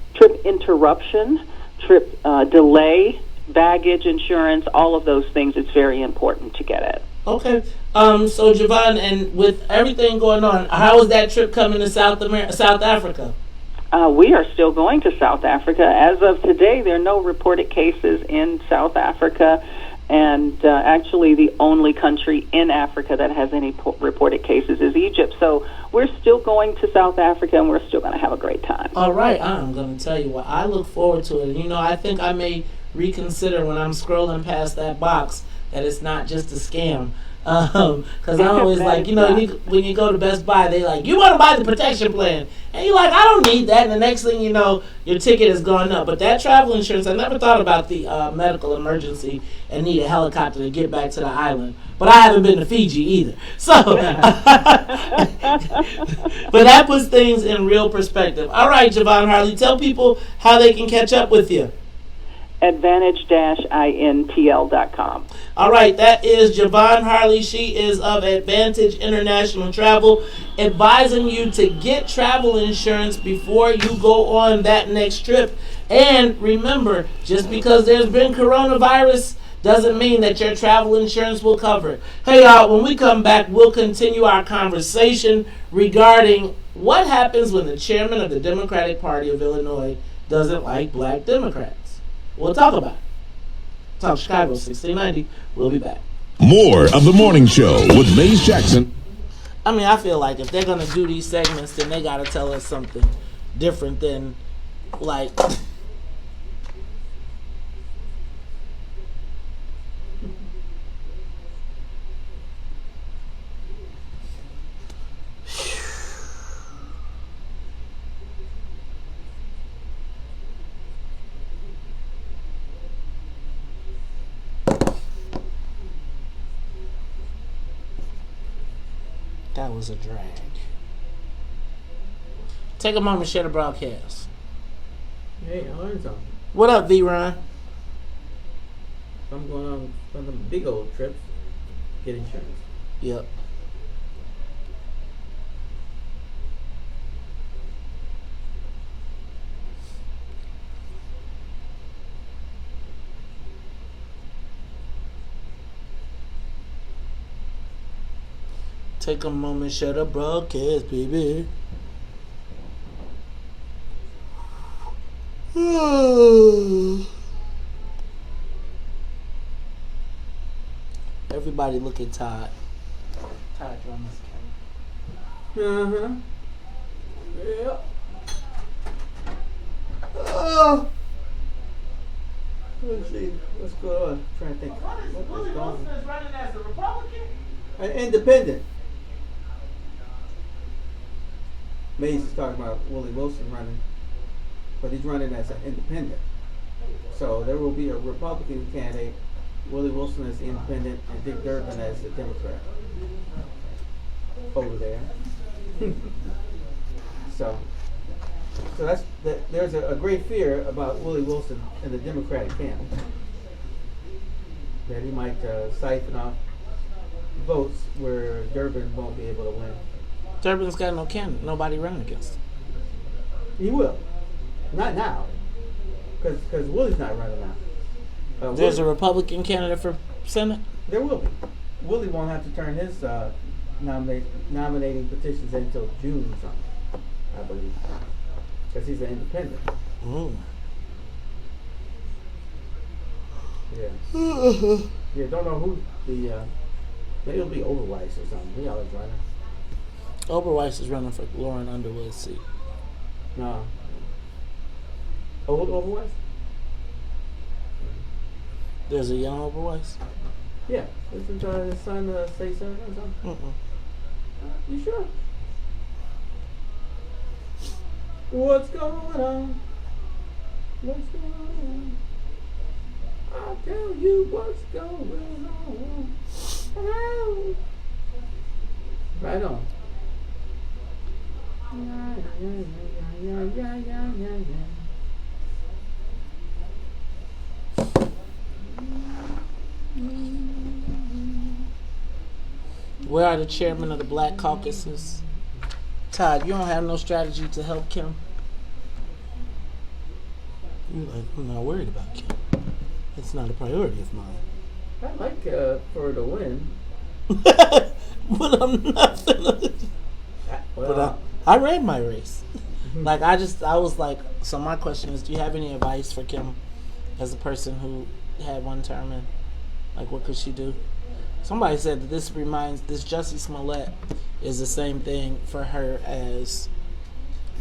interruption, trip delay, baggage insurance, all of those things, it's very important to get it. Okay. So Javon, and with everything going on, how is that trip coming to South Africa? We are still going to South Africa. As of today, there are no reported cases in South Africa. And actually, the only country in Africa that has any reported cases is Egypt. So we're still going to South Africa, and we're still going to have a great time. All right. I'm going to tell you what, I look forward to it. You know, I think I may reconsider when I'm scrolling past that box that it's not just a scam. Because I'm always like, you know, when you go to Best Buy, they like, you want to buy the protection plan. And you're like, I don't need that. And the next thing you know, your ticket has gone up. But that travel insurance, I never thought about the medical emergency and need a helicopter to get back to the island. But I haven't been to Fiji either. So, but that puts things in real perspective. All right, Javon Harley, tell people how they can catch up with you. Advantage-intl.com. All right, that is Javon Harley. She is of Advantage International Travel, advising you to get travel insurance before you go on that next trip. And remember, just because there's been coronavirus doesn't mean that your travel insurance will cover it. Hey, y'all, when we come back, we'll continue our conversation regarding what happens when the chairman of the Democratic Party of Illinois doesn't like black Democrats. We'll talk about it. Talk Chicago 1690. We'll be back. More of the morning show with Maze Jackson. I mean, I feel like if they're going to do these segments, then they got to tell us something different than, like... That was a drag. Take a moment, share the broadcast. Hey, I learned something. What up, V-Ron? I'm going on some big old trips. Get insurance. Yep. Take a moment, share the broadcast, baby. Everybody look at Todd. Todd, you're on this camera. Yeah. Let's see what's going on. I'm trying to think. Willie Wilson is running as a Republican? An independent. Mays is talking about Willie Wilson running, but he's running as an independent. So there will be a Republican candidate, Willie Wilson as the independent, and Dick Durbin as the Democrat over there. so there's a great fear about Willie Wilson in the Democratic camp that he might siphon off votes where Durbin won't be able to win. Durbin's got no candidate. Nobody running against him. He will. Not now. Because Willie's not running now. There's a Republican candidate for Senate? There will be. Willie won't have to turn his nominating petitions in until June or something, I believe. Because he's an independent. Ooh. Yeah. Yeah, don't know who the... maybe it'll be Overweiss or something. He always running. Oberweiss is running for Lauren Underwood's seat. No. Old Overweiss? There's a young Overweiss? Yeah. Isn't his son state senator or something? You sure? What's going on? What's going on? I'll tell you what's going on. Oh. Right on. Where are the chairmen of the Black Caucuses? Todd, you don't have no strategy to help Kim? You're like, I'm not worried about Kim. It's not a priority of mine. I like for her to win. But I'm not finna. But I ran my race. Like, I was like, so my question is, do you have any advice for Kim as a person who had one term and, like, what could she do? Somebody said that this Jussie Smollett is the same thing for her as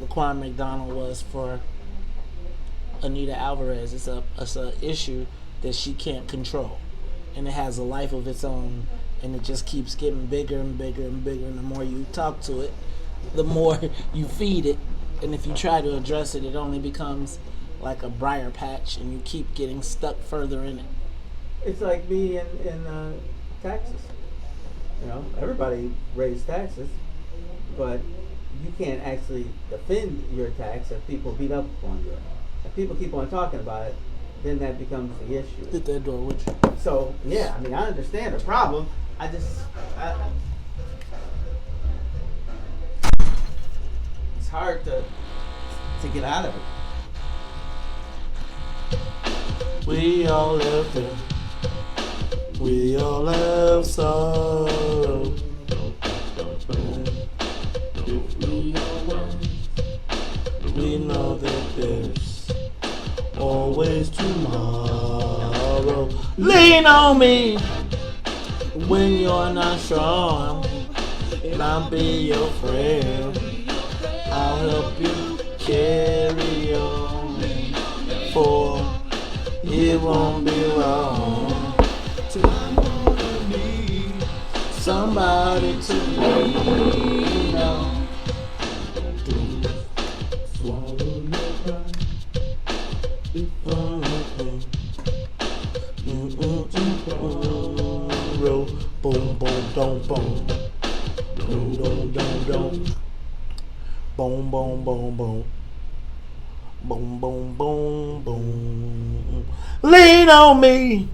Laquan McDonald was for Anita Alvarez. It's a issue that she can't control, and it has a life of its own, and it just keeps getting bigger and bigger and bigger, and the more you talk to it, the more you feed it, and if you try to address it, it only becomes like a briar patch, and you keep getting stuck further in it. It's like me in taxes. You know, everybody raised taxes, but you can't actually defend your tax if people beat up on you. If people keep on talking about it, then that becomes the issue. Hit that door with you. So, yeah, I mean, I understand the problem. It's hard to get out of it. We all have pain. We all have sorrow. We know that there's always tomorrow. Lean on me when you're not strong, and I'll be your friend. I'll help you carry on, for it won't be long till I'm gonna need somebody to lean on. Swallow your pride. Roll, boom, boom, dum, boom. Boom, dum, dum, dum. Boom, boom, boom, boom. Boom, boom, boom, boom. Lean on me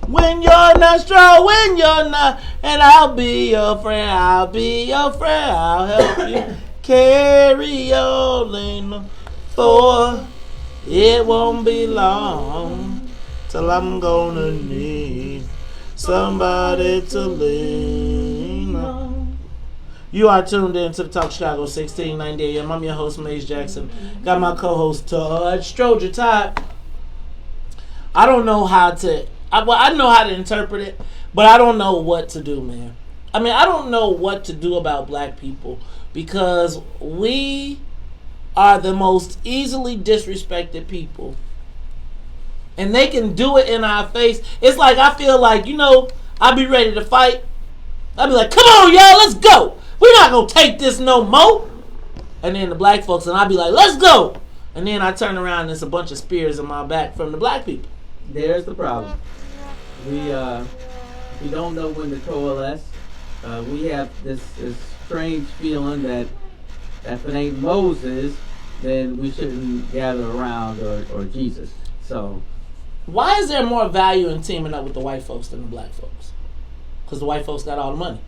when you're not strong, when you're not, and I'll be your friend. I'll be your friend. I'll help you carry on, lean on, for it won't be long till I'm gonna need somebody to lean on. You are tuned in to the Talk Chicago 1690 AM. I'm your host, Maze Jackson. Got my co-host, Todd. Stroger. Todd, I don't know how to, I know how to interpret it, but I don't know what to do, man. I mean, I don't know what to do about black people, because we are the most easily disrespected people. And they can do it in our face. It's like, I feel like, I'll be ready to fight. I'll be like, come on, y'all, let's go. We're not going to take this no more. And then the black folks, and I'll be like, let's go. And then I turn around and there's a bunch of spears in my back from the black people. There's the problem. We don't know when to coalesce. We have this strange feeling that if it ain't Moses, then we shouldn't gather around, or Jesus. So, why is there more value in teaming up with the white folks than the black folks? Because the white folks got all the money.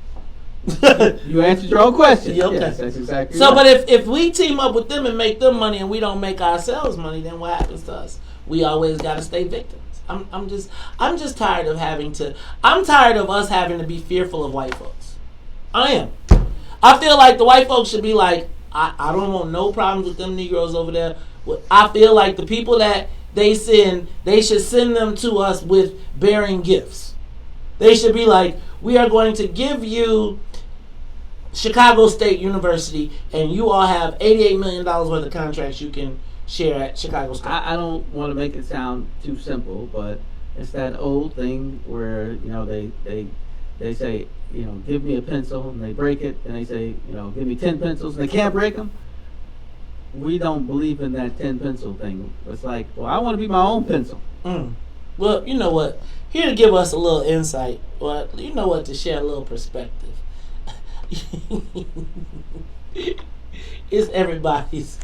You answered your own question. Yeah, okay. Yes, that's exactly so, right. but if we team up with them and make them money, and we don't make ourselves money, then what happens to us? We always got to stay victims. I'm just tired of I'm tired of us having to be fearful of white folks. I am. I feel like the white folks should be like, I don't want no problems with them Negroes over there. I feel like the people that they send, they should send them to us with bearing gifts. They should be like, we are going to give you Chicago State University, and you all have $88 million worth of contracts you can share at Chicago State? I don't want to make it sound too simple, but it's that old thing where, you know, they say, you know, give me a pencil, and they break it, and they say, you know, give me 10 pencils, and they can't break them. We don't believe in that 10 pencil thing. It's like, well, I want to be my own pencil. Well, you know what? Here to give us a little insight, well, you know what, to share a little perspective. It's everybody's.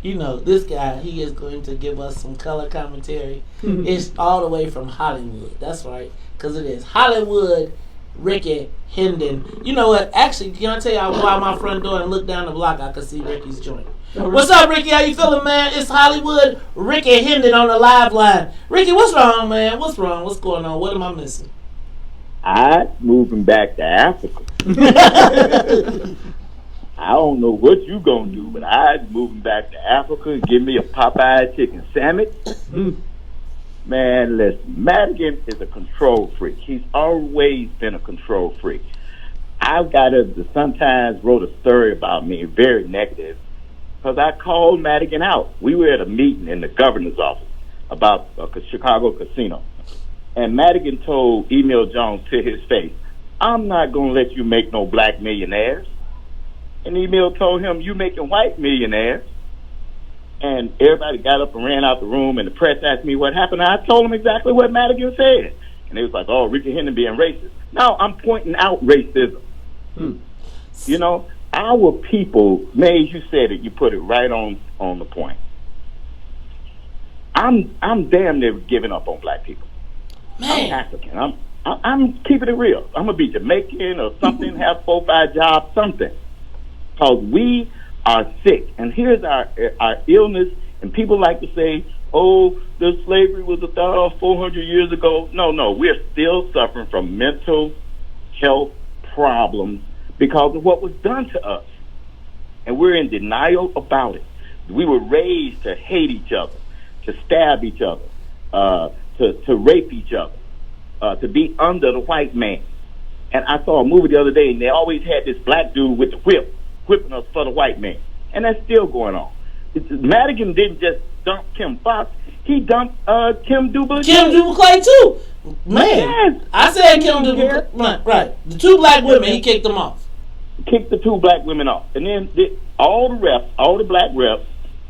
You know, this guy, he is going to give us some color commentary. It's all the way from Hollywood. That's right, because it is Hollywood. Ricky Hendon. You know what? Actually, can I tell y'all why my front door and look down the block? I could see Ricky's joint. What's up, Ricky? How you feeling, man? It's Hollywood. Ricky Hendon on the live line. Ricky, what's wrong, man? What's wrong? What's going on? What am I missing? I'm moving back to Africa. I don't know what you gonna do, but I'm moving back to Africa and give me a Popeye chicken sandwich. Man, listen, Madigan is a control freak. He's always been a control freak. The Sun-Times wrote a story about me, very negative, because I called Madigan out. We were at a meeting in the governor's office about a Chicago casino. And Madigan told Emil Jones to his face, I'm not going to let you make no black millionaires. And Emil told him, you making white millionaires. And everybody got up and ran out the room, and the press asked me what happened. I told them exactly what Madigan said. And they was like, oh, Ricky Hendon being racist. No, I'm pointing out racism. You know, our people, Mays, you said it, you put it right on the point. I'm damn near giving up on black people. Man. I'm African. I'm keeping it real. I'm going to be Jamaican or something, have 4 or 5 jobs, something. Because we are sick. And here's our illness, and people like to say, oh, the slavery was 400 years ago. No, we're still suffering from mental health problems because of what was done to us. And we're in denial about it. We were raised to hate each other, to stab each other, to rape each other, to be under the white man. And I saw a movie the other day, and they always had this black dude with the whip, whipping us for the white man. And that's still going on. Madigan didn't just dump Kim Fox. He dumped Kim Dubois. Kim Dubois too. Man. Yes. I said Kim Dubois. Right. The 2 black women, he kicked them off. Kicked the 2 black women off. And then all the black reps,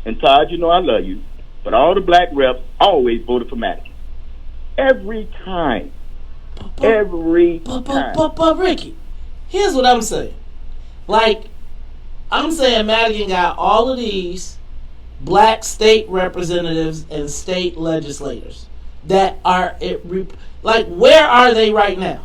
and Todd, you know I love you, but all the black reps always voted for Madigan. Every time. But Ricky, here's what I'm saying. Like, I'm saying Madigan got all of these black state representatives and state legislators that are, like, where are they right now?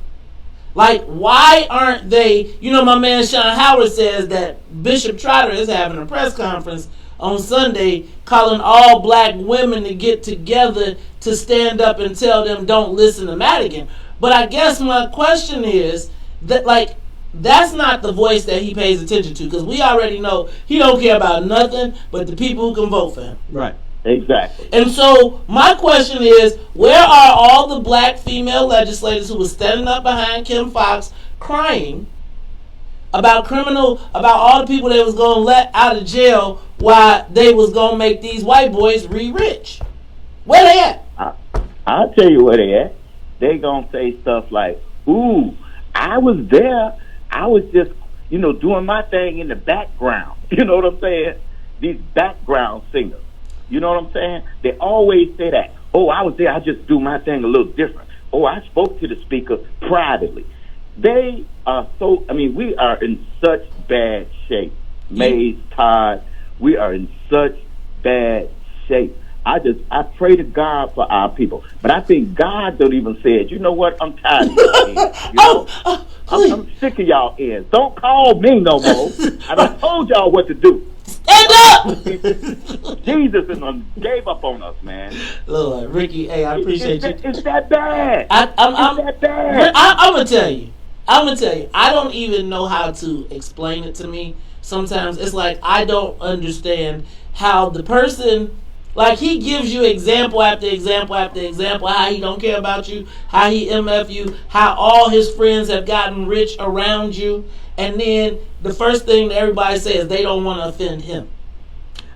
Like, why aren't they, you know, my man Sean Howard says that Bishop Trotter is having a press conference on Sunday calling all black women to get together to stand up and tell them don't listen to Madigan. But I guess my question is that, like, that's not the voice that he pays attention to, because we already know he don't care about nothing but the people who can vote for him. Right. Exactly. And so my question is, where are all the black female legislators who were standing up behind Kim Fox crying about all the people they was going to let out of jail while they was going to make these white boys re-rich? Where they at? I'll tell you where they at. They going to say stuff like, ooh, I was there. I was just, doing my thing in the background. You know what I'm saying? These background singers. You know what I'm saying? They always say that. Oh, I was there. I just do my thing a little different. Oh, I spoke to the speaker privately. They are we are in such bad shape. Mays, Todd, we are in such bad shape. I pray to God for our people. But I think God don't even say it. You know what? I'm tired of y'all ends. I'm sick of y'all ends. Don't call me no more. I done told y'all what to do. Stand up! Jesus gave up on us, man. Lord, Ricky, hey, I appreciate you. It's that bad. I'm that bad. I'm going to tell you. I don't even know how to explain it to me. Sometimes it's like I don't understand how the person, like, he gives you example after example after example, how he don't care about you, how he MF you, how all his friends have gotten rich around you, and then the first thing that everybody says, they don't want to offend him.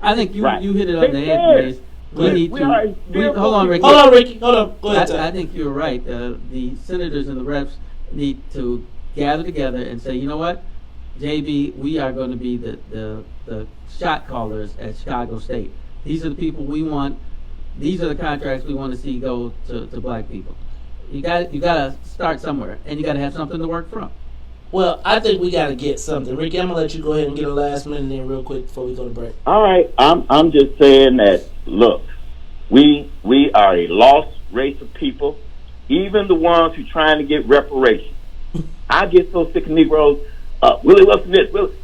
I think you Right. you hit it They on the head, said Mace. We need we to. are Hold on, Ricky. Hold on, Ricky. Hold on. Go ahead, Todd. I think you're right. The senators and the reps need to gather together and say, you know what, JB, we are going to be the shot callers at Chicago State. These are the people we want. These are the contracts we want to see go to black people. You got to start somewhere, and you got to have something to work from. Well, I think we got to get something. Ricky, I'm gonna let you go ahead and get a last minute in real quick before we go to break. All right, I'm just saying that. Look, we are a lost race of people. Even the ones who trying to get reparations. I get so sick of Negroes. Willie Wilson,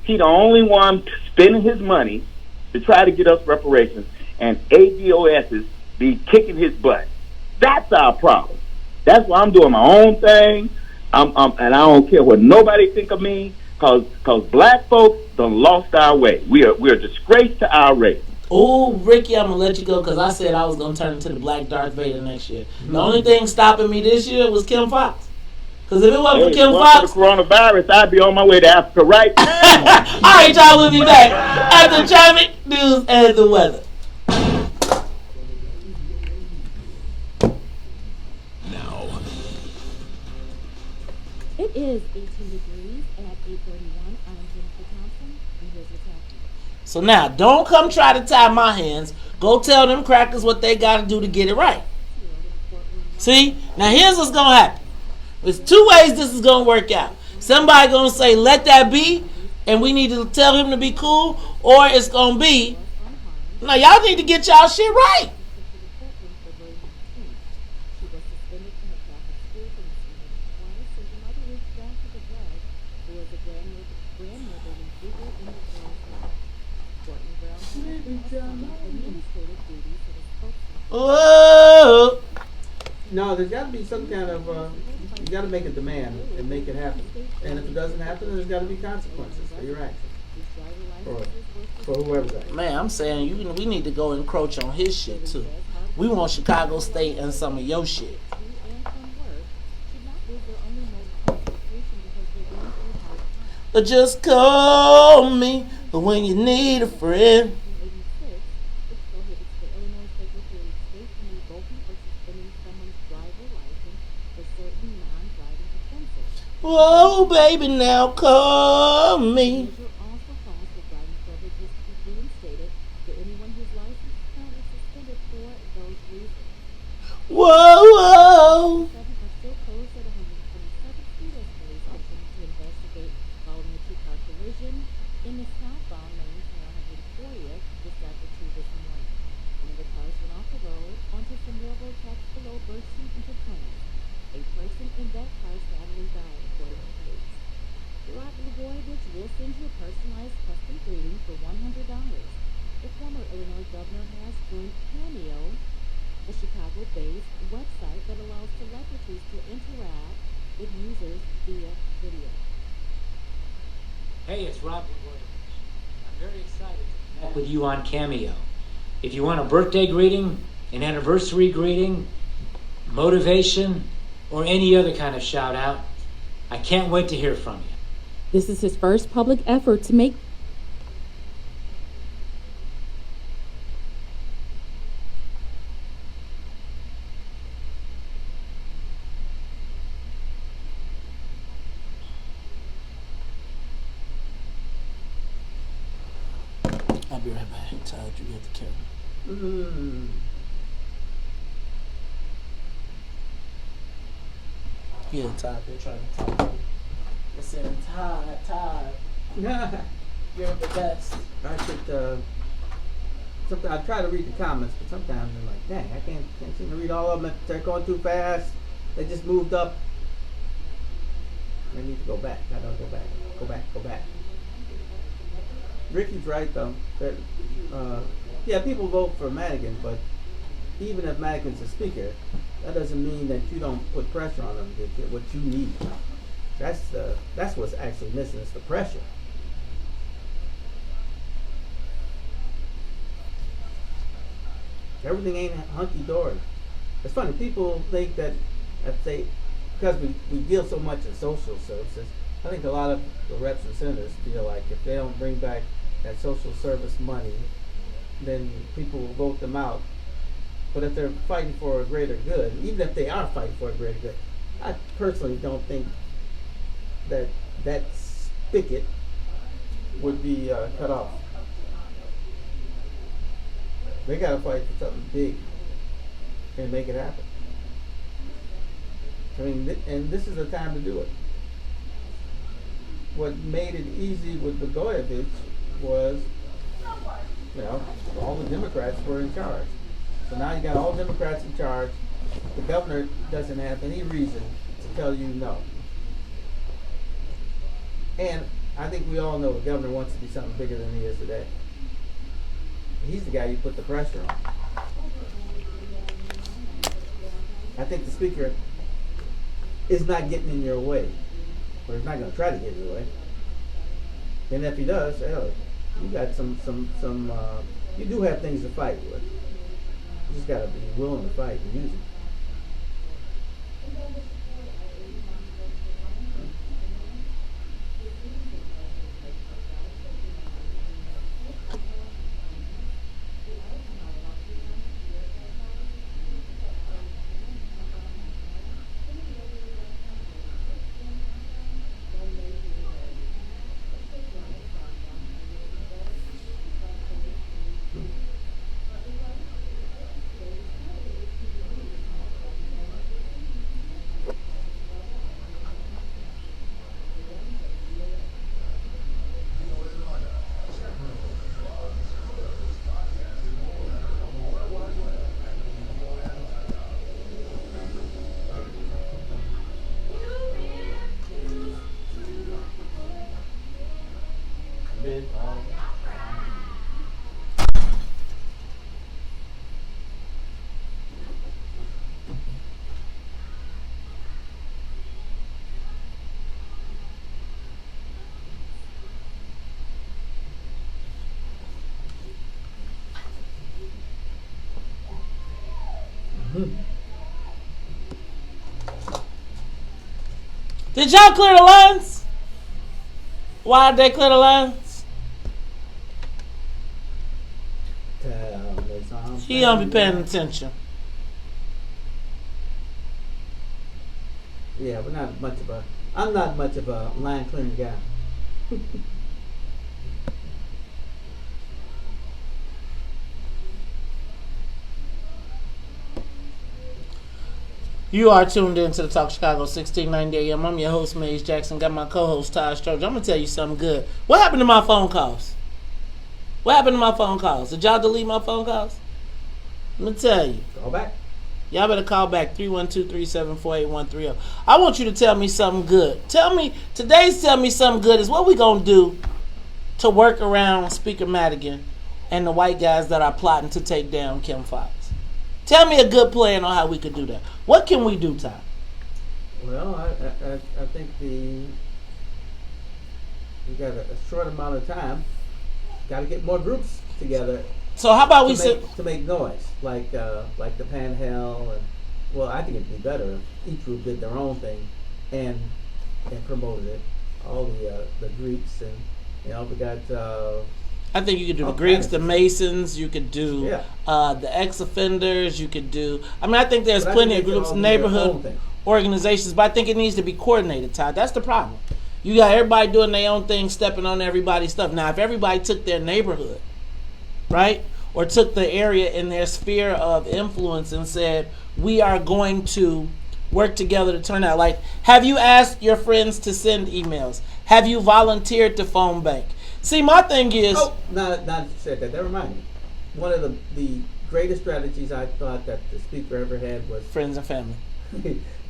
he the only one spending his money to try to get us reparations, and ADOSs be kicking his butt. That's our problem. That's why I'm doing my own thing. And I don't care what nobody think of me, cause black folks done lost our way. We're a disgrace to our race. Oh, Ricky, I'm gonna let you go because I said I was gonna turn into the Black Darth Vader next year. The only thing stopping me this year was Kim Fox. Because if it wasn't for Kim Fox, for the coronavirus, I'd be on my way to Africa right now. All right, y'all, we'll be back after traffic, news, and the weather. It is 18 degrees at 8:31. I'm Jennifer Thompson, and here's what's happening. So now, don't come try to tie my hands. Go tell them crackers what they got to do to get it right. See? Now, here's what's going to happen. There's two ways this is going to work out. Somebody going to say, let that be, and we need to tell him to be cool, or it's going to be, no, y'all need to get y'all shit right. Whoa. No, there's got to be some kind of, you got to make a demand and make it happen. And if it doesn't happen, there's got to be consequences for your action. For whoever's action. Man, I'm saying we need to go encroach on his shit too. We want Chicago State and some of your shit. But just call me when you need a friend. Whoa, baby, now call me. Whoa, whoa. In the southbound lane near 140th, just after 2 this morning. One of the cars went off the road onto some railroad tracks below Berkshire into Plains. A person in that car sadly died, according to police. The Rock Blagojevich will send you a personalized custom greeting for $100. The former Illinois governor has joined Cameo, a Chicago-based website that allows celebrities to interact with users via video. Hey, it's Rob Blagojevich. I'm very excited to connect with you on Cameo. If you want a birthday greeting, an anniversary greeting, motivation, or any other kind of shout out, I can't wait to hear from you. This is his first public effort to make I'll be right back. Todd, you get the camera. Yeah, Todd, they're trying to talk to you. They're saying, Todd, you're the best. I should, sometimes I try to read the comments, but sometimes I'm like, dang, I can't seem to read all of them. They're going too fast. They just moved up. I need to go back. I gotta go back. Ricky's right though. That, yeah, people vote for Madigan, but even if Madigan's a speaker, that doesn't mean that you don't put pressure on them to get what you need. That's what's actually missing, is the pressure. Everything ain't hunky-dory. It's funny, people think that if they, because we deal so much in social services, I think a lot of the reps and senators feel like if they don't bring back that social service money then people will vote them out. But if they're fighting for a greater good, even if they are fighting for a greater good, I personally don't think that that spigot would be cut off. They got to fight for something big and make it happen. I mean, and this is the time to do it. What made it easy with Blagojevich was, all the Democrats were in charge. So now you got all Democrats in charge. The governor doesn't have any reason to tell you no. And I think we all know the governor wants to be something bigger than he is today. He's the guy you put the pressure on. I think the speaker is not getting in your way, or he's not going to try to get in your way. And if he does, you got you do have things to fight with. You just got to be willing to fight and use it. Did y'all clear the lines? Why did they clear the lines? She don't be paying attention. Yeah, but I'm not much of a line clearing guy. You are tuned in to the Talk Chicago 1690 AM. I'm your host, Maze Jackson. Got my co-host, Todd Stroger. I'm going to tell you something good. What happened to my phone calls? Did y'all delete my phone calls? Let me tell you. Call back. Y'all better call back 312-374-8130. I want you to tell me something good. Tell me something good is what we going to do to work around Speaker Madigan and the white guys that are plotting to take down Kim Foxx. Tell me a good plan on how we could do that. What can we do, Todd? Well, I think we got a short amount of time. Got to get more groups together. So how about to make noise, like the Panhandle, and I think it'd be better if each group did their own thing, and promoted it. All the Greeks, and we got. I think you could do the Greeks, the Masons. You could do the ex-offenders. You could do. I think there's plenty of groups, neighborhood organizations, but I think it needs to be coordinated, Todd. That's the problem. You got everybody doing their own thing, stepping on everybody's stuff. Now, if everybody took their neighborhood, right, or took the area in their sphere of influence and said, we are going to work together to turn out. Like, have you asked your friends to send emails? Have you volunteered to phone bank? See, my thing is... Not said that. That reminded me. One of the greatest strategies I thought that the speaker ever had was... Friends and family.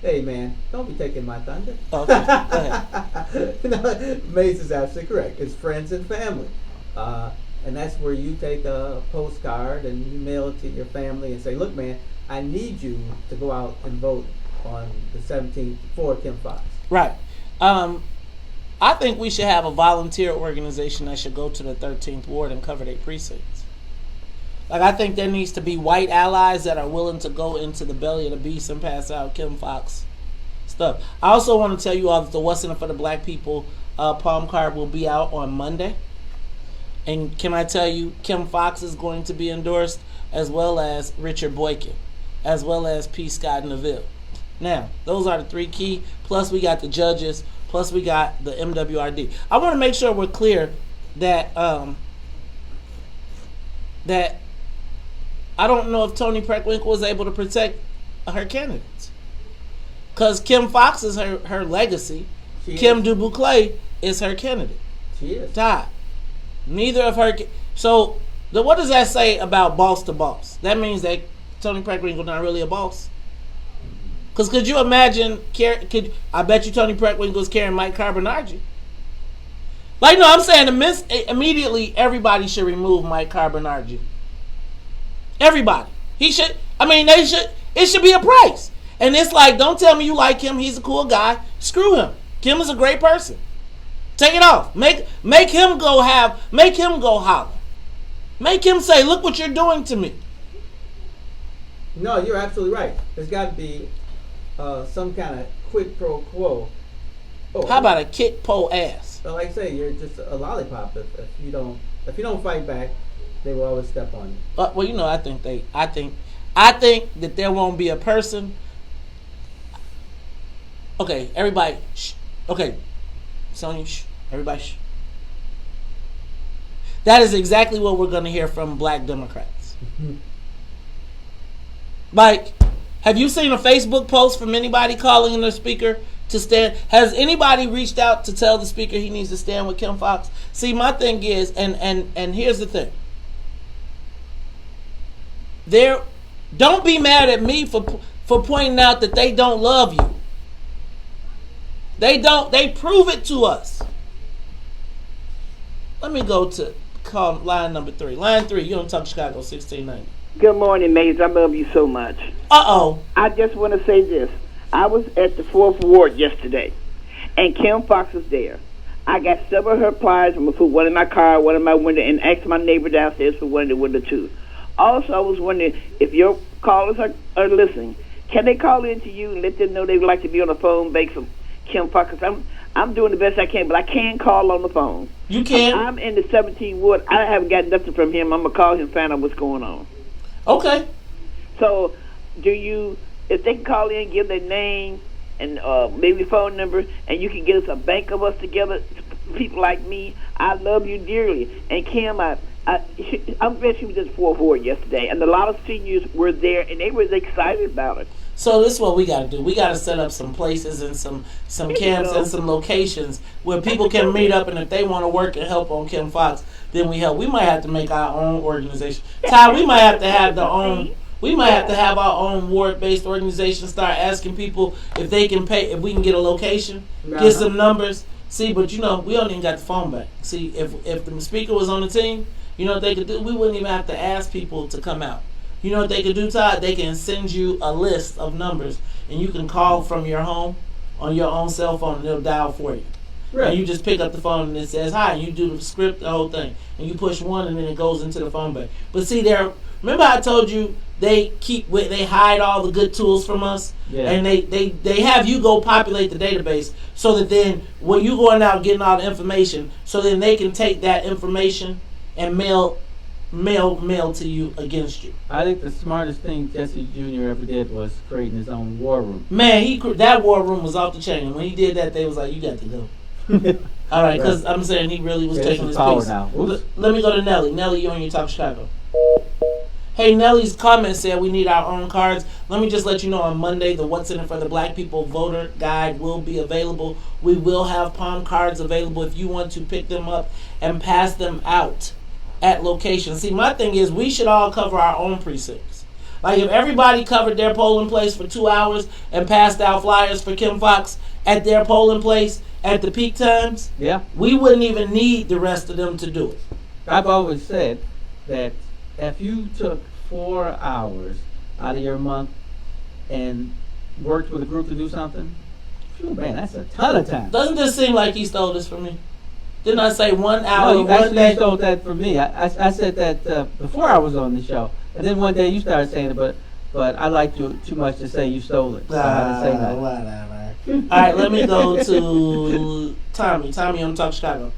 Hey, man, don't be taking my thunder. Okay, go ahead. Mace is absolutely correct. It's friends and family. And that's where you take a postcard and you mail it to your family and say, look, man, I need you to go out and vote on the 17th for Kim Foxx. Right. I think we should have a volunteer organization that should go to the 13th Ward and cover their precincts. Like, I think there needs to be white allies that are willing to go into the belly of the beast and pass out Kim Foxx stuff. I also want to tell you all that the What's in It for the Black People palm card will be out on Monday. And can I tell you, Kim Fox is going to be endorsed, as well as Richard Boykin, as well as P. Scott Neville. Now, those are the 3 key. Plus, we got the judges. Plus, we got the MWRD. I want to make sure we're clear that that I don't know if Toni Preckwinkle was able to protect her candidates, because Kim Fox is her legacy. Kim Dubuclet is her candidate. She is. Todd. Neither of her. So, what does that say about boss to boss? That means that Toni Preckwinkle not really a boss. Because could you imagine? I bet you Toni Preckwinkle is carrying Mike Carbonargi. Like, no, I'm saying immediately everybody should remove Mike Carbonargi. Everybody. He should. I mean, they should. It should be a price. And it's like, don't tell me you like him. He's a cool guy. Screw him. Kim is a great person. Take it off. Make him go holler. Make him say, look what you're doing to me. No, you're absolutely right. There's got to be some kind of quid pro quo. Oh, how about a kick po ass? Like I say, you're just a lollipop. If you don't fight back, they will always step on you. Well, you know, I think that there won't be a person. Okay, everybody. Shh. Okay, Sonya. Shh. Everybody. Shh. That is exactly what we're going to hear from Black Democrats. Like, have you seen a Facebook post from anybody calling in the speaker to stand? Has anybody reached out to tell the speaker he needs to stand with Kim Fox? See, my thing is, and here's the thing. Don't be mad at me for pointing out that they don't love you. They don't. They prove it to us. Let me go to call line number 3. Line 3, you don't talk Chicago 1690. Good morning, Maze. I love you so much. Uh-oh. I just want to say this. I was at the 4th Ward yesterday, and Kim Fox was there. I got several of her pliers. I'm going to put one in my car, one in my window, and ask my neighbor downstairs for one in the window, too. Also, I was wondering if your callers are listening. Can they call in to you and let them know they would like to be on the phone bank for Kim Fox? I'm doing the best I can, but I can call on the phone. You can? I'm in the 17th Ward. I haven't got nothing from him. I'm going to call him and find out what's going on. Okay. So, if they can call in, give their name and maybe phone number, and you can get us a bank of us together, people like me, I love you dearly. And Kim, I'm glad she was at the 4th Ward yesterday, and a lot of seniors were there, and they were excited about it. So this is what we got to do. We got to set up some places and some camps and some locations where people can meet up, and if they want to work and help on Kim Fox, then we help. We might have to make our own organization. Ty, we might have to have our own ward-based organization. Start asking people if they can pay, if we can get a location, get some numbers. See, but you know, we don't even got the phone back. See, if the speaker was on the team, you know what they could do? We wouldn't even have to ask people to come out. You know what they could do, Todd? They can send you a list of numbers, and you can call from your home on your own cell phone, and they'll dial for you. Right. And you just pick up the phone, and it says, hi, and you do the script, the whole thing. And you push 1, and then it goes into the phone bank. But see, remember I told you they hide all the good tools from us? Yeah. And they have you go populate the database so that then when you going out getting all the information, so then they can take that information and mail to you against you. I think the smartest thing Jesse Jr. ever did was creating his own war room. Man, that war room was off the chain. And when he did that, they was like, you got to go. All right, because I'm saying he really was taking his piece. Let me go to Nelly. Nelly, you on your Talk Chicago. Hey, Nelly's comment said we need our own cards. Let me just let you know on Monday, the What's in It for the Black People voter guide will be available. We will have palm cards available if you want to pick them up and pass them out at locations. See, my thing is we should all cover our own precincts. Like if everybody covered their polling place for 2 hours and passed out flyers for Kim Fox at their polling place at the peak times, we wouldn't even need the rest of them to do it. I've always said that if you took 4 hours out of your month and worked with a group to do something, man, that's a ton of time. Doesn't this seem like he stole this from me? Didn't I say 1 hour? No, you actually stole that from me. I said that before I was on the show, and then one day you started saying it, but I like you too much to say you stole it. So I had to say that. Whatever. All right, let me go to Tommy. Tommy on Talk Chicago.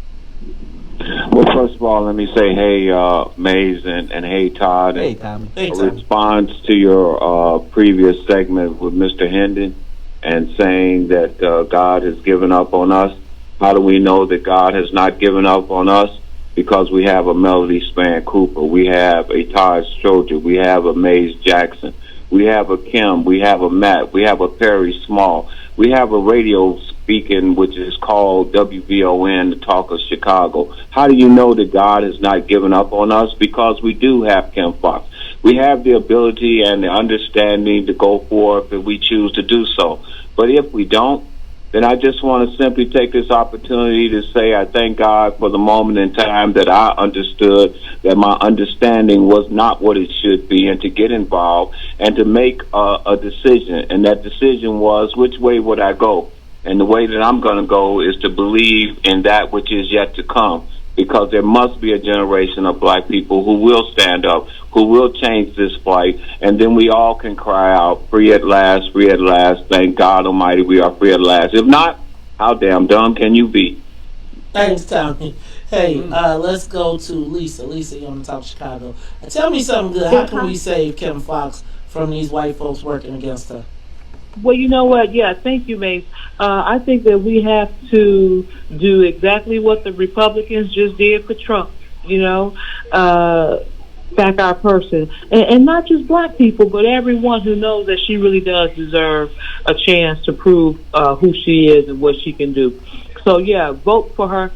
Well, first of all, let me say, hey, Maze, and hey, Todd. Hey, Tommy. Hey, A Tommy. response to your previous segment with Mr. Hendon and saying that God has given up on us. How do we know that God has not given up on us? Because we have a Melody Span Cooper, we have a Todd Stroger, we have a Maze Jackson, we have a Kim, we have a Matt, we have a Perry Small, we have a radio speaking which is called WVON, the Talk of Chicago. How do you know that God has not given up on us? Because we do have Kim Fox. We have the ability and the understanding to go forth if we choose to do so. But if we don't, then I just want to simply take this opportunity to say I thank God for the moment in time that I understood that my understanding was not what it should be, and to get involved and to make a decision. And that decision was, which way would I go? And the way that I'm going to go is to believe in that which is yet to come, because there must be a generation of black people who will stand up, who will change this plight, and then we all can cry out, free at last, thank God Almighty, we are free at last. If not, how damn dumb can you be? Thanks, Tommy. Hey, let's go to Lisa. Lisa, you're on the Talk of Chicago. Tell me something good. How can we save Kim Fox from these white folks working against her? Well, you know what? Yeah, thank you, Mace. I think that we have to do exactly what the Republicans just did for Trump, back our person. And not just black people, but everyone who knows that she really does deserve a chance to prove who she is and what she can do. So, yeah, vote for her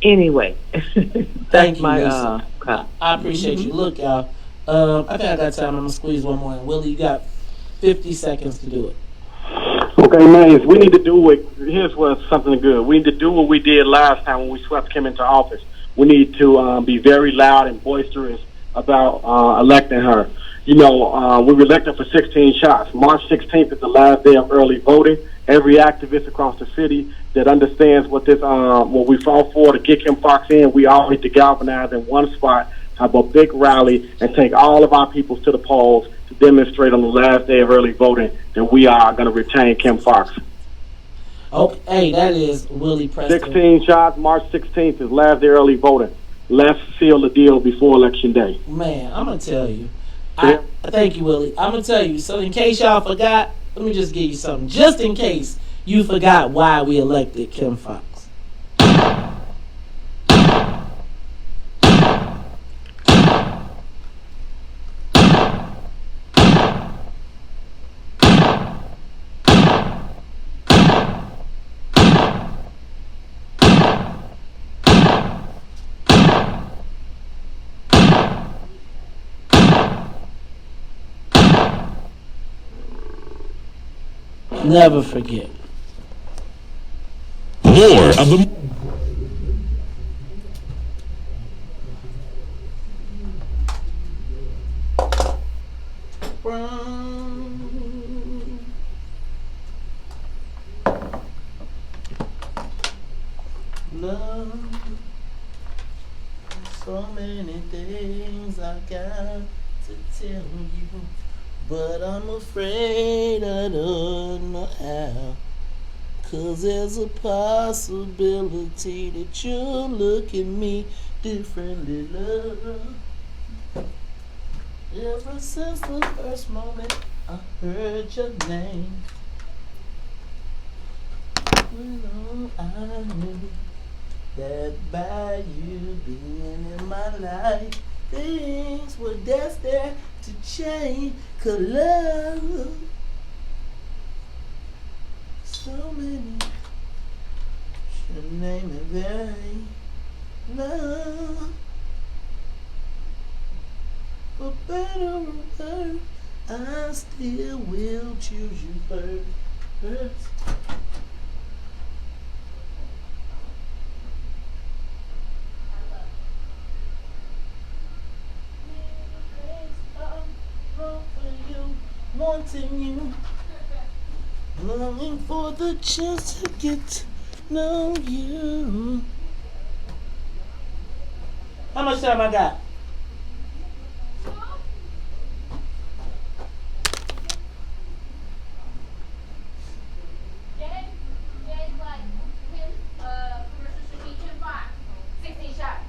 anyway. Thank you, Lisa. I appreciate you. Look, y'all, I think I got time. I'm going to squeeze one more in. Willie, you got 50 seconds to do it. Okay, man, we need to do it. Here's what's something good. We need to do what we did last time when we swept Kim into office. We need to be very loud and boisterous about electing her. We were elected for 16 shots. March 16th is the last day of early voting. Every activist across the city that understands what we fought for to get Kim Fox in, we all need to galvanize in one spot, have a big rally, and take all of our peoples to the polls to demonstrate on the last day of early voting that we are going to retain Kim Fox. Okay, hey, that is Willie Preston. 16 shots, March 16th is last day early voting. Let's seal the deal before Election Day. Man, I'm going to tell you. Thank you, Willie. I'm going to tell you. So in case y'all forgot, let me just give you something. Just in case you forgot why we elected Kim Fox. Never forget. More of the Love, so many things I got to tell you, but I'm afraid I don't know how. 'Cause there's a possibility that you'll look at me differently, love. Ever since the first moment I heard your name, I knew that by you being in my life, things were destined to change. 'Cause love, so many should name it very love. For better or worse, I still will choose you first. Wanting you, longing for the chance to get to know you. How much time I got? Jay's like his commercial should be 2-5, 16 shots.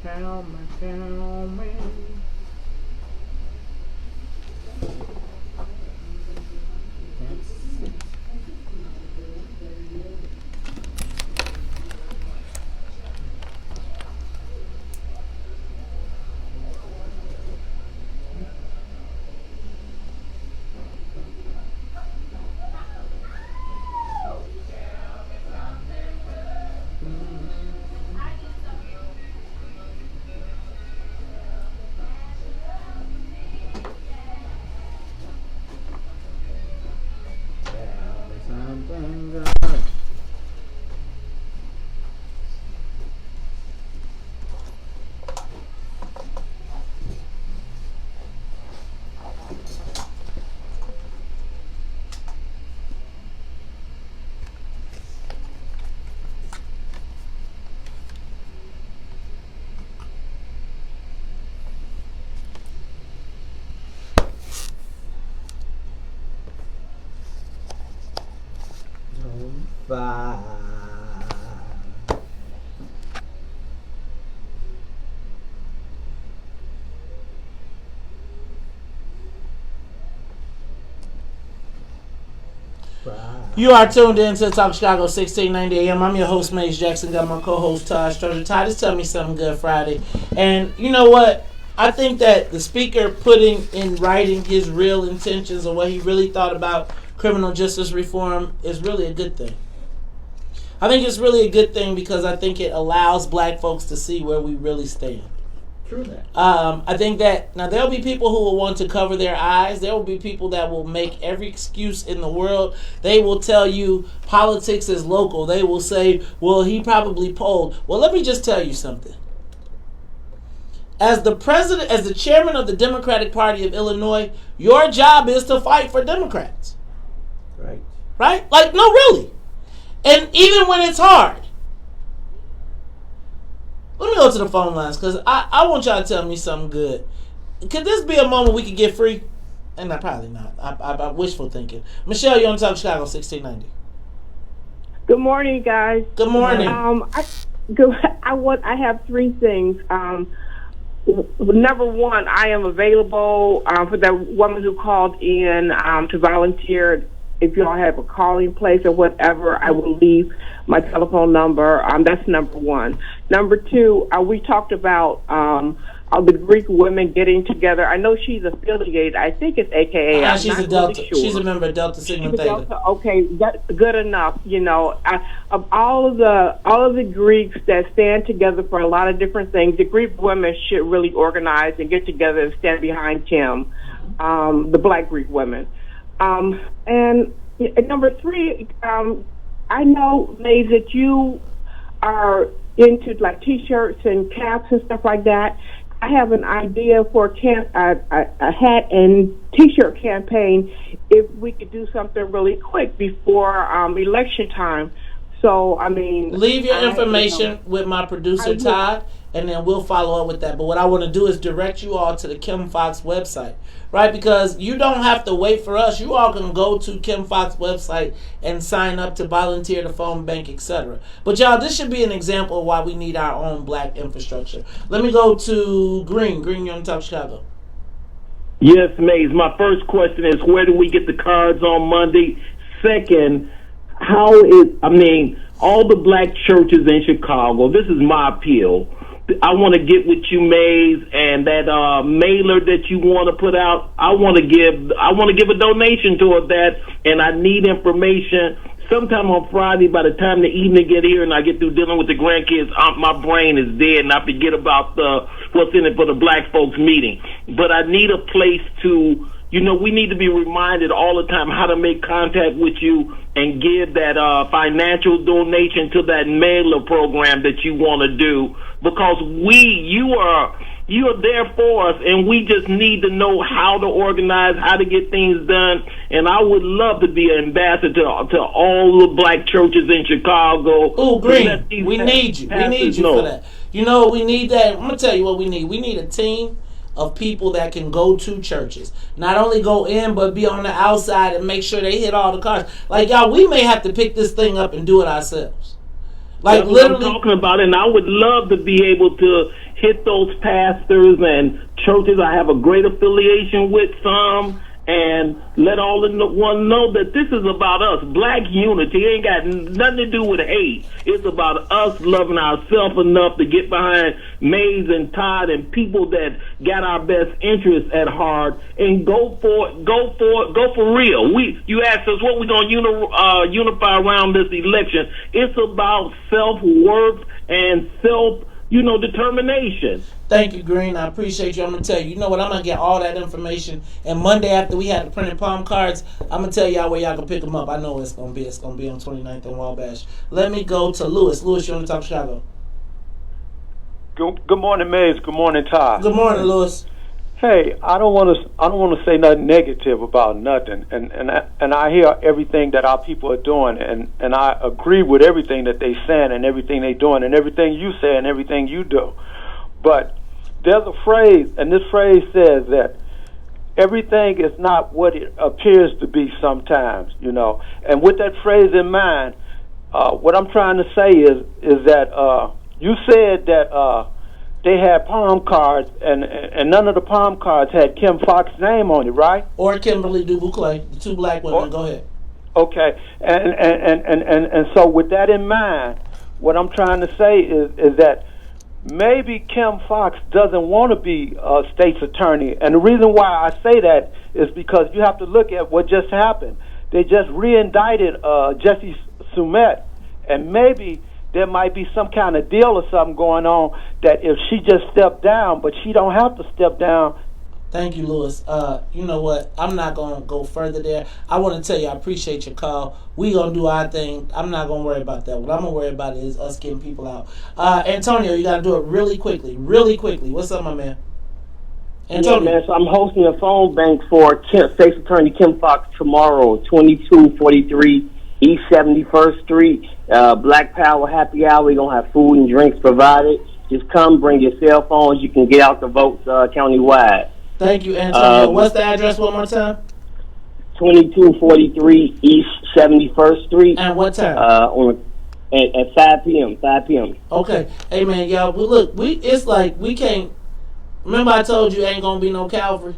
Tell me. That's it. Something good. Bye. You are tuned in to Talk Chicago 1690 AM. I'm your host, Maze Jackson. Got my co-host, Todd Stroger. Todd, just tell me something good Friday. And you know what? I think that the speaker putting in writing his real intentions or what he really thought about criminal justice reform is really a good thing. I think it's really a good thing because I think it allows black folks to see where we really stand. True that. I think that now there'll be people who will want to cover their eyes. There will be people that will make every excuse in the world. They will tell you politics is local. They will say, well, he probably polled. Well, let me just tell you something. As the president, as the chairman of the Democratic Party of Illinois, your job is to fight for Democrats. Right. Right? Like, no, really. And even when it's hard. Let me go to the phone lines because I want y'all to tell me something good. Could this be a moment we could get free? And probably not. I wishful thinking. Michelle, you're on Talk Chicago 1690. Good morning, guys. Good morning. I have three things. Number one, I am available for the woman who called in to volunteer. If y'all have a calling place or whatever, I will leave my telephone number. That's number one. Number two, we talked about the Greek women getting together. I know she's affiliated. I think it's AKA. She's a Delta. Really sure. She's a member of Delta Sigma Theta. Okay, that's good enough. You know, of all of the Greeks that stand together for a lot of different things, the Greek women should really organize and get together and stand behind Kim, the Black Greek women. And number three, I know, Maze, that you are into like T-shirts and caps and stuff like that. I have an idea for a hat and T-shirt campaign if we could do something really quick before election time. So, I mean... Leave your information with my producer, Todd, and then we'll follow up with that. But what I want to do is direct you all to the Kim Foxx website, right? Because you don't have to wait for us. You all can go to Kim Foxx website and sign up to volunteer, the phone bank, etc. But y'all, this should be an example of why we need our own black infrastructure. Let me go to Green. Green, you're on Top Chicago. Yes, Maze. My first question is, where do we get the cards on Monday? Second, all the black churches in Chicago, this is my appeal. I want to get with you, Maze, and that mailer that you want to put out. I want to give a donation toward that, and I need information. Sometime on Friday, by the time the evening get here and I get through dealing with the grandkids, my brain is dead, and I forget about what's in it for the black folks meeting. But I need a place to. We need to be reminded all the time how to make contact with you and give that financial donation to that mailer program that you want to do, because you are there for us, and we just need to know how to organize, how to get things done. And I would love to be an ambassador to all the black churches in Chicago. Oh, Green, we need you. We need you for that. We need that. I'm going to tell you what we need. We need a team of people that can go to churches. Not only go in, but be on the outside and make sure they hit all the cards. Like, y'all, we may have to pick this thing up and do it ourselves. Like That's literally. what I'm talking about, and I would love to be able to hit those pastors and churches I have a great affiliation with some, and let all of one know that this is about us. Black unity ain't got nothing to do with hate. It's about us loving ourselves enough to get behind Mays and Todd and people that got our best interests at heart and go for real. You asked us what we gonna unify around this election. It's about self-worth and determination. Thank you, Green. I appreciate you. I'm going to tell you. You know what? I'm going to get all that information. And Monday after we had the printed palm cards, I'm going to tell y'all where y'all can pick them up. I know it's going to be. It's going to be on 29th and Wabash. Let me go to Lewis. Lewis, you want to talk Chicago? Good morning, Mays. Good morning, Todd. Good morning, Lewis. Hey, I don't want to say nothing negative about nothing, and I hear everything that our people are doing, and I agree with everything that they saying and everything they doing and everything you say and everything you do. But there's a phrase, and this phrase says that everything is not what it appears to be sometimes, And with that phrase in mind, what I'm trying to say is that you said that they had palm cards, and none of the palm cards had Kim Fox's name on it, right? Or Kimberly DuBouclet, the two black women. Go ahead. Okay, and so with that in mind, what I'm trying to say is that maybe Kim Fox doesn't want to be a state's attorney, and the reason why I say that is because you have to look at what just happened. They just re-indicted Jesse Smollett, and maybe there might be some kind of deal or something going on that if she just stepped down, but she don't have to step down. Thank you, Lewis. You know what? I'm not going to go further there. I want to tell you I appreciate your call. We going to do our thing. I'm not going to worry about that. What I'm going to worry about is us getting people out. Antonio, you got to do it really quickly. Really quickly. What's up, my man? Antonio. Yeah, man, so I'm hosting a phone bank for State's Attorney Kim Fox tomorrow, 2243 East 71st Street. Black Power Happy Hour. We're going to have food and drinks provided. Just come, bring your cell phones. You can get out the votes countywide. Thank you, Antonio. What's the address one more time? 2243 East 71st Street. And what time? At 5 p.m. 5 p.m. Okay. Hey, man, y'all, look, it's like we can't. Remember I told you ain't going to be no Calvary?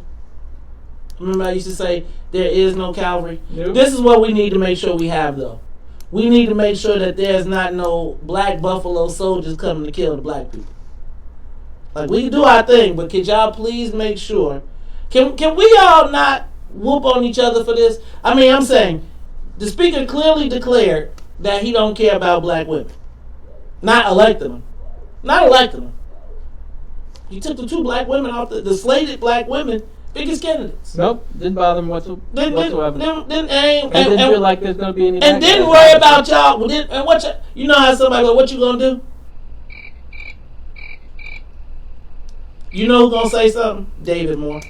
Remember I used to say there is no Calvary? Yep. This is what we need to make sure we have, though. We need to make sure that there's not no black buffalo soldiers coming to kill the black people. Like, we can do our thing, but could y'all please make sure? Can we all not whoop on each other for this? I mean, I'm saying, the speaker clearly declared that he don't care about black women. Not electing them. Not electing them. He took the two black women off, the slated black women, biggest candidates. Nope, didn't bother him whatsoever. Didn't feel like there's going to be any. And didn't worry about y'all. And what you know how somebody go, what you going to do? You know who's going to say something? David Moore.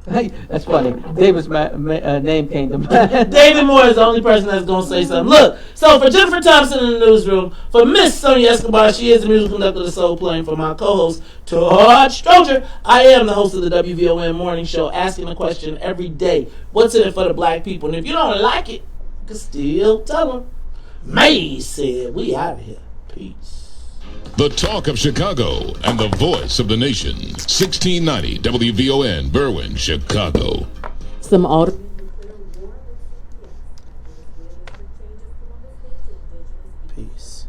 Hey, that's funny. David's name came to mind. David Moore is the only person that's going to say something. Look, so for Jennifer Thompson in the newsroom, for Miss Sonia Escobar, she is the musical conductor of the Soul Plane. For my co-host, Todd Stroger, I am the host of the WVON Morning Show, asking a question every day. What's in it for the black people? And if you don't like it, you can still tell them. May said, we out of here. Peace. The talk of Chicago and the voice of the nation. 1690 WVON, Berwyn, Chicago. Some auto. Peace.